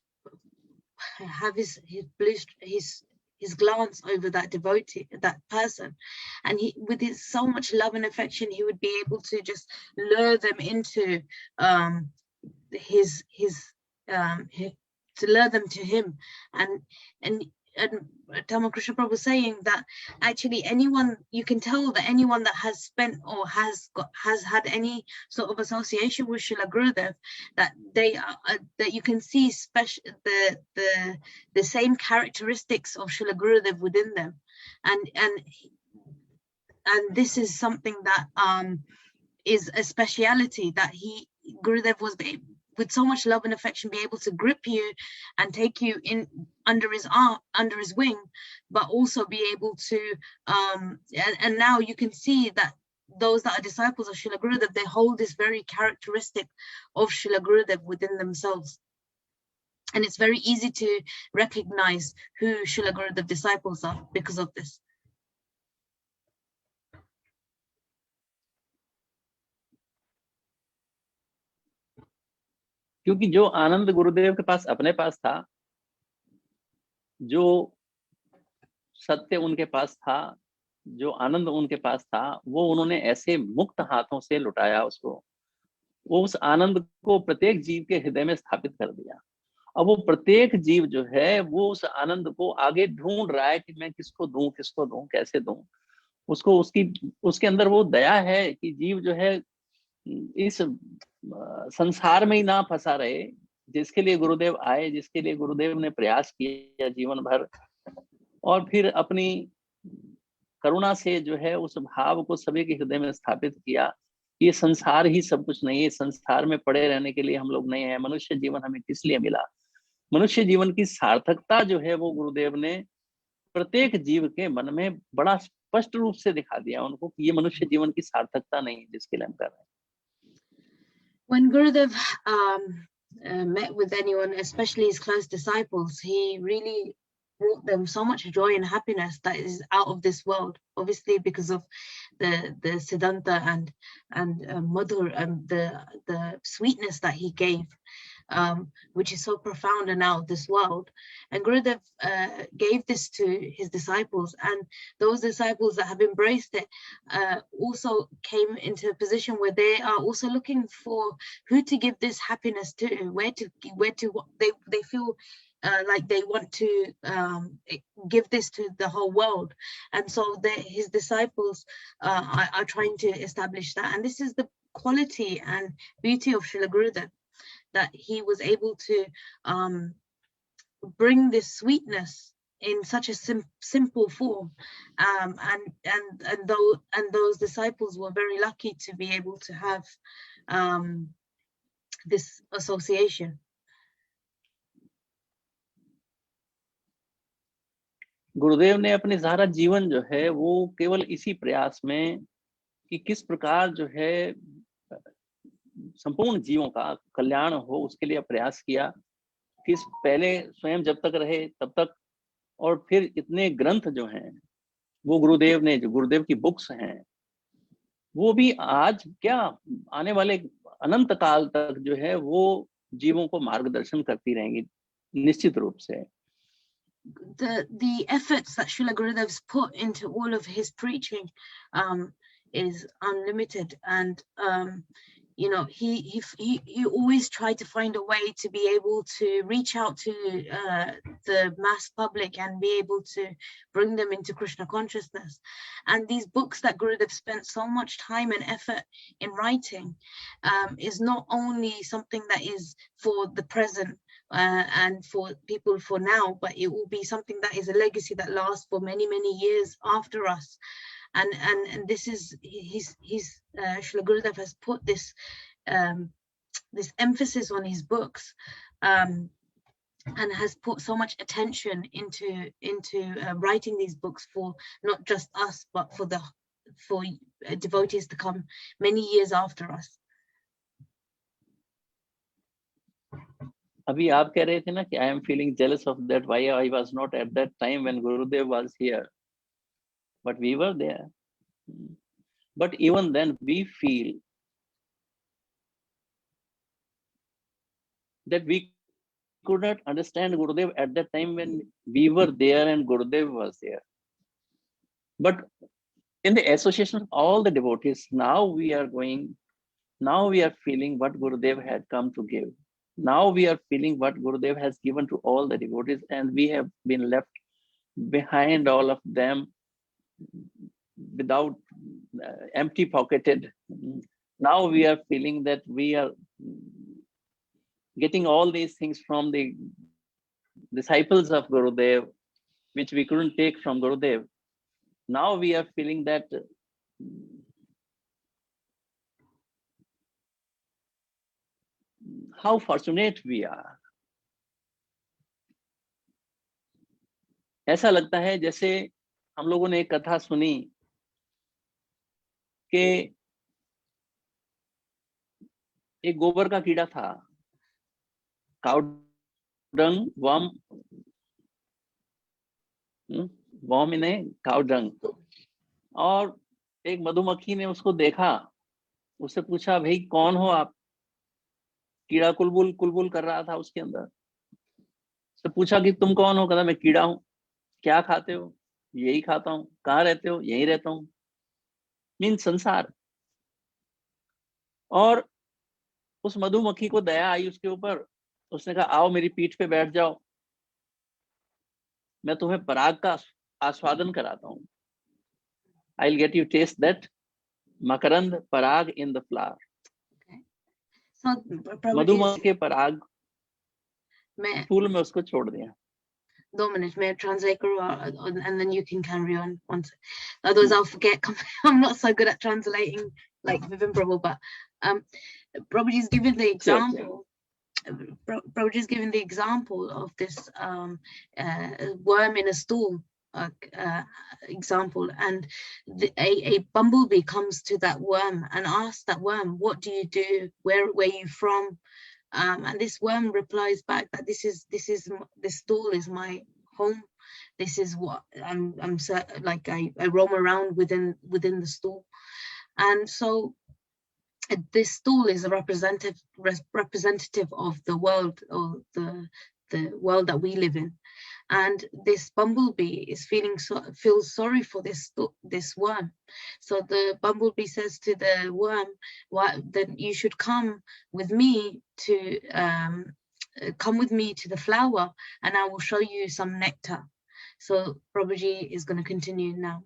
S5: have his glance over that devotee, that person, and he, with his so much love and affection, he would be able to just lure them into to lure them to him, and Tamal Krishna Prabhu saying that actually anyone, you can tell that anyone that has spent or has had any sort of association with Srila Gurudev, that they are, that you can see the same characteristics of Srila Gurudev within them, and this is something that is a speciality that Gurudev was with so much love and affection, be able to grip you and take you in under his arm, under his wing, but also be able to and now you can see that those that are disciples of Srila Gurudev, they hold this very characteristic of Srila Gurudev within themselves, and it's very easy to recognize who Srila Gurudev disciples are because of this.
S6: क्योंकि जो आनंद गुरुदेव के पास अपने पास था, जो सत्य उनके पास था, जो आनंद उनके पास था, वो उन्होंने ऐसे मुक्त हाथों से लुटाया उसको। वो उस आनंद को प्रत्येक जीव के हृदय में स्थापित कर दिया। अब वो प्रत्येक जीव जो है वो उस आनंद को आगे ढूंढ रहा है कि मैं किसको दूं, किसको दूं, कैसे दूं। उसको उसके अंदर वो दया है कि जीव जो है इस संसार में ही ना फंसा रहे, जिसके लिए गुरुदेव आए, जिसके लिए गुरुदेव ने प्रयास किया जीवन भर, और फिर अपनी करुणा से जो है उस भाव को सभी के हृदय में स्थापित किया। ये संसार ही सब कुछ नहीं है, संसार में पड़े रहने के लिए हम लोग नहीं है। मनुष्य जीवन हमें किस लिए मिला? मनुष्य जीवन की सार्थकता जो है वो गुरुदेव ने प्रत्येक जीव के मन में बड़ा स्पष्ट रूप से दिखा दिया उनको कि ये मनुष्य जीवन की सार्थकता नहीं है जिसके लिए हम कर रहे हैं।
S5: When Gurudev met with anyone, especially his close disciples, he really brought them so much joy and happiness that is out of this world. Obviously, because of the Siddhanta and Madhur and the sweetness that he gave, which is so profound and out of this world. And Gurudev gave this to his disciples, and those disciples that have embraced it also came into a position where they are also looking for who to give this happiness to, where to they feel like they want to give this to the whole world, and so his disciples are trying to establish that. And this is the quality and beauty of Srila Gurudev, that he was able to bring this sweetness in such a simple form, and those disciples were very lucky to be able to have this association.
S6: गुरुदेव ने अपने सारा जीवन जो है वो केवल इसी प्रयास में कि किस प्रकार जो है संपूर्ण जीवों का कल्याण हो उसके लिए प्रयास किया। किस पहले स्वयं जब तक रहे तब तक, और फिर इतने ग्रंथ जो हैं वो गुरुदेव ने, जो गुरुदेव की बुक्स हैं वो भी आज क्या आने वाले अनंत काल तक जो है वो जीवों को मार्गदर्शन करती रहेंगी निश्चित रूप से।
S5: The efforts that Srila Gurudev's put into all of his preaching is unlimited, and you know, he always tried to find a way to be able to reach out to the mass public and be able to bring them into Krishna consciousness. And these books that Gurudev spent so much time and effort in writing is not only something that is for the present and for people for now, but it will be something that is a legacy that lasts for many years after us. And this is his Srila Gurudev has put this this emphasis on his books, and has put so much attention into writing these books for not just us, but for devotees to come many years after us.
S6: अभी आप कह रहे थे ना कि I am feeling jealous of that, why I was not at that time when Gurudev was here. But we were there. But even then we feel that we could not understand Gurudev at that time when we were there and Gurudev was there. But in the association of all the devotees, now we are feeling what Gurudev had come to give. Now we are feeling what Gurudev has given to all the devotees, and we have been left behind all of them without empty pocketed. Now we are feeling that we are getting all these things from the disciples of Gurudev, which we couldn't take from Gurudev. Now we are feeling that how fortunate we are. ऐसा लगता है जैसे हम लोगों ने एक कथा सुनी कि एक गोबर का कीड़ा था, cow dung worm in a cow dung, और एक मधुमक्खी ने उसको देखा, उससे पूछा भाई कौन हो आप? कीड़ा कुलबुल कुलबुल कर रहा था उसके अंदर। उससे पूछा कि तुम कौन हो? कहता मैं कीड़ा हूं। क्या खाते हो? यही खाता हूं। कहाँ रहते हो? यहीं रहता हूं। मीन संसार। और उस मधुमक्खी को दया आई उसके ऊपर। उसने कहा आओ मेरी पीठ पे बैठ जाओ, मैं तुम्हें पराग का आस्वादन कराता हूं। I'll get you taste that makarand parag in the flower.
S5: So
S6: मधुमक्खी के पराग फूल में उसको छोड़ दिया।
S5: 2 minutes, may I translate and then you can carry on once. Otherwise I'll forget. I'm not so good at translating like within Prabhu, but Prabhuji's given the example. Prabhuji's given the example of this worm in a stool example, and a bumblebee comes to that worm and asks that worm, what do you do? Where are you from? And this worm replies back that this stool is my home. This is what I'm like I roam around within the stool. And so this stool is a representative of the world, or the world that we live in. And this bumblebee is feels sorry for this worm. So the bumblebee says to the worm, then you should come with me to come with me to the flower and I will show you some nectar. So Prabhuji is going to continue now.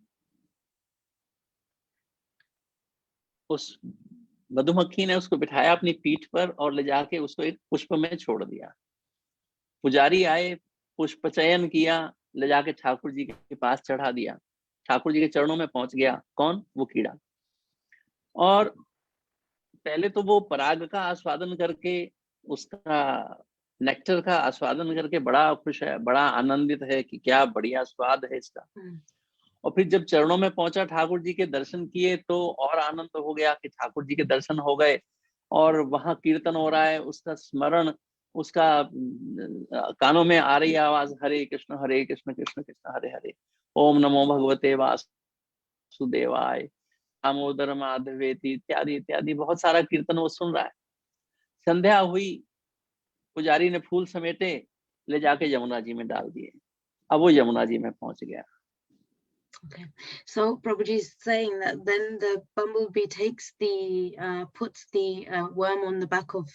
S6: उस मधुमक्खी ने उसको बिठाया अपनी पीठ पर और ले जाके उसको एक पुष्प में छोड़ दिया। पुजारी आए, पुष्प चयन किया, ले जाके ठाकुर जी के पास चढ़ा दिया। ठाकुर जी के चरणों में पहुंच गया। कौन? वो कीड़ा। और पहले तो वो पराग का आस्वादन करके, उसका नेक्टर का आस्वादन करके बड़ा खुश है, बड़ा आनंदित है कि क्या बढ़िया स्वाद है इसका। और फिर जब चरणों में पहुंचा, ठाकुर जी के दर्शन किए तो और आनंद हो गया कि ठाकुर जी के दर्शन हो गए और वहां कीर्तन हो रहा है, उसका स्मरण, उसका कानों में आ रही आवाज, हरे कृष्ण कृष्ण कृष्ण हरे हरे, ओम नमो भगवते वासुदेवाय, दामोदर माधवेति इत्यादि इत्यादि बहुत सारा कीर्तन वो सुन रहा है। संध्या हुई, पुजारी ने फूल समेटे, ले जाके यमुना जी में डाल दिए। अब वो यमुना जी में पहुंच गया।
S5: Okay, so Prabhuji is saying that then the bumblebee takes the puts the worm on the back of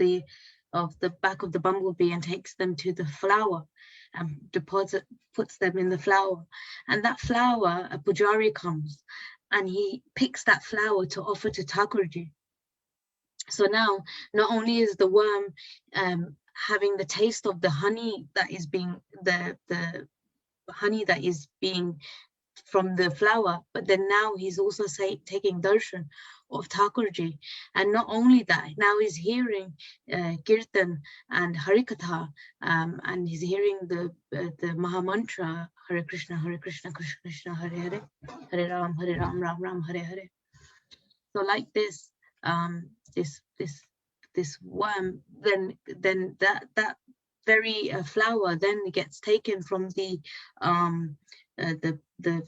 S5: the back of the bumblebee and takes them to the flower and puts them in the flower, and that flower, a pujari comes and he picks that flower to offer to Thakurji. So now not only is the worm having the taste of the honey that is being the honey that is being from the flower, but then now he's also taking darshan of Thakurji, and not only that, now he's hearing kirtan and harikatha, and he's hearing the Maha Mantra, Hare Krishna Krishna Krishna Hare Hare, Hare Ram Ram Ram Hare Hare. So like this, this worm, then that very flower then gets taken from the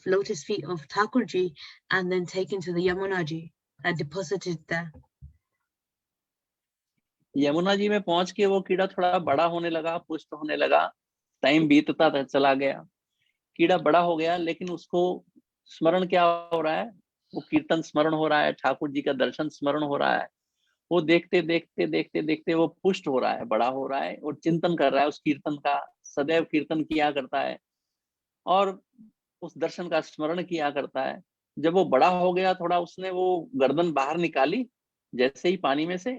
S5: lotus feet of Thakurji and then taken to the Yamuna ji and deposited there.
S6: Yamuna ji में पहुंच के वो कीड़ा थोड़ा बड़ा होने लगा, पुष्ट होने लगा, टाइम बीतता चला गया, कीड़ा बड़ा हो गया, लेकिन उसको स्मरण क्या हो रहा है? वो कीर्तन स्मरण हो रहा है, ठाकुर जी का दर्शन स्मरण हो रहा है। वो देखते देखते देखते देखते वो पुष्ट हो रहा है, बड़ा हो रहा है और चिंतन कर रहा है उस कीर्तन का, सदैव कीर्तन किया करता है और उस दर्शन का स्मरण किया करता है। जब वो बड़ा हो गया, थोड़ा उसने वो गर्दन बाहर निकाली जैसे ही पानी में से,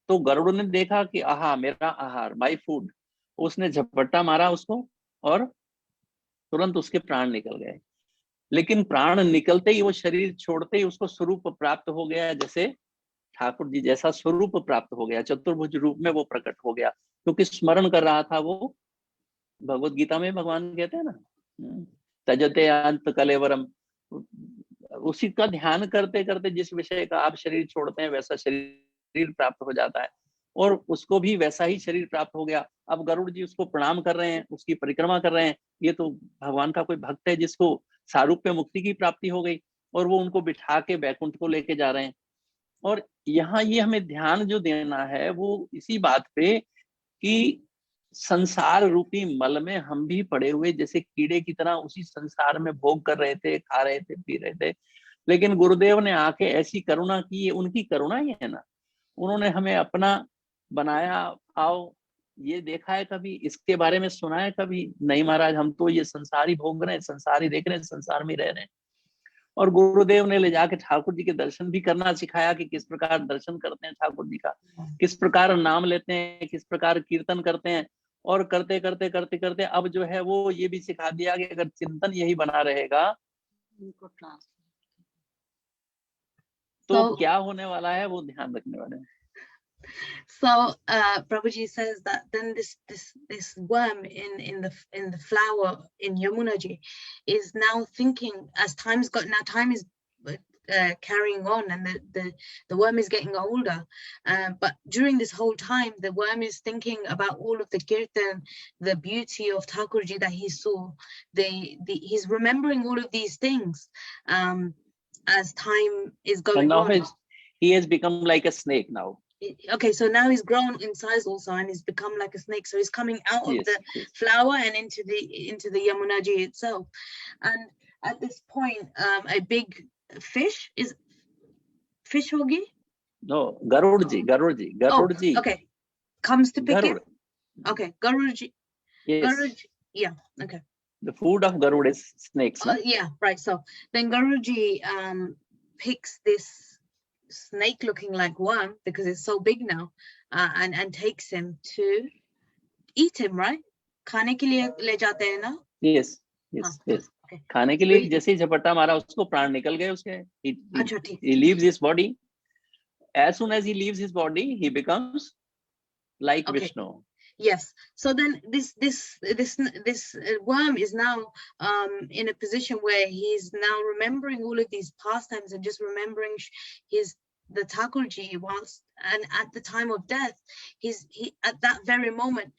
S6: तो गरुड़ ने देखा कि आहा, मेरा आहार, माय फूड। उसने झपट्टा मारा उसको और तुरंत उसके प्राण निकल गए। लेकिन प्राण निकलते ही, वो शरीर छोड़ते ही उसको स्वरूप प्राप्त हो गया, जैसे ठाकुर जी जैसा स्वरूप प्राप्त हो गया, चतुर्भुज रूप में वो प्रकट हो गया, क्योंकि स्मरण कर रहा था वो। भगवत गीता में भगवान कहते हैं ना, तजते अंत कलेवरम, उसी का ध्यान करते करते जिस विषय का आप शरीर छोड़ते हैं वैसा शरीर प्राप्त हो जाता है, और उसको भी वैसा ही शरीर प्राप्त हो गया। अब गरुड़ जी उसको प्रणाम कर रहे हैं, उसकी परिक्रमा कर रहे हैं। ये तो भगवान का कोई भक्त है जिसको सारूप्य मुक्ति की प्राप्ति हो गई, और वो उनको बिठा के बैकुंठ को लेके जा रहे हैं। और यहाँ ये हमें ध्यान जो देना है वो इसी बात पे कि संसार रूपी मल में हम भी पड़े हुए जैसे कीड़े की तरह उसी संसार में भोग कर रहे थे, खा रहे थे, पी रहे थे। लेकिन गुरुदेव ने आके ऐसी करुणा की, ये उनकी करुणा ही है ना। उन्होंने हमें अपना बनाया। आओ, ये देखा है कभी? इसके बारे में सुना है कभी? नहीं महाराज, हम तो ये संसारी भोग रहे हैं, संसारी देख रहे हैं, संसार में रह रहे हैं। और गुरुदेव ने ले जाके ठाकुर जी के दर्शन भी करना सिखाया कि किस प्रकार दर्शन करते हैं ठाकुर जी का, किस प्रकार नाम लेते हैं, किस प्रकार कीर्तन करते हैं। और करते करते करते करते अब जो है वो ये भी सिखा दिया कि अगर चिंतन यही बना रहेगा तो क्या होने वाला है वो ध्यान रखने वाले हैं।
S5: So Prabhuji says that then this worm in the flower in Yamunaji is now thinking, as time is carrying on, and the worm is getting older, but during this whole time the worm is thinking about all of the kirtan, the beauty of Thakurji that he saw. He's remembering all of these things as time is going on.
S6: He has become like a snake now.
S5: Okay, so now he's grown in size also, and he's become like a snake. So he's coming out of the flower and into the Yamunaji itself. And at this point, a big fish is hogi?
S6: No, Garudji.
S5: Okay, comes to pick him. Okay, Garuji.
S6: Yes.
S5: Garuji. Yeah. Okay.
S6: The food of Garud is snakes. No?
S5: Yeah. Right. So then Garuji picks this snake-looking like worm because it's so big now, and takes him to eat him. Right? खाने के लिए ले जाते हैं ना?
S6: Yes. Yes. Yes.
S5: Okay.
S6: खाने के लिए जैसे ही झपट्टा मारा उसको प्राण निकल गए उसके. He leaves his body. As soon as he leaves his body, he becomes like Vishnu.
S5: Yes. So then this worm is now in a position where he's now remembering all of these pastimes and just remembering the Thakurji whilst, and at the time of death, he at that very moment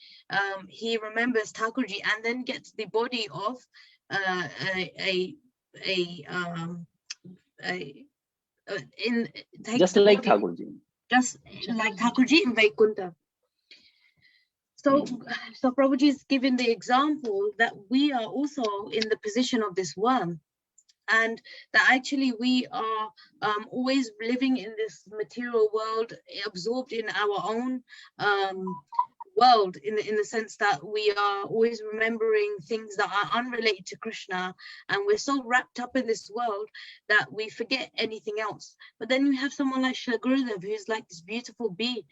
S5: he remembers Thakurji and then gets the body of
S6: just like Thakurji.
S5: Just like Thakurji in Vaikunta. So Prabhuji is giving the example that we are also in the position of this worm, and that actually we are always living in this material world, absorbed in our own world, in the sense that we are always remembering things that are unrelated to Krishna, and we're so wrapped up in this world that we forget anything else. But then you have someone like Srila Gurudev, who's like this beautiful bee,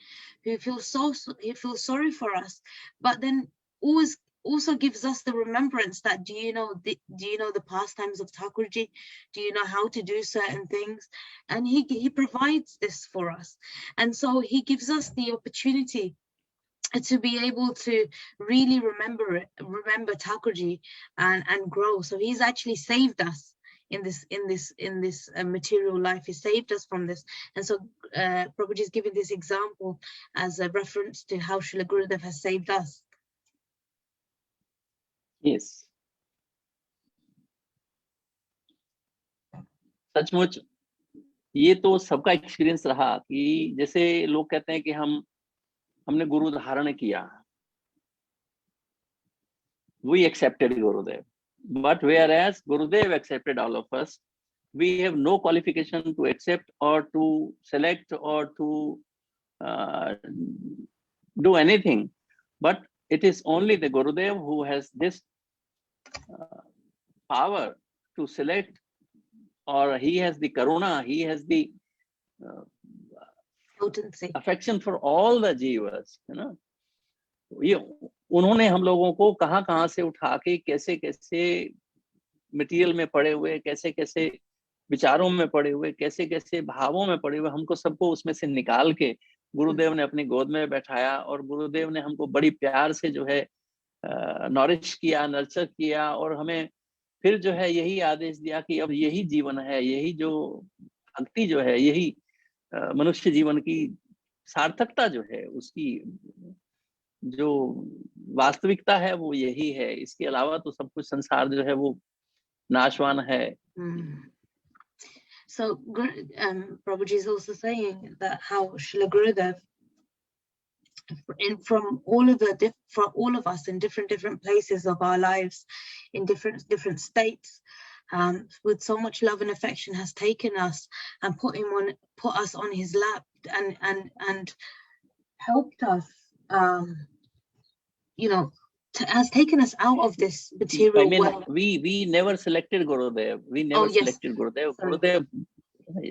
S5: who feels sorry for us, but then always also gives us the remembrance that do you know the pastimes of Thakurji? Do you know how to do certain things? And he provides this for us, and so he gives us the opportunity to be able to really remember Thakurji and grow. So he's actually saved us in this material life. He saved us from this, and so Prabhuji is giving this example as a reference to how Srila Gurudev has saved us.
S6: Yes. सचमुच ये तो सबका experience रहा कि जैसे लोग कहते हैं कि हमने गुरु धारण किया, we accepted Gurudev, but whereas Gurudev accepted all of us, we have no qualification to accept or to select or to do anything, but it is only the Gurudev who has this power to select, or he has the karuna, he has the affection for all the jivas, you know. ये उन्होंने हम लोगों को कहाँ से उठा के कैसे कैसे मटेरियल में पड़े हुए, कैसे कैसे विचारों में पड़े हुए, कैसे कैसे भावों में पड़े हुए, हमको सबको उसमें से निकाल के गुरुदेव ने अपनी गोद में बैठाया, और गुरुदेव ने हमको बड़ी प्यार से जो है नॉरिश किया, नर्चर किया, और हमें फिर जो है यही आदेश दिया कि अब यही जीवन है, यही जो भक्ति जो है, यही मनुष्य जीवन की सार्थकता जो है, उसकी जो वास्तविकता है वो यही है, इसके अलावा तो सब कुछ संसार जो है वो नाशवान है.
S5: So Prabhuji is also saying that how Srila Gurudev, from all of us in different places of our lives, in different states, with so much love and affection, has taken us and put us on his lap and helped us, you know, has taken us out of this material world.
S6: We never selected Gurudev. We never selected Gurudev. Gurudev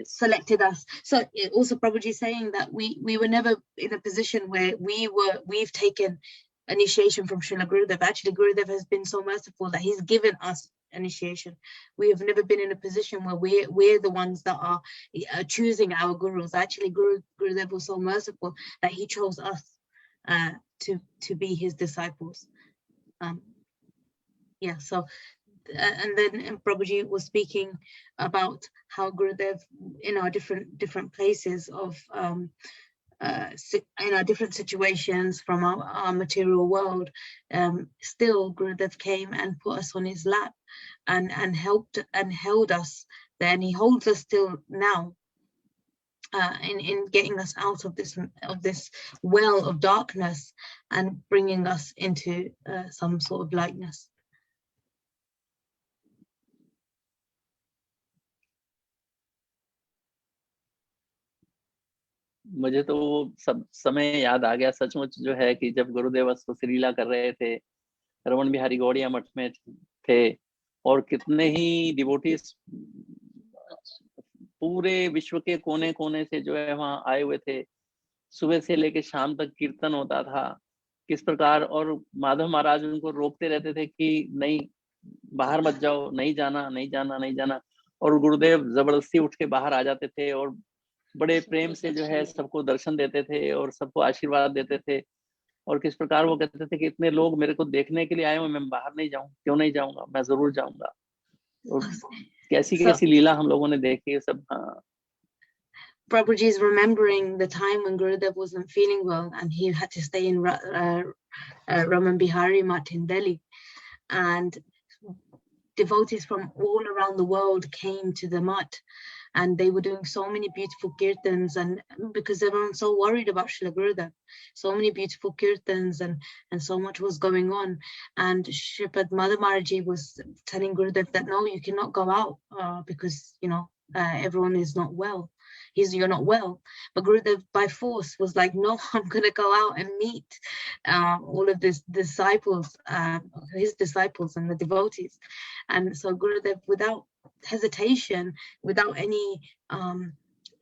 S5: selected us. So also Prabhuji is saying that we were never in a position where we've taken initiation from Srila Gurudev. Actually, Gurudev has been so merciful that he's given us initiation. We have never been in a position where we're the ones that are choosing our gurus. Actually, Gurudev was so merciful that he chose us to be his disciples. So and then Prabhuji was speaking about how Gurudev, in our different places of in our different situations from our material world, still Gurudev came and put us on his lap and helped and held us there, and he holds us still now in getting us out of this well of darkness and bringing us into some sort of lightness.
S6: मुझे तो वो सब समय याद आ गया सचमुच, जो है कि जब गुरुदेव सुशीला कर रहे थे, रमन बिहारी गौड़िया मठ में थे, और कितने ही डिवोटीज पूरे विश्व के कोने कोने से जो है वहां आए हुए थे। सुबह से लेके शाम तक कीर्तन होता था किस प्रकार, और माधव महाराज उनको रोकते रहते थे कि नहीं, बाहर मत जाओ, नहीं जाना, नहीं जाना, नहीं जाना। और गुरुदेव जबरदस्ती उठ के बाहर आ जाते थे और बड़े प्रेम से जो है सबको दर्शन देते थे और सबको आशीर्वाद देते थे। और किस प्रकार वो कहते थे कि इतने लोग मेरे को देखने के लिए आए हुए, मैं बाहर नहीं जाऊं, क्यों नहीं जाऊंगा, मैं जरूर जाऊंगा। और कैसी
S5: So
S6: कैसी लीला हम लोगों ने देखी है सब। हाँ,
S5: Prabhuji is remembering the time when Gurudev wasn't feeling well and he had to stay in Raman Bihari Math in Delhi, and devotees from all around the world came to the Math, and they were doing so many beautiful kirtans, and because everyone's so worried about Srila Gurudev, so many beautiful kirtans and so much was going on. And Shripad Mother Maharaji was telling Gurudev that no, you cannot go out because you know everyone is not well. You're not well. But Gurudev by force was like, no, I'm going to go out and meet all of his disciples and the devotees. And so Gurudev, without hesitation, without any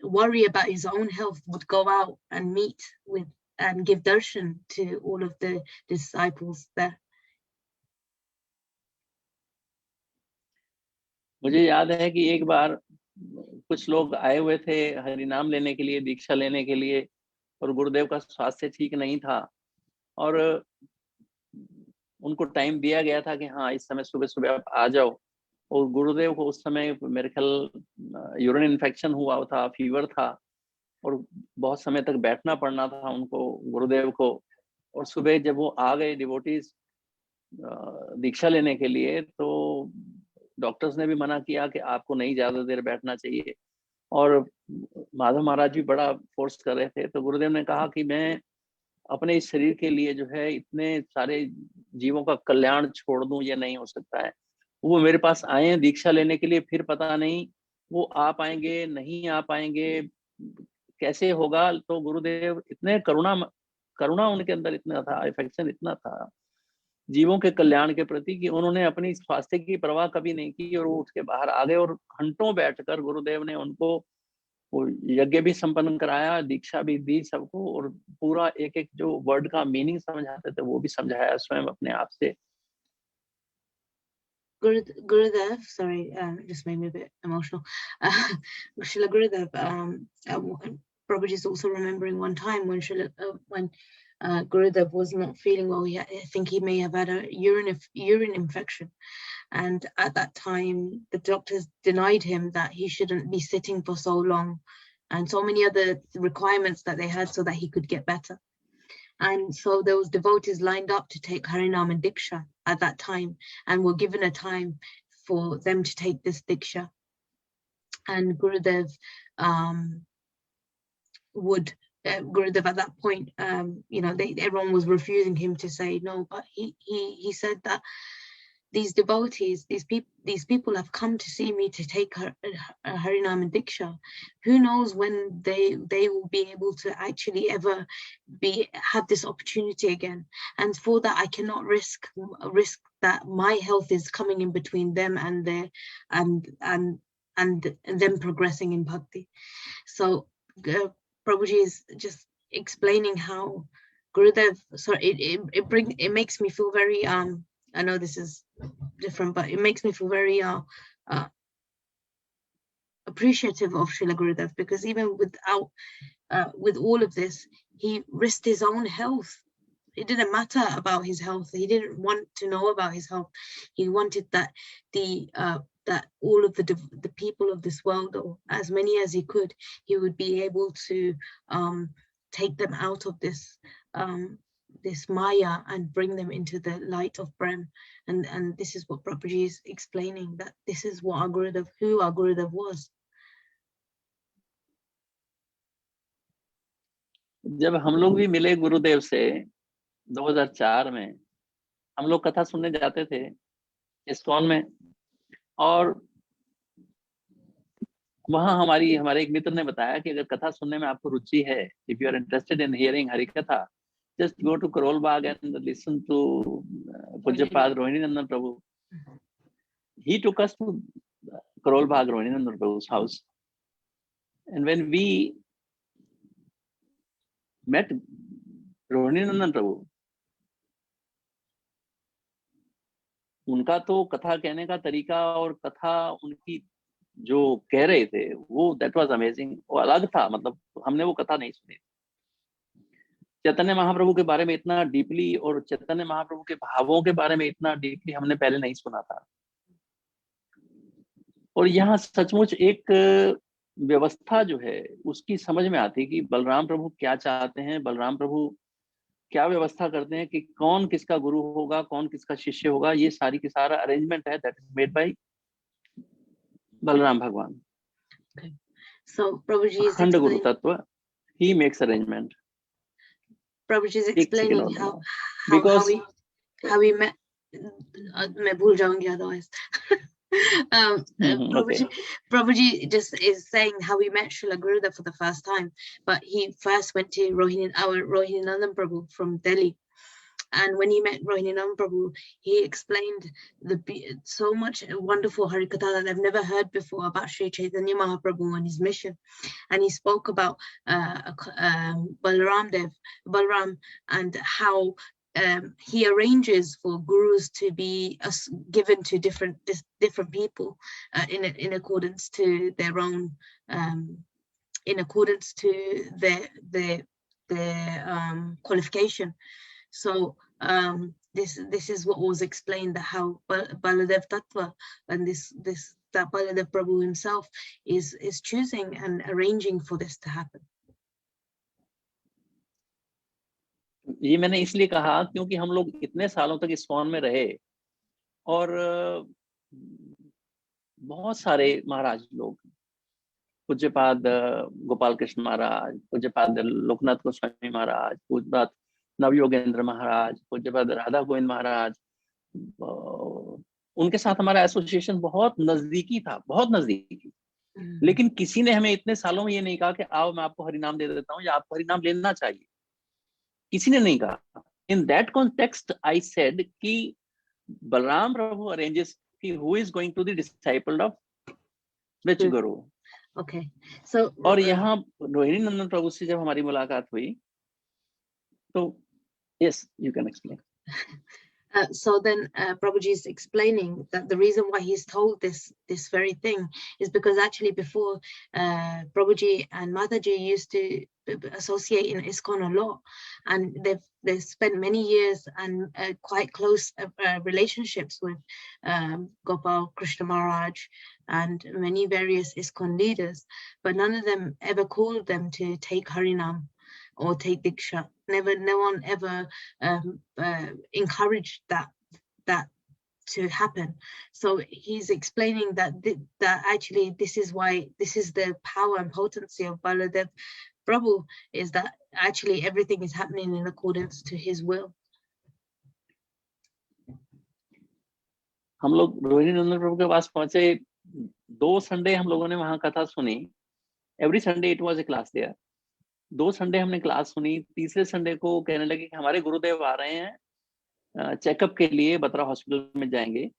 S5: worry about his own health, would go out and meet with and give darshan to all of the disciples there.
S6: मुझे याद है कि एक बार कुछ लोग आए हुए थे हरि नाम लेने के लिए, दीक्षा लेने के लिए, और गुरुदेव का स्वास्थ्य ठीक नहीं था, और उनको टाइम दिया गया था कि हाँ इस समय सुबह सुबह आप आ जाओ। और गुरुदेव को उस समय मेरे ख्याल यूरिन इन्फेक्शन हुआ था, फीवर था, और बहुत समय तक बैठना पड़ना था उनको, गुरुदेव को। और सुबह जब वो आ गए डिवोटीज दीक्षा लेने के लिए, तो डॉक्टर्स ने भी मना किया कि आपको नहीं ज्यादा देर बैठना चाहिए, और माधव महाराज भी बड़ा फोर्स कर रहे थे। तो गुरुदेव ने कहा कि मैं अपने इस शरीर के लिए जो है इतने सारे जीवों का कल्याण छोड़ दूं, ये नहीं हो सकता है। वो मेरे पास आए हैं दीक्षा लेने के लिए, फिर पता नहीं वो आ पाएंगे नहीं आ पाएंगे, कैसे होगा। तो गुरुदेव इतने करुणा उनके अंदर इतना था, अफेक्शन इतना था जीवों के कल्याण के प्रति, कि उन्होंने अपनी स्वास्थ्य की परवाह कभी नहीं की, और वो उठ के बाहर आ गए। और घंटों बैठकर गुरुदेव ने उनको वो यज्ञ भी संपन्न कराया, दीक्षा भी दी सबको, और पूरा एक एक जो वर्ड का मीनिंग समझाते थे वो भी समझाया स्वयं अपने आप से।
S5: Gurudev, sorry, it just made me a bit emotional. Srila Gurudev, Prabhuji is also remembering one time when Gurudev was not feeling well. I think he may have had a urine infection, and at that time the doctors denied him that he shouldn't be sitting for so long, and so many other requirements that they had so that he could get better. And so those devotees lined up to take Harinam and Diksha at that time, and were given a time for them to take this Diksha. And Gurudev Gurudev at that point, everyone was refusing him to say no, but he said that these devotees, these people have come to see me to take Harinam and Diksha. Who knows when they will be able to actually ever have this opportunity again? And for that, I cannot risk that my health is coming in between them and their and them progressing in bhakti. So Prabhuji is just explaining how Gurudev. So it makes me feel very I know this is different, but it makes me feel very appreciative of Srila Gurudev, because even with all of this, he risked his own health. It didn't matter about his health. He didn't want to know about his health. He wanted that that all of the people of this world, or as many as he could, he would be able to take them out of this this Maya and bring them into the light of Brahm. And this is what Prabhuji is explaining, that this is what our Gurudev, who our Gurudev was.
S6: जब हम लोग भी मिले गुरुदेव से 2004 में, हम लोग कथा सुनने जाते थे इस्कॉन में, और वहाँ हमारे एक मित्र ने बताया कि अगर कथा सुनने में आपको रुचि है, if you are interested in hearing Hari Katha, just go to Karol Bagh and listen to Pujyapad Rohini Nandan Prabhu. He took us to Karol Bagh, Rohini Nandan Prabhu's house, and when we met Rohini Nandan Prabhu, उनका तो कथा कहने का तरीका और कथा उनकी जो कह रहे थे वो दैट वाज अमेजिंग. वो अलग था, मतलब हमने वो कथा नहीं सुनी. चैतन्य महाप्रभु के बारे में इतना डीपली और चैतन्य महाप्रभु के भावों के बारे में इतना डीपली हमने पहले नहीं सुना था. और यहाँ सचमुच एक व्यवस्था जो है उसकी समझ में आती है कि बलराम प्रभु क्या चाहते हैं, बलराम प्रभु क्या व्यवस्था करते हैं कि कौन किसका गुरु होगा, कौन किसका शिष्य होगा. ये सारी की सारा अरेंजमेंट है that is made by Balram भगवान.
S5: So Prabhuji is
S6: अखंड गुरु
S5: explaining,
S6: तत्व, he makes arrangement.
S5: Prabhuji is explaining how we met. मैं भूल जाऊंगी otherwise. Prabhuji just is saying how we met Srila Gurudev for the first time, but he first went to Rohini Nandan Prabhu from Delhi, and when he met Rohini Nandan Prabhu, he explained so much wonderful Harikatha that I've never heard before about Sri Chaitanya Mahaprabhu and his mission, and he spoke about Balaram and how he arranges for gurus to be given to different people in accordance to their own in accordance to their qualification. So this is what was explained, that how Baladev Tattva and that Baladev Prabhu himself is choosing and arranging for this to happen.
S6: ये मैंने इसलिए कहा क्योंकि हम लोग इतने सालों तक इस्कॉन में रहे और बहुत सारे महाराज लोग, पूज्यपाद गोपाल कृष्ण महाराज, पूज्यपाद लोकनाथ गोस्वामी महाराज, पूज्यपाद नवयोगेंद्र महाराज, पूज्यपाद राधा गोविंद महाराज, उनके साथ हमारा एसोसिएशन बहुत नजदीकी था, बहुत नजदीकी. लेकिन किसी ने हमें इतने सालों में ये नहीं कहा कि आओ मैं आपको हरिनाम दे देता हूँ या आपको हरिनाम लेना चाहिए. किसी ने नहीं कहा. In that context I said कि बलराम प्रभु अरेंजेस कि who is going to the disciple of which guru.
S5: Okay, so
S6: और यहाँ रोहिणी नंदन प्रभु से जब हमारी मुलाकात हुई तो yes, you can explain.
S5: So then Prabhuji is explaining that the reason why he's told this very thing is because actually before Prabhuji and Mataji used to associate in ISKCON a lot, and they've spent many years and quite close relationships with Gopal Krishna Maharaj and many various ISKCON leaders, but none of them ever called them to take Harinam or take Diksha. No one ever encouraged that to happen. So he's explaining that actually this is the power and potency of Baladev Prabhu, is that actually everything is happening in accordance to his will.
S6: हम लोग रोहिणी नंदन प्रभु के पास पहुंचे. 2 Sunday हम लोगों ने वहां कथा सुनी. Every Sunday it was a class there. 2 Sunday हमने क्लास सुनी. तीसरे संडे को कहने लगे कि हमारे गुरुदेव आ रहे हैं चेकअप के लिए, बत्रा हॉस्पिटल में जाएंगे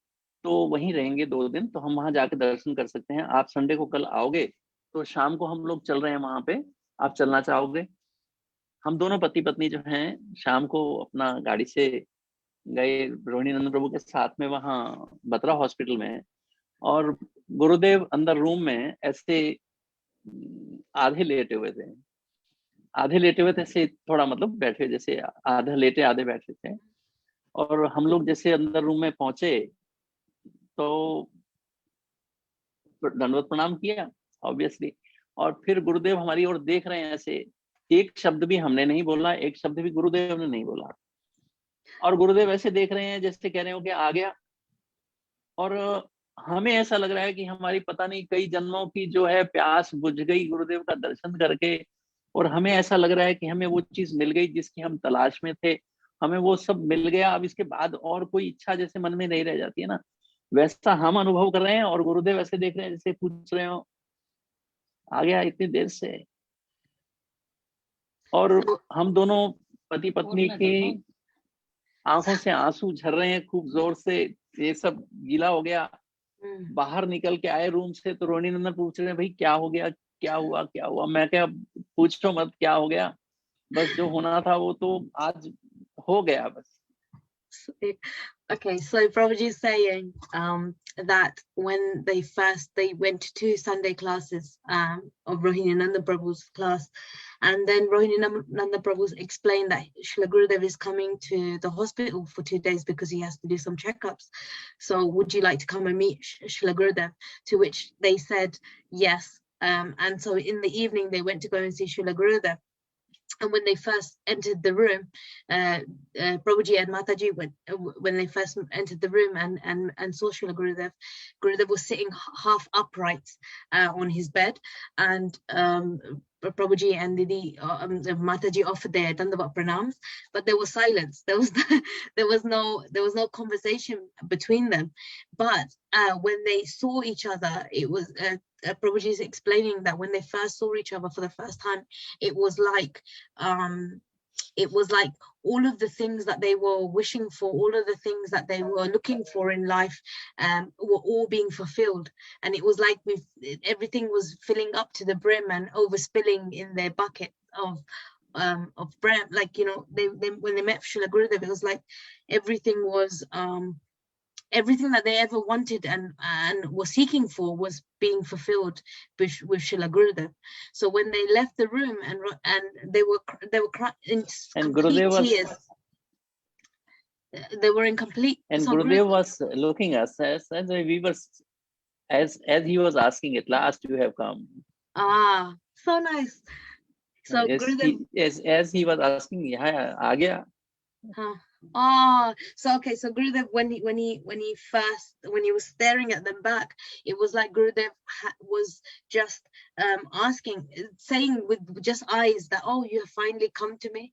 S6: तो वहीं रहेंगे 2 दिन, तो हम वहां जाके दर्शन कर सकते हैं. आप संडे को कल आओगे तो शाम को हम लोग चल रहे हैं वहां पे, आप चलना चाहोगे? हम दोनों पति पत्नी जो हैं शाम को अपना गाड़ी से गए रोहिणी नंदन प्रभु के साथ में वहां बत्रा हॉस्पिटल में, और गुरुदेव अंदर रूम में ऐसे आधे लेटे हुए थे. आधे लेटे हुए थे ऐसे, थोड़ा मतलब बैठे, जैसे आधे लेटे आधे बैठे थे. और हम लोग जैसे अंदर रूम में पहुंचे तो दंडवत प्रणाम किया ऑब्वियसली, और फिर गुरुदेव हमारी ओर देख रहे हैं ऐसे. एक शब्द भी हमने नहीं बोला, एक शब्द भी गुरुदेव ने नहीं बोला, और गुरुदेव ऐसे देख रहे हैं जैसे कह रहे हो कि आ गया. और हमें ऐसा लग रहा है कि हमारी पता नहीं कई जन्मों की जो है प्यास बुझ गई गुरुदेव का दर्शन करके, और हमें ऐसा लग रहा है कि हमें वो चीज मिल गई जिसकी हम तलाश में थे, हमें वो सब मिल गया. अब इसके बाद और कोई इच्छा जैसे मन में नहीं रह जाती है ना, वैसा हम अनुभव कर रहे हैं. और गुरुदेव ऐसे देख रहे हैं जैसे पूछ रहे हो आ गया इतनी देर से। और हम दोनों पति पत्नी की आंखों से आंसू झर रहे हैं खूब जोर से, ये सब गीला हो गया। बाहर निकल के आए रूम से तो रोनी नंदन पूछ रहे हैं भाई क्या हो गया, क्या हुआ क्या हुआ। मैं क्या पूछो मत क्या हो गया, बस जो होना था वो तो आज हो गया बस।
S5: Okay, so Prabhuji is saying that when they went to 2 Sunday classes of Rohini Nanda Prabhu's class, and then Rohini Nanda Prabhu explained that Srila Gurudev is coming to the hospital for 2 days because he has to do some checkups. So would you like to come and meet Srila Gurudev? To which they said yes. And so in the evening they went to go and see Srila Gurudev. And when they first entered the room, Prabhuji and Mataji, when they first entered the room and saw Srila Gurudev, Gurudev was sitting half upright on his bed, and Prabhuji and Didi, Mataji offered their Dandavat pranams, but there was silence. There was no conversation between them. But when they saw each other, it was Prabhuji is explaining that when they first saw each other for the first time, it was like all of the things that they were wishing for, all of the things that they were looking for in life, were all being fulfilled. And it was like everything was filling up to the brim and overspilling in their bucket of brim. Like, you know, they when they met Srila Gurudev, it was like everything was everything that they ever wanted and were seeking for was being fulfilled with Srila Gurudev. So when they left the room and they were crying in complete tears. They were in complete.
S6: And so Gurudev was looking at us as we were, as he was asking, at last you have come.
S5: Ah, so nice. So Gurudev,
S6: as he was asking, yeah, aa gaya.
S5: Oh, so okay. So Gurudev, when he was staring at them back, it was like Gurudev was just saying with just eyes that, oh, you have finally come to me.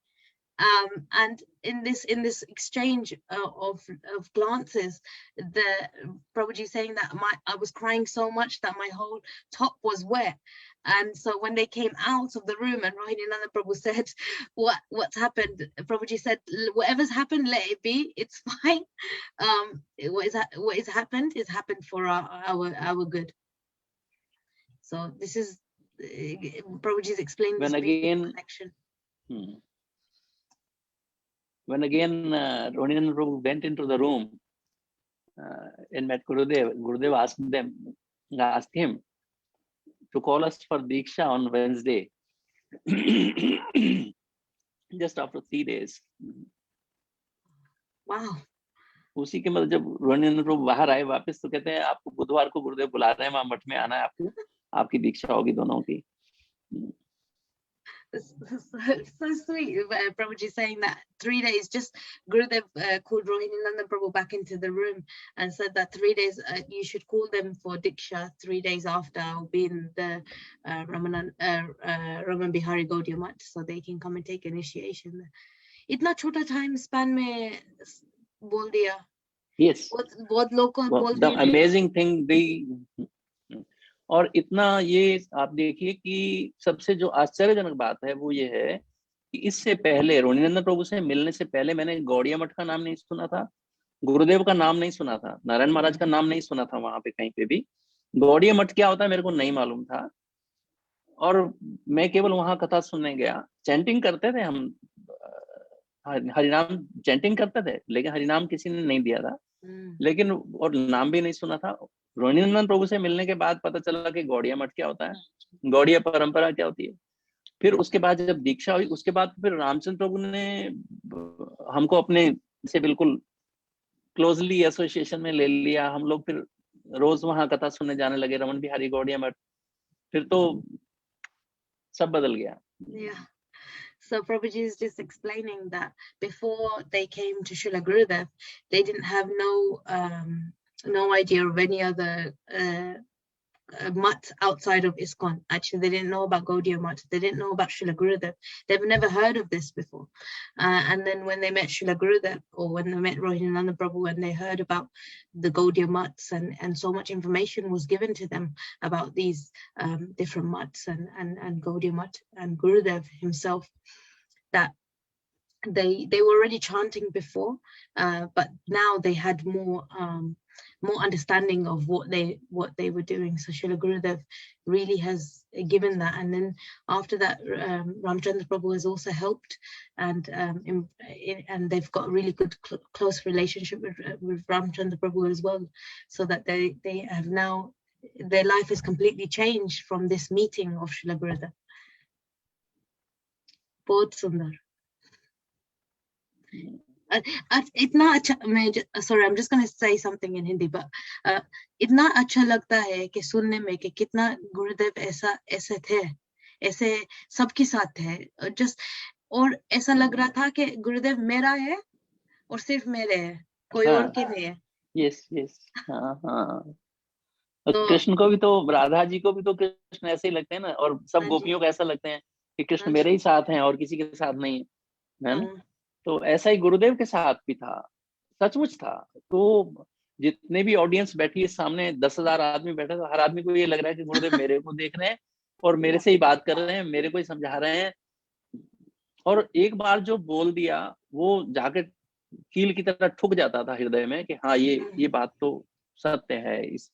S5: And in this exchange of glances, the Prabhuji saying that I was crying so much that my whole top was wet. And so when they came out of the room and Rohini Nanda Prabhu said, what's happened? Prabhuji said, whatever's happened, let it be. It's fine. What has happened for our good. So this is Prabhuji's explaining this connection.
S6: When again Rohini Nanda Prabhu went into the room and met Gurudev, Gurudev asked him to call us for Diksha on Wednesday, just after 3 days.
S5: Wow.
S6: उसी के मतलब जब रोहिणी नंदन प्रभु बाहर आए वापस तो कहते हैं आपको बुधवार को गुरुदेव बुला रहे हैं, वहां मठ में आना है, आपकी दीक्षा होगी दोनों की.
S5: So sweet. Prabhuji saying that 3 days, just Gurudev called Rohini Nanda Prabhu back into the room and said that 3 days you should call them for Diksha 3 days after I'll be in the Raman Bihari Gaudiya Math, so they can come and take initiation. Itna chota time span mein bol diya.
S6: Yes.
S5: बहुत लोग को बोल
S6: The amazing thing और इतना ये आप देखिए कि सबसे जो आश्चर्यजनक बात है वो ये है कि इससे पहले रोहिणी नंदन प्रभु से मिलने से पहले मैंने गौड़िया मठ का नाम नहीं सुना था, गुरुदेव का नाम नहीं सुना था, नारायण महाराज का नाम नहीं सुना था, वहां पे कहीं पे भी गौड़िया मठ क्या होता है मेरे को नहीं मालूम था. और मैं केवल वहां कथा सुनने गया. चैंटिंग करते थे हम, हरिनाम चैंटिंग करते थे, लेकिन हरिनाम किसी ने नहीं दिया था, लेकिन और नाम भी नहीं सुना था. रोहिणी नंदन प्रभु से मिलने के बाद पता चला कि गौड़िया मठ क्या होता है, गौड़िया परंपरा क्या होती है. फिर उसके बाद जब दीक्षा हुई उसके बाद फिर रामचंद्र प्रभु ने हमको अपने से बिल्कुल क्लोजली एसोसिएशन में ले लिया. हम लोग फिर रोज वहां कथा सुनने जाने लगे, रमन बिहारी गौड़िया मठ. फिर तो सब बदल गया.
S5: So Prabhuji is just explaining that before they came to Srila Gurudev, they didn't have no idea of any other mutts outside of ISKCON. Actually, they didn't know about Gaudiya Mutt. They didn't know about Srila Gurudev. They've never heard of this before. And then when they met Srila Gurudev, or when they met Rohinananda Prabhu, and they heard about the Gaudiya Mutts, and so much information was given to them about these different mutts and Gaudiya Mutt and Gurudev himself, that they were already chanting before, but now they had more understanding of what they were doing. So Srila Gurudev really has given that, and then after that, Ramchandra Prabhu has also helped, and they've got a really good close relationship with Ramchandra Prabhu as well, so that they have now, their life has completely changed from this meeting of Srila Gurudev. Bahut sundar. इतना अच्छा, sorry, I'm just going to say something in Hindi, but इतना अच्छा लगता है कि सुनने में कि कितना गुरुदेव ऐसे थे, ऐसे सबके साथ थे, just, और ऐसा लग रहा था कि गुरुदेव मेरा है और सिर्फ मेरे है, कोई और के नहीं है.
S6: Yes. हाँ. कृष्ण को भी तो, राधा जी को भी तो कृष्ण ऐसे ही लगते हैं ना, और सब गोपियों को ऐसा लगते हैं कि कृष्ण मेरे ही साथ हैं और किसी के साथ नहीं है ना. तो ऐसा ही गुरुदेव के साथ भी था, सचमुच था. तो जितने भी ऑडियंस बैठी है सामने, 10,000 आदमी बैठा, तो हर आदमी को ये लग रहा है कि गुरुदेव मेरे को देख रहे हैं और मेरे से ही बात कर रहे हैं, मेरे को ही समझा रहे हैं. और एक बार जो बोल दिया वो जाके कील की तरह ठुक जाता था हृदय में कि हाँ, ये बात तो सत्य है. इस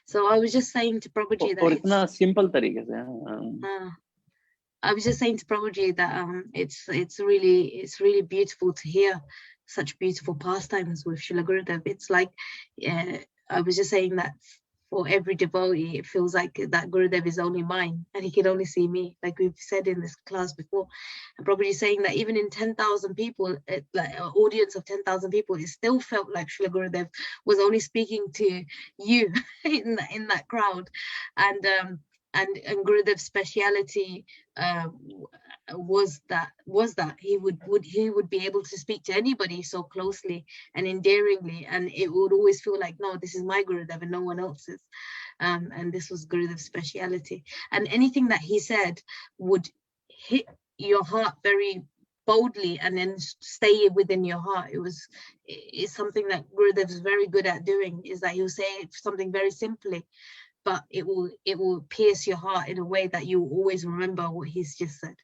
S5: So I was just saying to Prabhuji that,
S6: और इतना सिंपल तरीके से,
S5: I was just saying to Prabhuji that it's really beautiful to hear such beautiful pastimes with Srila Gurudev. It's like, I was just saying that for every devotee, it feels like that Gurudev is only mine and he can only see me, like we've said in this class before. And Prabhuji is saying that even in 10,000 people, like an audience of 10,000 people, it still felt like Srila Gurudev was only speaking to you in that crowd. And Gurudev's speciality was that he would be able to speak to anybody so closely and endearingly, and it would always feel like, no, this is my Gurudev and no one else's. And this was Gurudev's speciality, and anything that he said would hit your heart very boldly and then stay within your heart. It's something that Gurudev is very good at doing, is that he'll say something very simply, but it will pierce your heart in a way that you will always remember what he's just said.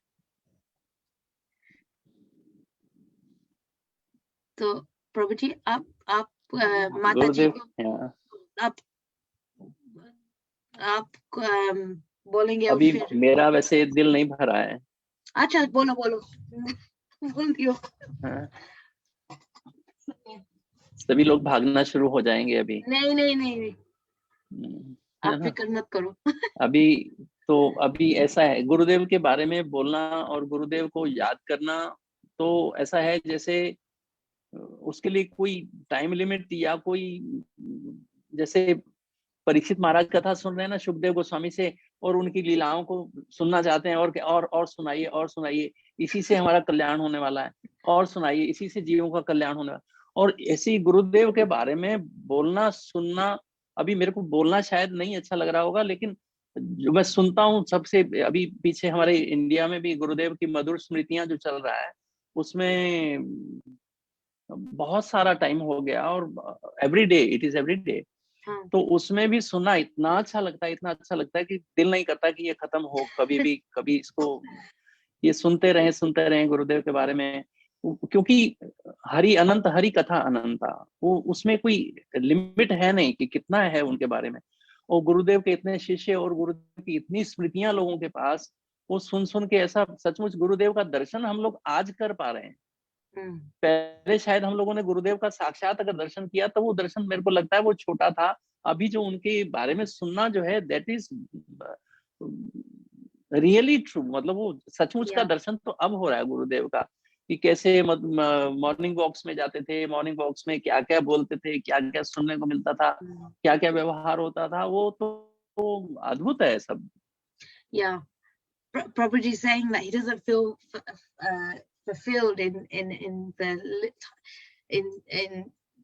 S5: So Prabhuji, आप माता जी को आप बोलेंगे?
S6: अभी मेरा वैसे दिल नहीं भरा है.
S5: अच्छा, बोलो बोल दियो.
S6: सभी लोग भागना शुरू हो जाएंगे अभी.
S5: नहीं आप फिक्र मत करो. अभी ऐसा है, गुरुदेव के बारे में बोलना और गुरुदेव को याद करना, तो ऐसा है जैसे उसके लिए कोई टाइम लिमिट या कोई, जैसे परीक्षित महाराज कथा सुन रहे हैं ना सुखदेव गोस्वामी से, और उनकी लीलाओं को सुनना चाहते हैं, और सुनाइए, इसी से हमारा कल्याण होने वाला है, और सुनाइए, इसी से जीवों का कल्याण होने वाला. और ऐसी गुरुदेव के बारे में बोलना सुनना, अभी मेरे को बोलना शायद नहीं अच्छा लग रहा होगा, लेकिन जो मैं सुनता हूँ सबसे, अभी पीछे हमारे इंडिया में भी गुरुदेव की मधुर स्मृतियां जो चल रहा है, उसमें बहुत सारा टाइम हो गया, और एवरीडे, इट इज एवरीडे. तो उसमें भी सुनना इतना अच्छा लगता है कि दिल नहीं करता कि ये खत्म हो कभी इसको ये सुनते रहें गुरुदेव के बारे में, क्योंकि हरि कथा अनंता, वो उसमें कोई लिमिट है नहीं कि कितना है उनके बारे में. और गुरुदेव के इतने शिष्य और गुरुदेव की इतनी स्मृतियां लोगों के पास, वो सुन के ऐसा सचमुच गुरुदेव का दर्शन हम लोग आज कर पा रहे हैं. पहले शायद हम लोगों ने गुरुदेव का साक्षात अगर दर्शन किया तो वो दर्शन मेरे को लगता है वो छोटा था. अभी जो उनके बारे में सुनना जो है, दैट इज रियली ट्रू. मतलब वो सचमुच का दर्शन तो अब हो रहा है गुरुदेव का, कि कैसे मॉर्निंग वॉक्स में जाते थे, मॉर्निंग वॉक्स में क्या क्या बोलते थे, क्या क्या सुनने को मिलता था, क्या क्या व्यवहार होता था, वो तो अद्भुत है सब. Prabhuji saying that he doesn't feel fulfilled in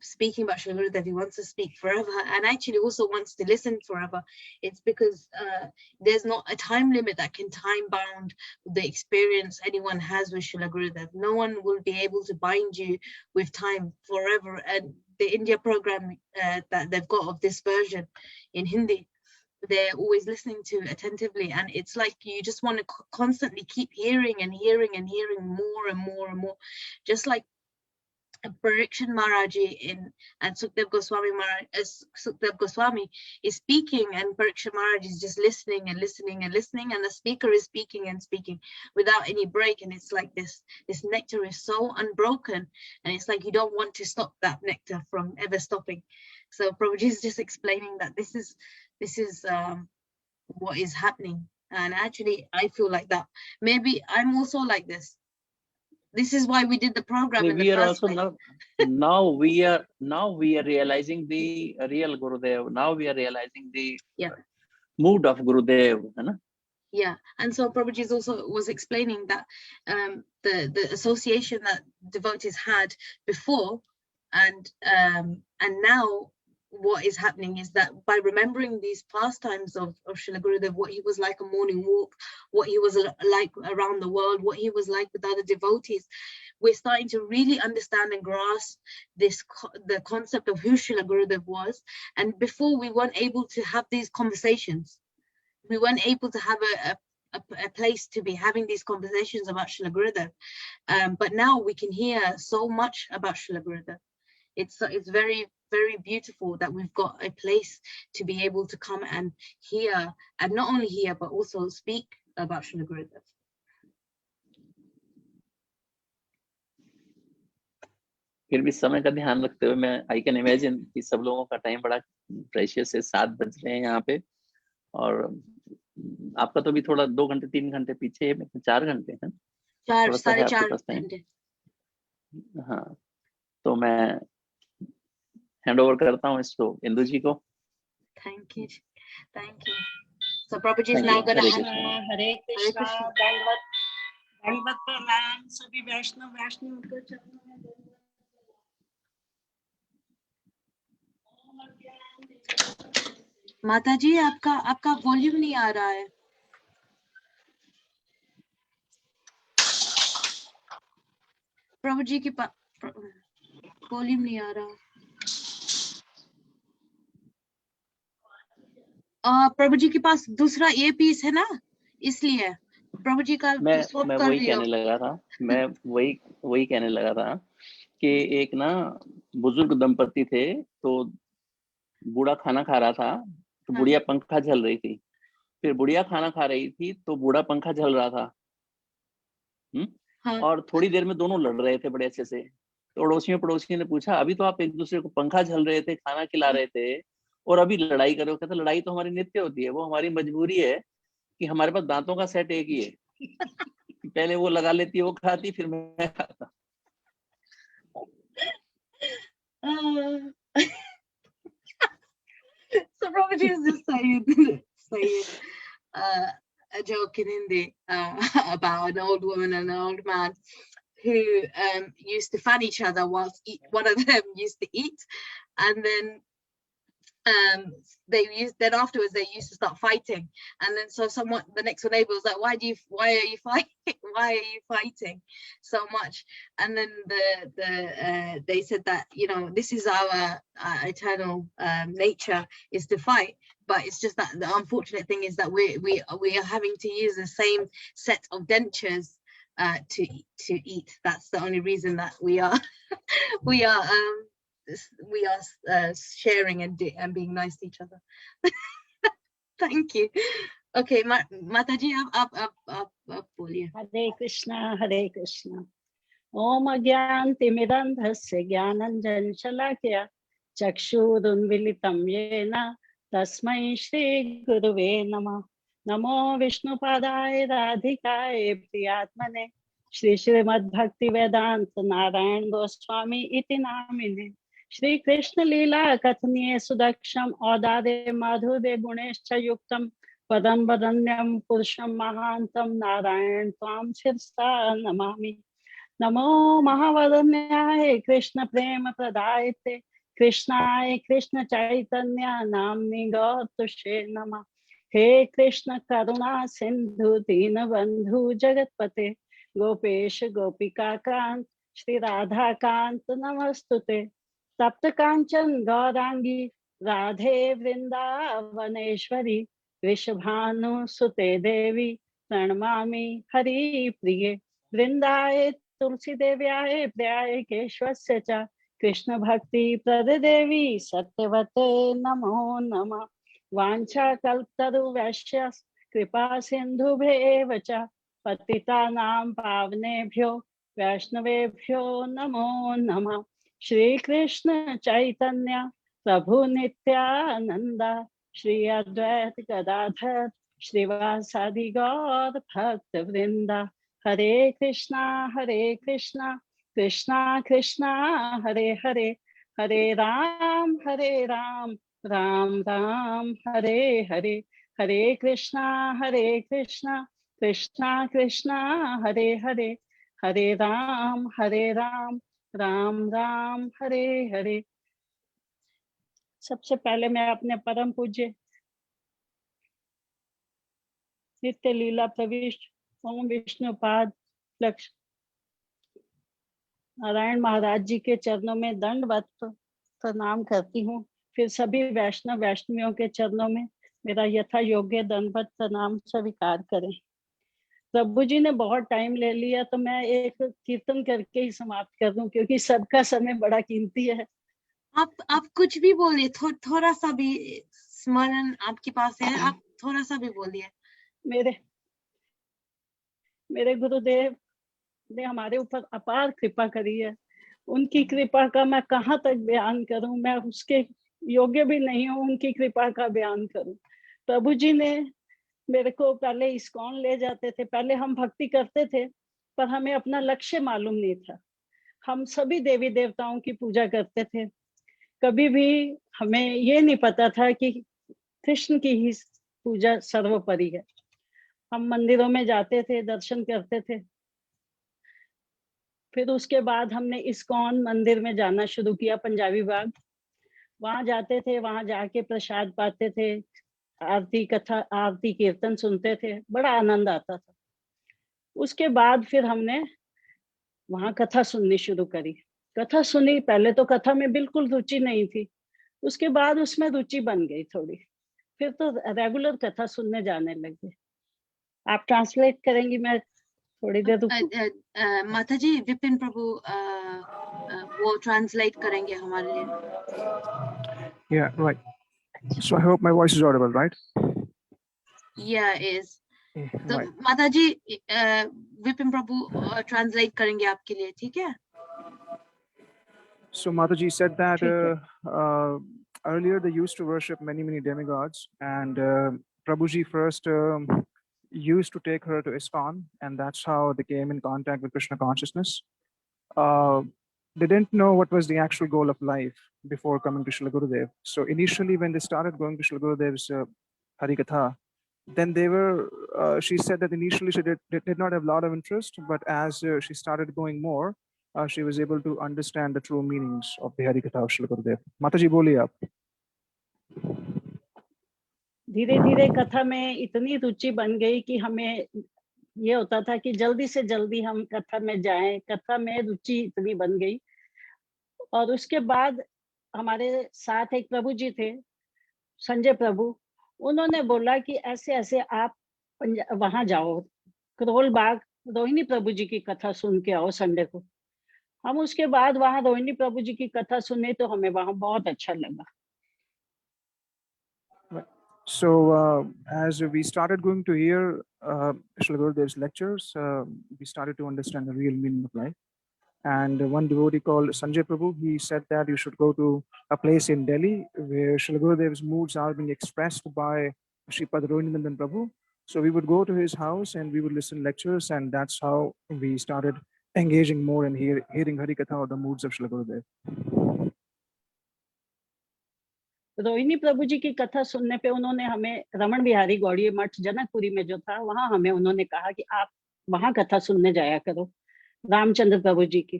S5: speaking about Srila Gurudev, he wants to speak forever, and actually also wants to listen forever. It's because there's not a time limit that can time bound the experience anyone has with Srila Gurudev. No one will be able to bind you with time forever. And the India program that they've got of this version in Hindi, they're always listening to attentively, and it's like you just want to constantly keep hearing and hearing and hearing more and more and more, just like Parikshan Maharaji and Sukhdev Goswami is speaking, and Parikshan Maharaj is just listening and listening and listening, and the speaker is speaking and speaking without any break, and it's like this nectar is so unbroken, and it's like you don't want to stop that nectar from ever stopping. So Prabhuji is just explaining that this is what is happening, and actually I feel like that. Maybe I'm also like this. This is why we did the program.
S6: We are also now we are realizing the real Gurudev. Now we are realizing the mood of Gurudev.
S5: Yeah, and so Prabhuji also was explaining that the association that devotees had before and now what is happening is that by remembering these pastimes of Srila Gurudev, what he was like a morning walk, what he was like around the world, what he was like with other devotees, we're starting to really understand and grasp the concept of who Srila Gurudev was. And before, we weren't able to have these conversations. We weren't able to have a place to be having these conversations about Srila Gurudev. But now we can hear so much about Srila Gurudev. It's very, very beautiful that we've got a place to be able to come and hear, and not only hear, but also speak about Srila Gurudev.
S6: फिर भी समय का ध्यान रखते हुए मैं I can imagine कि सब लोगों का टाइम बड़ा प्रेशियस है, 7 बज रहे हैं यहाँ पे, और आपका तो भी थोड़ा 2 घंटे 3 घंटे पीछे है, 4 घंटे हैं,
S5: 4-4.5 घंटे।
S6: हाँ, तो मैं हैंड ओवर करता हूँ इसको इंदु जी को।
S5: Thank you. So Prabhuji is now going to
S7: Hare Krishna, Dalvat Pralam, सभी वैष्णव को चरणों में
S5: माता जी आपका वॉल्यूम नहीं आ रहा है। प्रभु जी के पास वॉल्यूम नहीं आ रहा। प्रभु जी के पास दूसरा ये पीस है ना, इसलिए प्रभु जी का
S6: मैं वही कहने लगा था कि एक ना बुजुर्ग दंपति थे, तो बूढ़ा खाना खा रहा था, तो बुढ़िया पंखा झल रही थी, फिर बुढ़िया खाना खा रही थी तो बूढ़ा पंखा झल रहा था। और थोड़ी देर में दोनों लड़ रहे थे बड़े अच्छे से। तो पड़ोसियों ने पूछा, अभी तो आप एक दूसरे को पंखा झल रहे थे, खाना खिला रहे थे, और अभी लड़ाई कर रहे हो। कहते लड़ाई तो हमारी नित्य होती है, वो हमारी मजबूरी है कि हमारे पास दांतों का सेट एक ही है। पहले वो लगा लेती है, वो खाती, फिर मैं खाता।
S5: So Prabhuji is just saying a joke in Hindi about an old woman and an old man who used to fan each other whilst one of them used to eat, and then then afterwards they used to start fighting, and then so the next door neighbor was like, why are you fighting so much? And then they said that, you know, this is our eternal nature, is to fight, but it's just that the unfortunate thing is that we are having to use the same set of dentures to eat. That's the only reason that we are sharing and being nice to each other. Thank you. Okay, Mataji, आप बोलिए।
S7: Hare Krishna, Hare Krishna. Om Agyantimidandhasya Gyananjan Shalakya Chakshurunvilitam Yena Tasmai Shri Guruve Namah. Namo Vishnupadaya Radhikaya Priyatmane Shri Srimad Bhakti Vedanta Narayan Goswami Iti Namine Shri Krishna Leela Kathaniye Sudaksham Audade Madhurve Gunescha Yuktam Padam Badanyam Purusham Mahantam Narayan Tvam Shirsa Namami. Namo Mahavadanyaya Krishna Prema Pradayate कृष्णाय कृष्ण चैतन्य नाम्नि गौतुषे नमः। हे कृष्ण करुणा सिंधु दीन बंधु जगतपते गोपेश गोपिका कांत श्री राधा कांत नमस्तुते। तप्त कांचन गौरांगी राधे वृंदावनेश्वरी वृषभानु सुते देवी प्रणमामि हरि प्रिये। वृंदाय तुलसी देव्याय प्रियाय केशवस्य च कृष्ण भक्ति प्रद देवी सत्यवते नमो नमः। वांछा कल्पतरुवैश्य कृपा सिंधुभ्येव च पतितानां पावनेभ्यो वैष्णवेभ्यो नमो नमः। श्री कृष्ण चैतन्य प्रभु नित्यानंद श्री अद्वैत गदाधर श्रीवासादि गौर भक्त वृंदा। हरे कृष्णा कृष्णा कृष्णा हरे हरे, हरे राम राम राम हरे हरे। हरे कृष्णा कृष्णा कृष्णा हरे हरे, हरे राम राम राम हरे हरे। सबसे पहले मैं अपने परम पूज्य नित्य लीला प्रविष्ट ओम विष्णुपाद लक्ष्य नारायण महाराज जी के चरणों में दंडवत प्रणाम करती हूँ। फिर सभी वैष्णव वैष्णवियों के चरणों में मेरा यथा योग्य दंडवत प्रणाम स्वीकार करें। प्रभु जी ने बहुत टाइम ले लिया तो मैं एक कीर्तन करके ही समाप्त कर दूं, क्योंकि सबका समय बड़ा कीमती है।
S5: आप कुछ भी बोलिए, थोड़ा सा भी स्मरण आपके पास है, आप थोड़ा सा भी बोलिए।
S7: मेरे गुरुदेव ने हमारे ऊपर अपार कृपा करी है। उनकी कृपा का मैं कहाँ तक बयान करूं, मैं उसके योग्य भी नहीं हूं उनकी कृपा का बयान करूं। प्रभु जी ने मेरे को पहले इस्कॉन ले जाते थे। पहले हम भक्ति करते थे पर हमें अपना लक्ष्य मालूम नहीं था। हम सभी देवी देवताओं की पूजा करते थे, कभी भी हमें ये नहीं पता था कि कृष्ण की ही पूजा सर्वोपरि है। हम मंदिरों में जाते थे, दर्शन करते थे। फिर उसके बाद हमने इस्कॉन मंदिर में जाना शुरू किया, पंजाबी बाग। वहां जाते थे, वहां जाके प्रसाद पाते थे, आरती कथा आरती कीर्तन सुनते थे, बड़ा आनंद आता था। उसके बाद फिर हमने वहां कथा सुननी शुरू करी। कथा सुनी, पहले तो कथा में बिल्कुल रुचि नहीं थी, उसके बाद उसमें रुचि बन गई थोड़ी। फिर तो रेगुलर कथा सुनने जाने लगे। आप ट्रांसलेट करेंगी, मैं थोड़ी देर
S5: माता जी विपिन प्रभु वो ट्रांसलेट करेंगे हमारे लिए।
S8: Yeah, right. So I hope my voice is audible, right?
S5: Yeah, is. तो
S8: Right.
S5: माता जी विपिन प्रभु ट्रांसलेट करेंगे आपके लिए, ठीक है?
S8: So Mataji said that earlier they used to worship many demigods, and Prabhuji first used to take her to ISKCON, and that's how they came in contact with Krishna consciousness. They didn't know what was the actual goal of life before coming to Srila Gurudev. So initially when they started going to Srila Gurudev's Harikatha, then they were, she said that initially she did not have a lot of interest, but as she started going more, she was able to understand the true meanings of the Harikatha of Srila Gurudev. Mataji, boliye aap.
S7: धीरे धीरे कथा में इतनी रुचि बन गई कि हमें ये होता था कि जल्दी से जल्दी हम कथा में जाएं। कथा में रुचि इतनी बन गई। और उसके बाद हमारे साथ एक प्रभु जी थे, संजय प्रभु। उन्होंने बोला कि ऐसे ऐसे आप वहां जाओ, करोल बाग रोहिणी प्रभु जी की कथा सुन के आओ संडे को। हम उसके बाद वहां रोहिणी प्रभु जी की कथा सुने तो हमें वहां बहुत अच्छा लगा।
S8: So as we started going to hear Srila Gurudev's lectures, we started to understand the real meaning of life. And one devotee called Sanjay Prabhu, he said that you should go to a place in Delhi where Srila Gurudev's moods are being expressed by Sripad Rohinandan Prabhu. So we would go to his house and we would listen lectures, and that's how we started engaging more in hearing Harikatha or the moods of Srila Gurudev.
S7: Rohini प्रभु जी की कथा सुनने पे उन्होंने हमें रमन बिहारी गौड़ीय मठ जनकपुरी में जो था, वहां हमें उन्होंने कहा कि आप वहां कथा सुनने जाया करो रामचंद्र प्रभु जी की।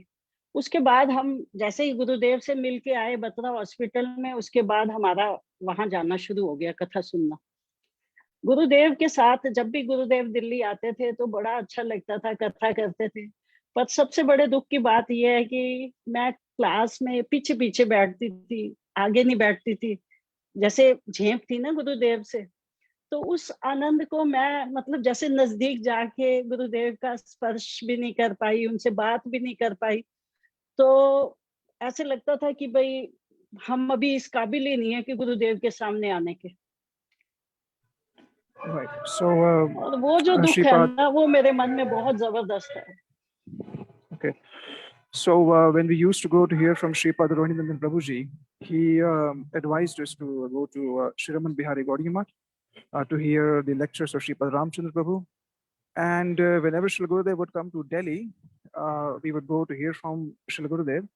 S7: उसके बाद हम जैसे ही गुरुदेव से मिल के आए बत्रा हॉस्पिटल में, उसके बाद हमारा वहां जाना शुरू हो गया, कथा सुनना। गुरुदेव के साथ जब भी गुरुदेव दिल्ली आते थे तो बड़ा अच्छा लगता था, कथा करते थे। पर सबसे बड़े दुख की बात यह है कि मैं क्लास में पीछे पीछे बैठती थी, आगे नहीं बैठती थी। जैसे झेप थी ना गुरुदेव से, तो उस आनंद को मैं मतलब जैसे नजदीक जाके गुरुदेव का स्पर्श भी नहीं कर पाई, उनसे बात भी नहीं कर पाई। तो ऐसे लगता था कि भाई हम अभी इस काबिल ही नहीं है कि गुरुदेव के सामने आने के।
S8: Right. So,
S7: और वो जो दुख है
S8: Shripad,
S7: ना, वो मेरे मन में बहुत जबरदस्त है।
S8: okay. So when we used to go to hear from Sripad Rohinandan Prabhuji, he advised us to go to Sriman Bihari Gaudiya Math to hear the lectures of Sripad Ramchandra Prabhu. And whenever Srila Gurudev would come to Delhi, we would go to hear from Srila Gurudev.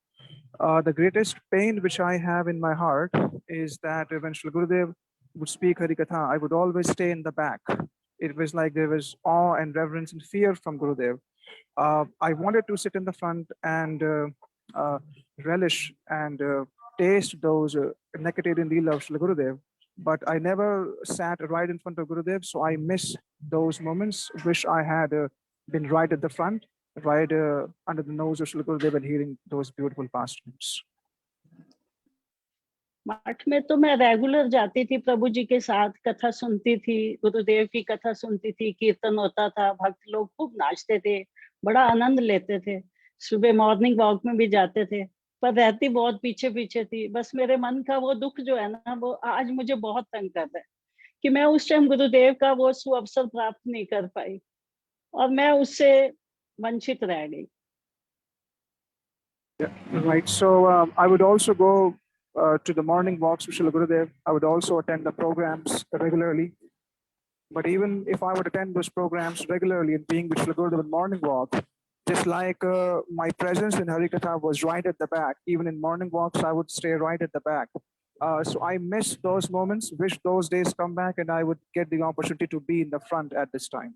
S8: The greatest pain which I have in my heart is that when Srila Gurudev would speak Harikatha, I would always stay in the back. It was like there was awe and reverence and fear from Gurudev. I wanted to sit in the front and relish and taste those Nekatarian Leela of Srila Gurudev, but I never sat right in front of Gurudev, so I miss those moments. Wish I had been right at the front, right under the nose of Srila Gurudev and hearing those beautiful pastimes.
S7: मठ में तो मैं regular जाती थी, प्रभु जी के साथ कथा सुनती थी, गुरुदेव की कथा सुनती थी, कीर्तन होता था, भक्त लोग खूब नाचते थे, बड़ा आनंद लेते थे। सुबह मॉर्निंग वॉक में भी जाते थे, पर रहती बहुत पीछे पीछे थी। बस मेरे मन का वो दुख जो है ना, वो आज मुझे बहुत तंग कर रहा है कि मैं उस टाइम गुरुदेव का वो सुअवसर प्राप्त नहीं कर पाई और मैं उससे वंचित रह गई।
S8: Right. So I would also go to the morning walks with Srila Gurudev. I would also attend the programs regularly. But even if I would attend those programs regularly and being with Srila Gurudev in morning walk, just like my presence in Harikatha was right at the back, even in morning walks, I would stay right at the back. So I miss those moments, wish those days come back and I would get the opportunity to be in the front at this time.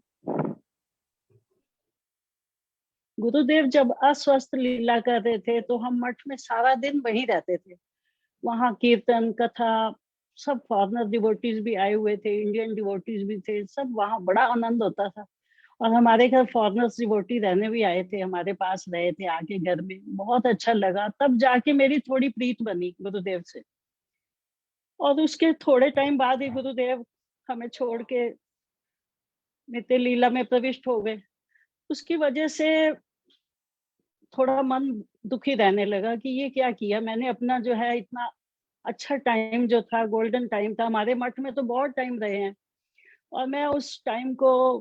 S7: गुरुदेव जब अस्वस्थ लीला कर रहे थे तो हम मठ में सारा दिन वहीं रहते थे। वहाँ कीर्तन कथा, सब फॉरेनर डिवोटीज भी आए हुए थे, इंडियन डिवोटीज भी थे, सब वहाँ बड़ा आनंद होता था। और हमारे घर फॉरेनर्स डिवोटी रहने भी आए थे, हमारे पास रहे थे आके घर में, बहुत अच्छा लगा। तब जाके मेरी थोड़ी प्रीत बनी गुरुदेव से। और उसके थोड़े टाइम बाद ही गुरुदेव हमें छोड़ के नित्य लीला में प्रविष्ट हो गए। उसकी वजह से थोड़ा मन दुखी रहने लगा कि ये क्या किया मैंने, अपना जो है इतना अच्छा टाइम जो था, गोल्डन टाइम था, हमारे मठ में तो बहुत टाइम रहे हैं और मैं उस टाइम को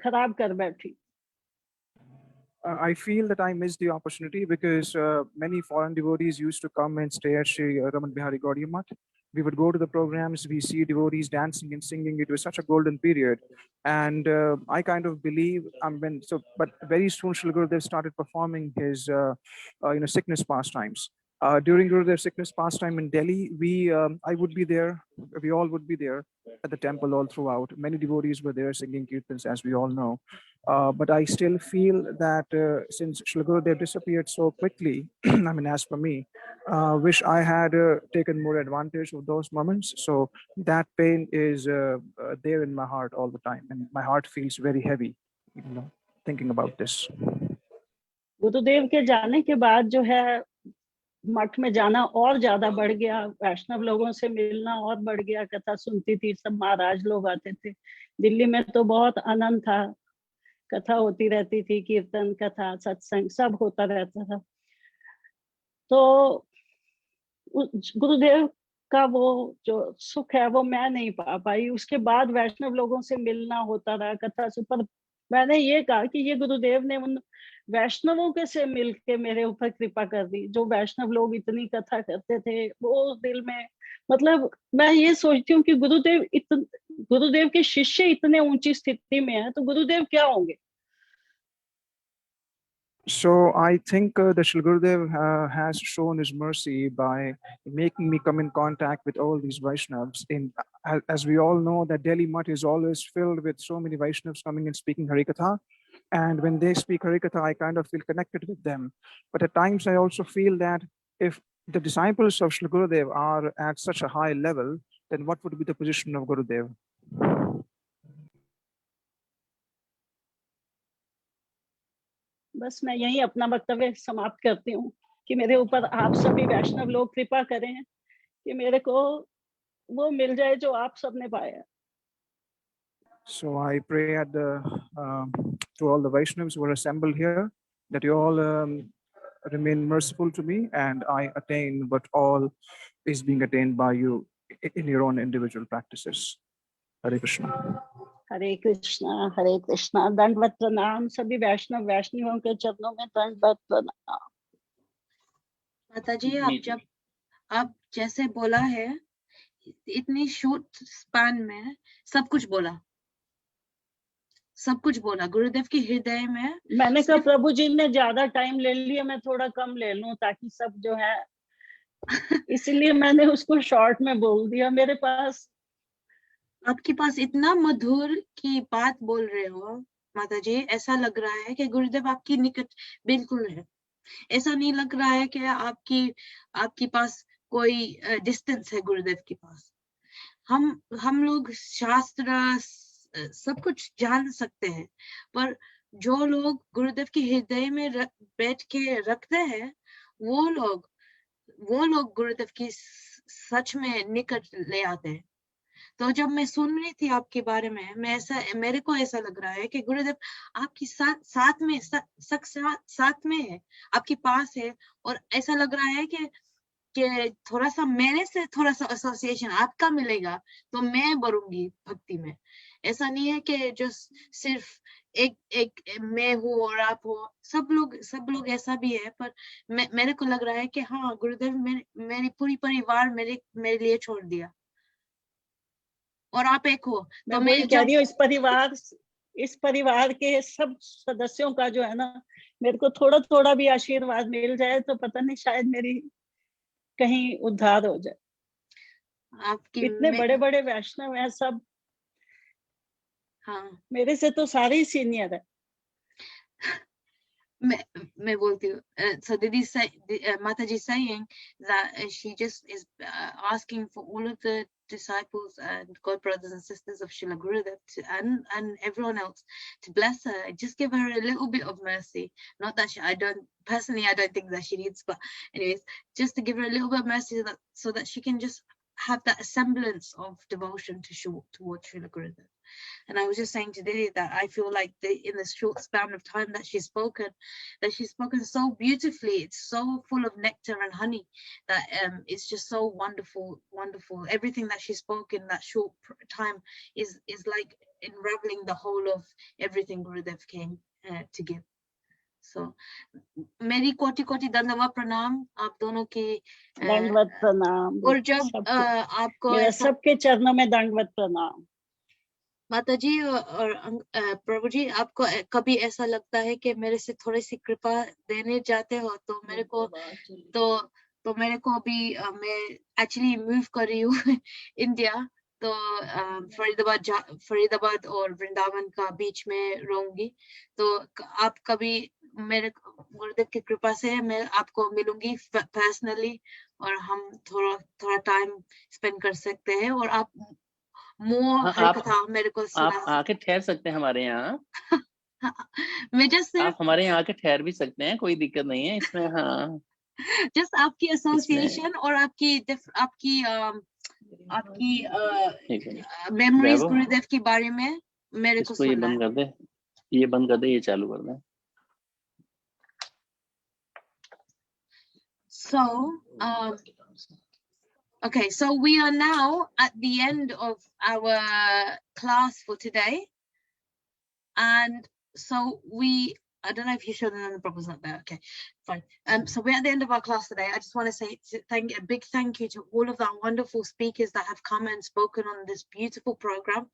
S7: खराब कर बैठी।
S8: I feel that I missed the opportunity because many foreign devotees used to come and stay at Sri Raman Bihari Gaudiya Math. We would go to the programs, we see devotees dancing and singing. It was such a golden period. And I kind of believe, but very soon Srila Gurudev started performing his sickness pastimes. During Gurudev's sickness pastime in Delhi, I would be there, we all would be there at the temple all throughout. Many devotees were there singing kirtans, as we all know. But I still feel that since Srila Gurudev disappeared so quickly, I mean, as for me, wish I had taken more advantage of those moments. So that pain is there in my heart all the time. And my heart feels very heavy, thinking about this.
S7: गुरुदेव के जाने के बाद जो है मठ में जाना और ज्यादा बढ़ गया, वैष्णव लोगों से मिलना और बढ़ गया, कथा सुनती थी, सब महाराज लोग आते थे। दिल्ली में तो बहुत आनंद था, कथा होती रहती थी, कीर्तन कथा सत्संग सब होता रहता था। तो गुरुदेव का वो जो सुख है वो मैं नहीं पा पाई। उसके बाद वैष्णव लोगों से मिलना होता रहा, कथा से, पर मैंने ये कहा कि ये गुरुदेव ने उन वैष्णवों के से मिलके मेरे ऊपर कृपा कर दी। जो वैष्णव लोग इतनी कथा करते थे, वो दिल में, मतलब मैं ये सोचती हूँ कि गुरुदेव के शिष्य इतने ऊंची स्थिति में है तो गुरुदेव क्या होंगे।
S8: So I think that Srila Gurudev has shown his mercy by making me come in contact with all these Vaishnavas. As we all know, that Delhi Math is always filled with so many Vaishnavas coming and speaking Harikatha. And when they speak Harikatha, I kind of feel connected with them. But at times I also feel that if the disciples of Srila Gurudev are at such a high level, then what would be the position of Gurudev?
S7: बस मैं यही अपना वक्तव्य समाप्त करती हूँ कि मेरे ऊपर आप सभी वैष्णव लोग कृपा करें कि मेरे को वो मिल जाए जो आप सबने पाया.
S8: So I pray at the to all the Vaishnavas who are assembled here that you all remain merciful to me and I attain what all is being attained by you in your own individual practices. Hare Krishna.
S7: हरे कृष्णा दंडवत प्रणाम सभी वैष्णव वैष्णवियों के चरणों में दंडवत प्रणाम.
S5: माताजी आप जैसे बोला है इतनी शॉर्ट स्पैन में सब कुछ बोला गुरुदेव के हृदय में.
S7: मैंने कहा प्रभु जी ने ज्यादा टाइम ले लिया, मैं थोड़ा कम ले लूं ताकि सब जो है इसलिए मैंने उसको शॉर्ट में बोल दिया. मेरे पास
S5: आपके पास इतना मधुर की बात बोल रहे हो माताजी, ऐसा लग रहा है कि गुरुदेव आपकी निकट बिल्कुल है. ऐसा नहीं लग रहा है कि आपके पास कोई डिस्टेंस है गुरुदेव के पास. हम लोग शास्त्र सब कुछ जान सकते हैं, पर जो लोग गुरुदेव के हृदय में बैठ के रखते हैं वो लोग गुरुदेव की सच में निकट ले आते हैं. तो जब मैं सुन रही थी आपके बारे में मेरे को ऐसा लग रहा है कि गुरुदेव आपकी साथ में है, आपके पास है. और ऐसा लग रहा है कि थोड़ा सा मेरे से थोड़ा सा एसोसिएशन आपका मिलेगा तो मैं बढ़ूंगी भक्ति में. ऐसा नहीं है कि जो सिर्फ एक मैं हूँ और आप हो, सब लोग ऐसा भी है. पर मेरे को लग रहा है कि हाँ गुरुदेव मेरी पूरी परिवार मेरे लिए छोड़ दिया और आप एक हो.
S7: तो मैं कह रही हूँ इस परिवार के सब सदस्यों का जो है ना मेरे को थोड़ा थोड़ा भी आशीर्वाद मिल जाए तो पता नहीं शायद मेरी कहीं उद्धार हो जाए. इतने बड़े बड़े वैष्णव हैं सब.
S5: हाँ
S7: मेरे से तो सारे ही सीनियर है.
S5: मैं बोलती हूँ. So Didi Mataji saying that she just is asking for all of the disciples and God brothers and sisters of Srila Gurudev and everyone else to bless her, just give her a little bit of mercy. Not that I don't think that she needs, but anyways, just to give her a little bit of mercy so that she can just have that semblance of devotion towards Srila Gurudev. And I was just saying to Didi that I feel like in the short span of time that she's spoken so beautifully. It's so full of nectar and honey that it's just so wonderful. Everything that she spoke in that short time is like unraveling the whole of everything Gurudev came to give. So मेरी कोटि दंडवत प्रणाम आप दोनों की.
S7: दंडवत प्रणाम.
S5: और जब आपको
S7: सबके चरणों में दंडवत प्रणाम.
S5: माताजी और प्रभु जी, आपको कभी ऐसा लगता है कि मेरे से थोड़ी सी कृपा देने जाते हो तो मेरे को अभी मैं एक्चुअली मूव कर रही हूँ इंडिया. तो फरीदाबाद और वृंदावन का बीच में रहूंगी. तो आप कभी मेरे गुरुदेव की कृपा से मैं आपको मिलूंगी पर्सनली और हम थोड़ा टाइम स्पेंड कर सकते हैं. और आप मेरे को
S6: आप आके ठहर सकते हैं हमारे यहाँ.
S5: मैं जस्ट
S6: आप हमारे यहाँ आके ठहर भी सकते हैं, कोई दिक्कत नहीं है इसमें. हाँ
S5: जस्ट आपकी एसोसिएशन और आपकी मेमोरीज गुरुदेव के बारे में मेरे को
S6: ये बंद कर दे, ये चालू कर दे.
S5: Okay, so we are now at the end of our class for today. And so I don't know if you showed it on the Prabhu's not there. Okay, fine. So we're at the end of our class today. I just want to say a big thank you to all of our wonderful speakers that have come and spoken on this beautiful program.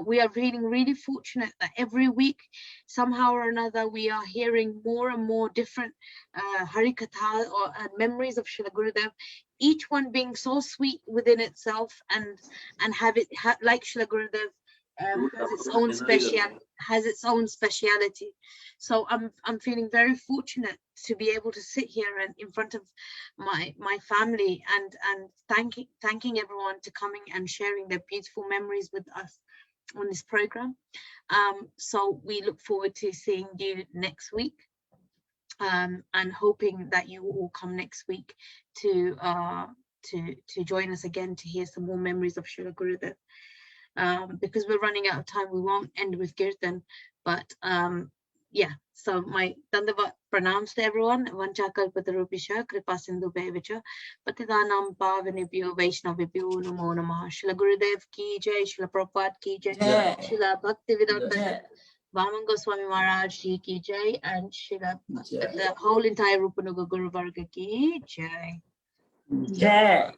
S5: We are really fortunate that every week, somehow or another, we are hearing more and more different Harikatha or memories of Srila Gurudev, each one being so sweet within itself and have like Srila Gurudev has its own has its own speciality. So I'm feeling very fortunate to be able to sit here and in front of my family and thanking everyone to coming and sharing their beautiful memories with us on this program. So we look forward to seeing you next week, and hoping that you all come next week to join us again to hear some more memories of Srila Gurudev. Because we're running out of time, we won't end with Kirtan, but yeah, so my Dandavat pranams to everyone. Vanchakalpatarupisha kripa sindhu bevicha patidanam pavanibhyo Vaishnavibhyo namo namaha. Srila Gurudev ki jai, Srila Prabhupada ki jai, Srila Bhaktivedanta Vaman Goswami Maharaj ji ki jai, and Srila the whole entire Rupanuga Guru Varga ki jai.
S9: Jai.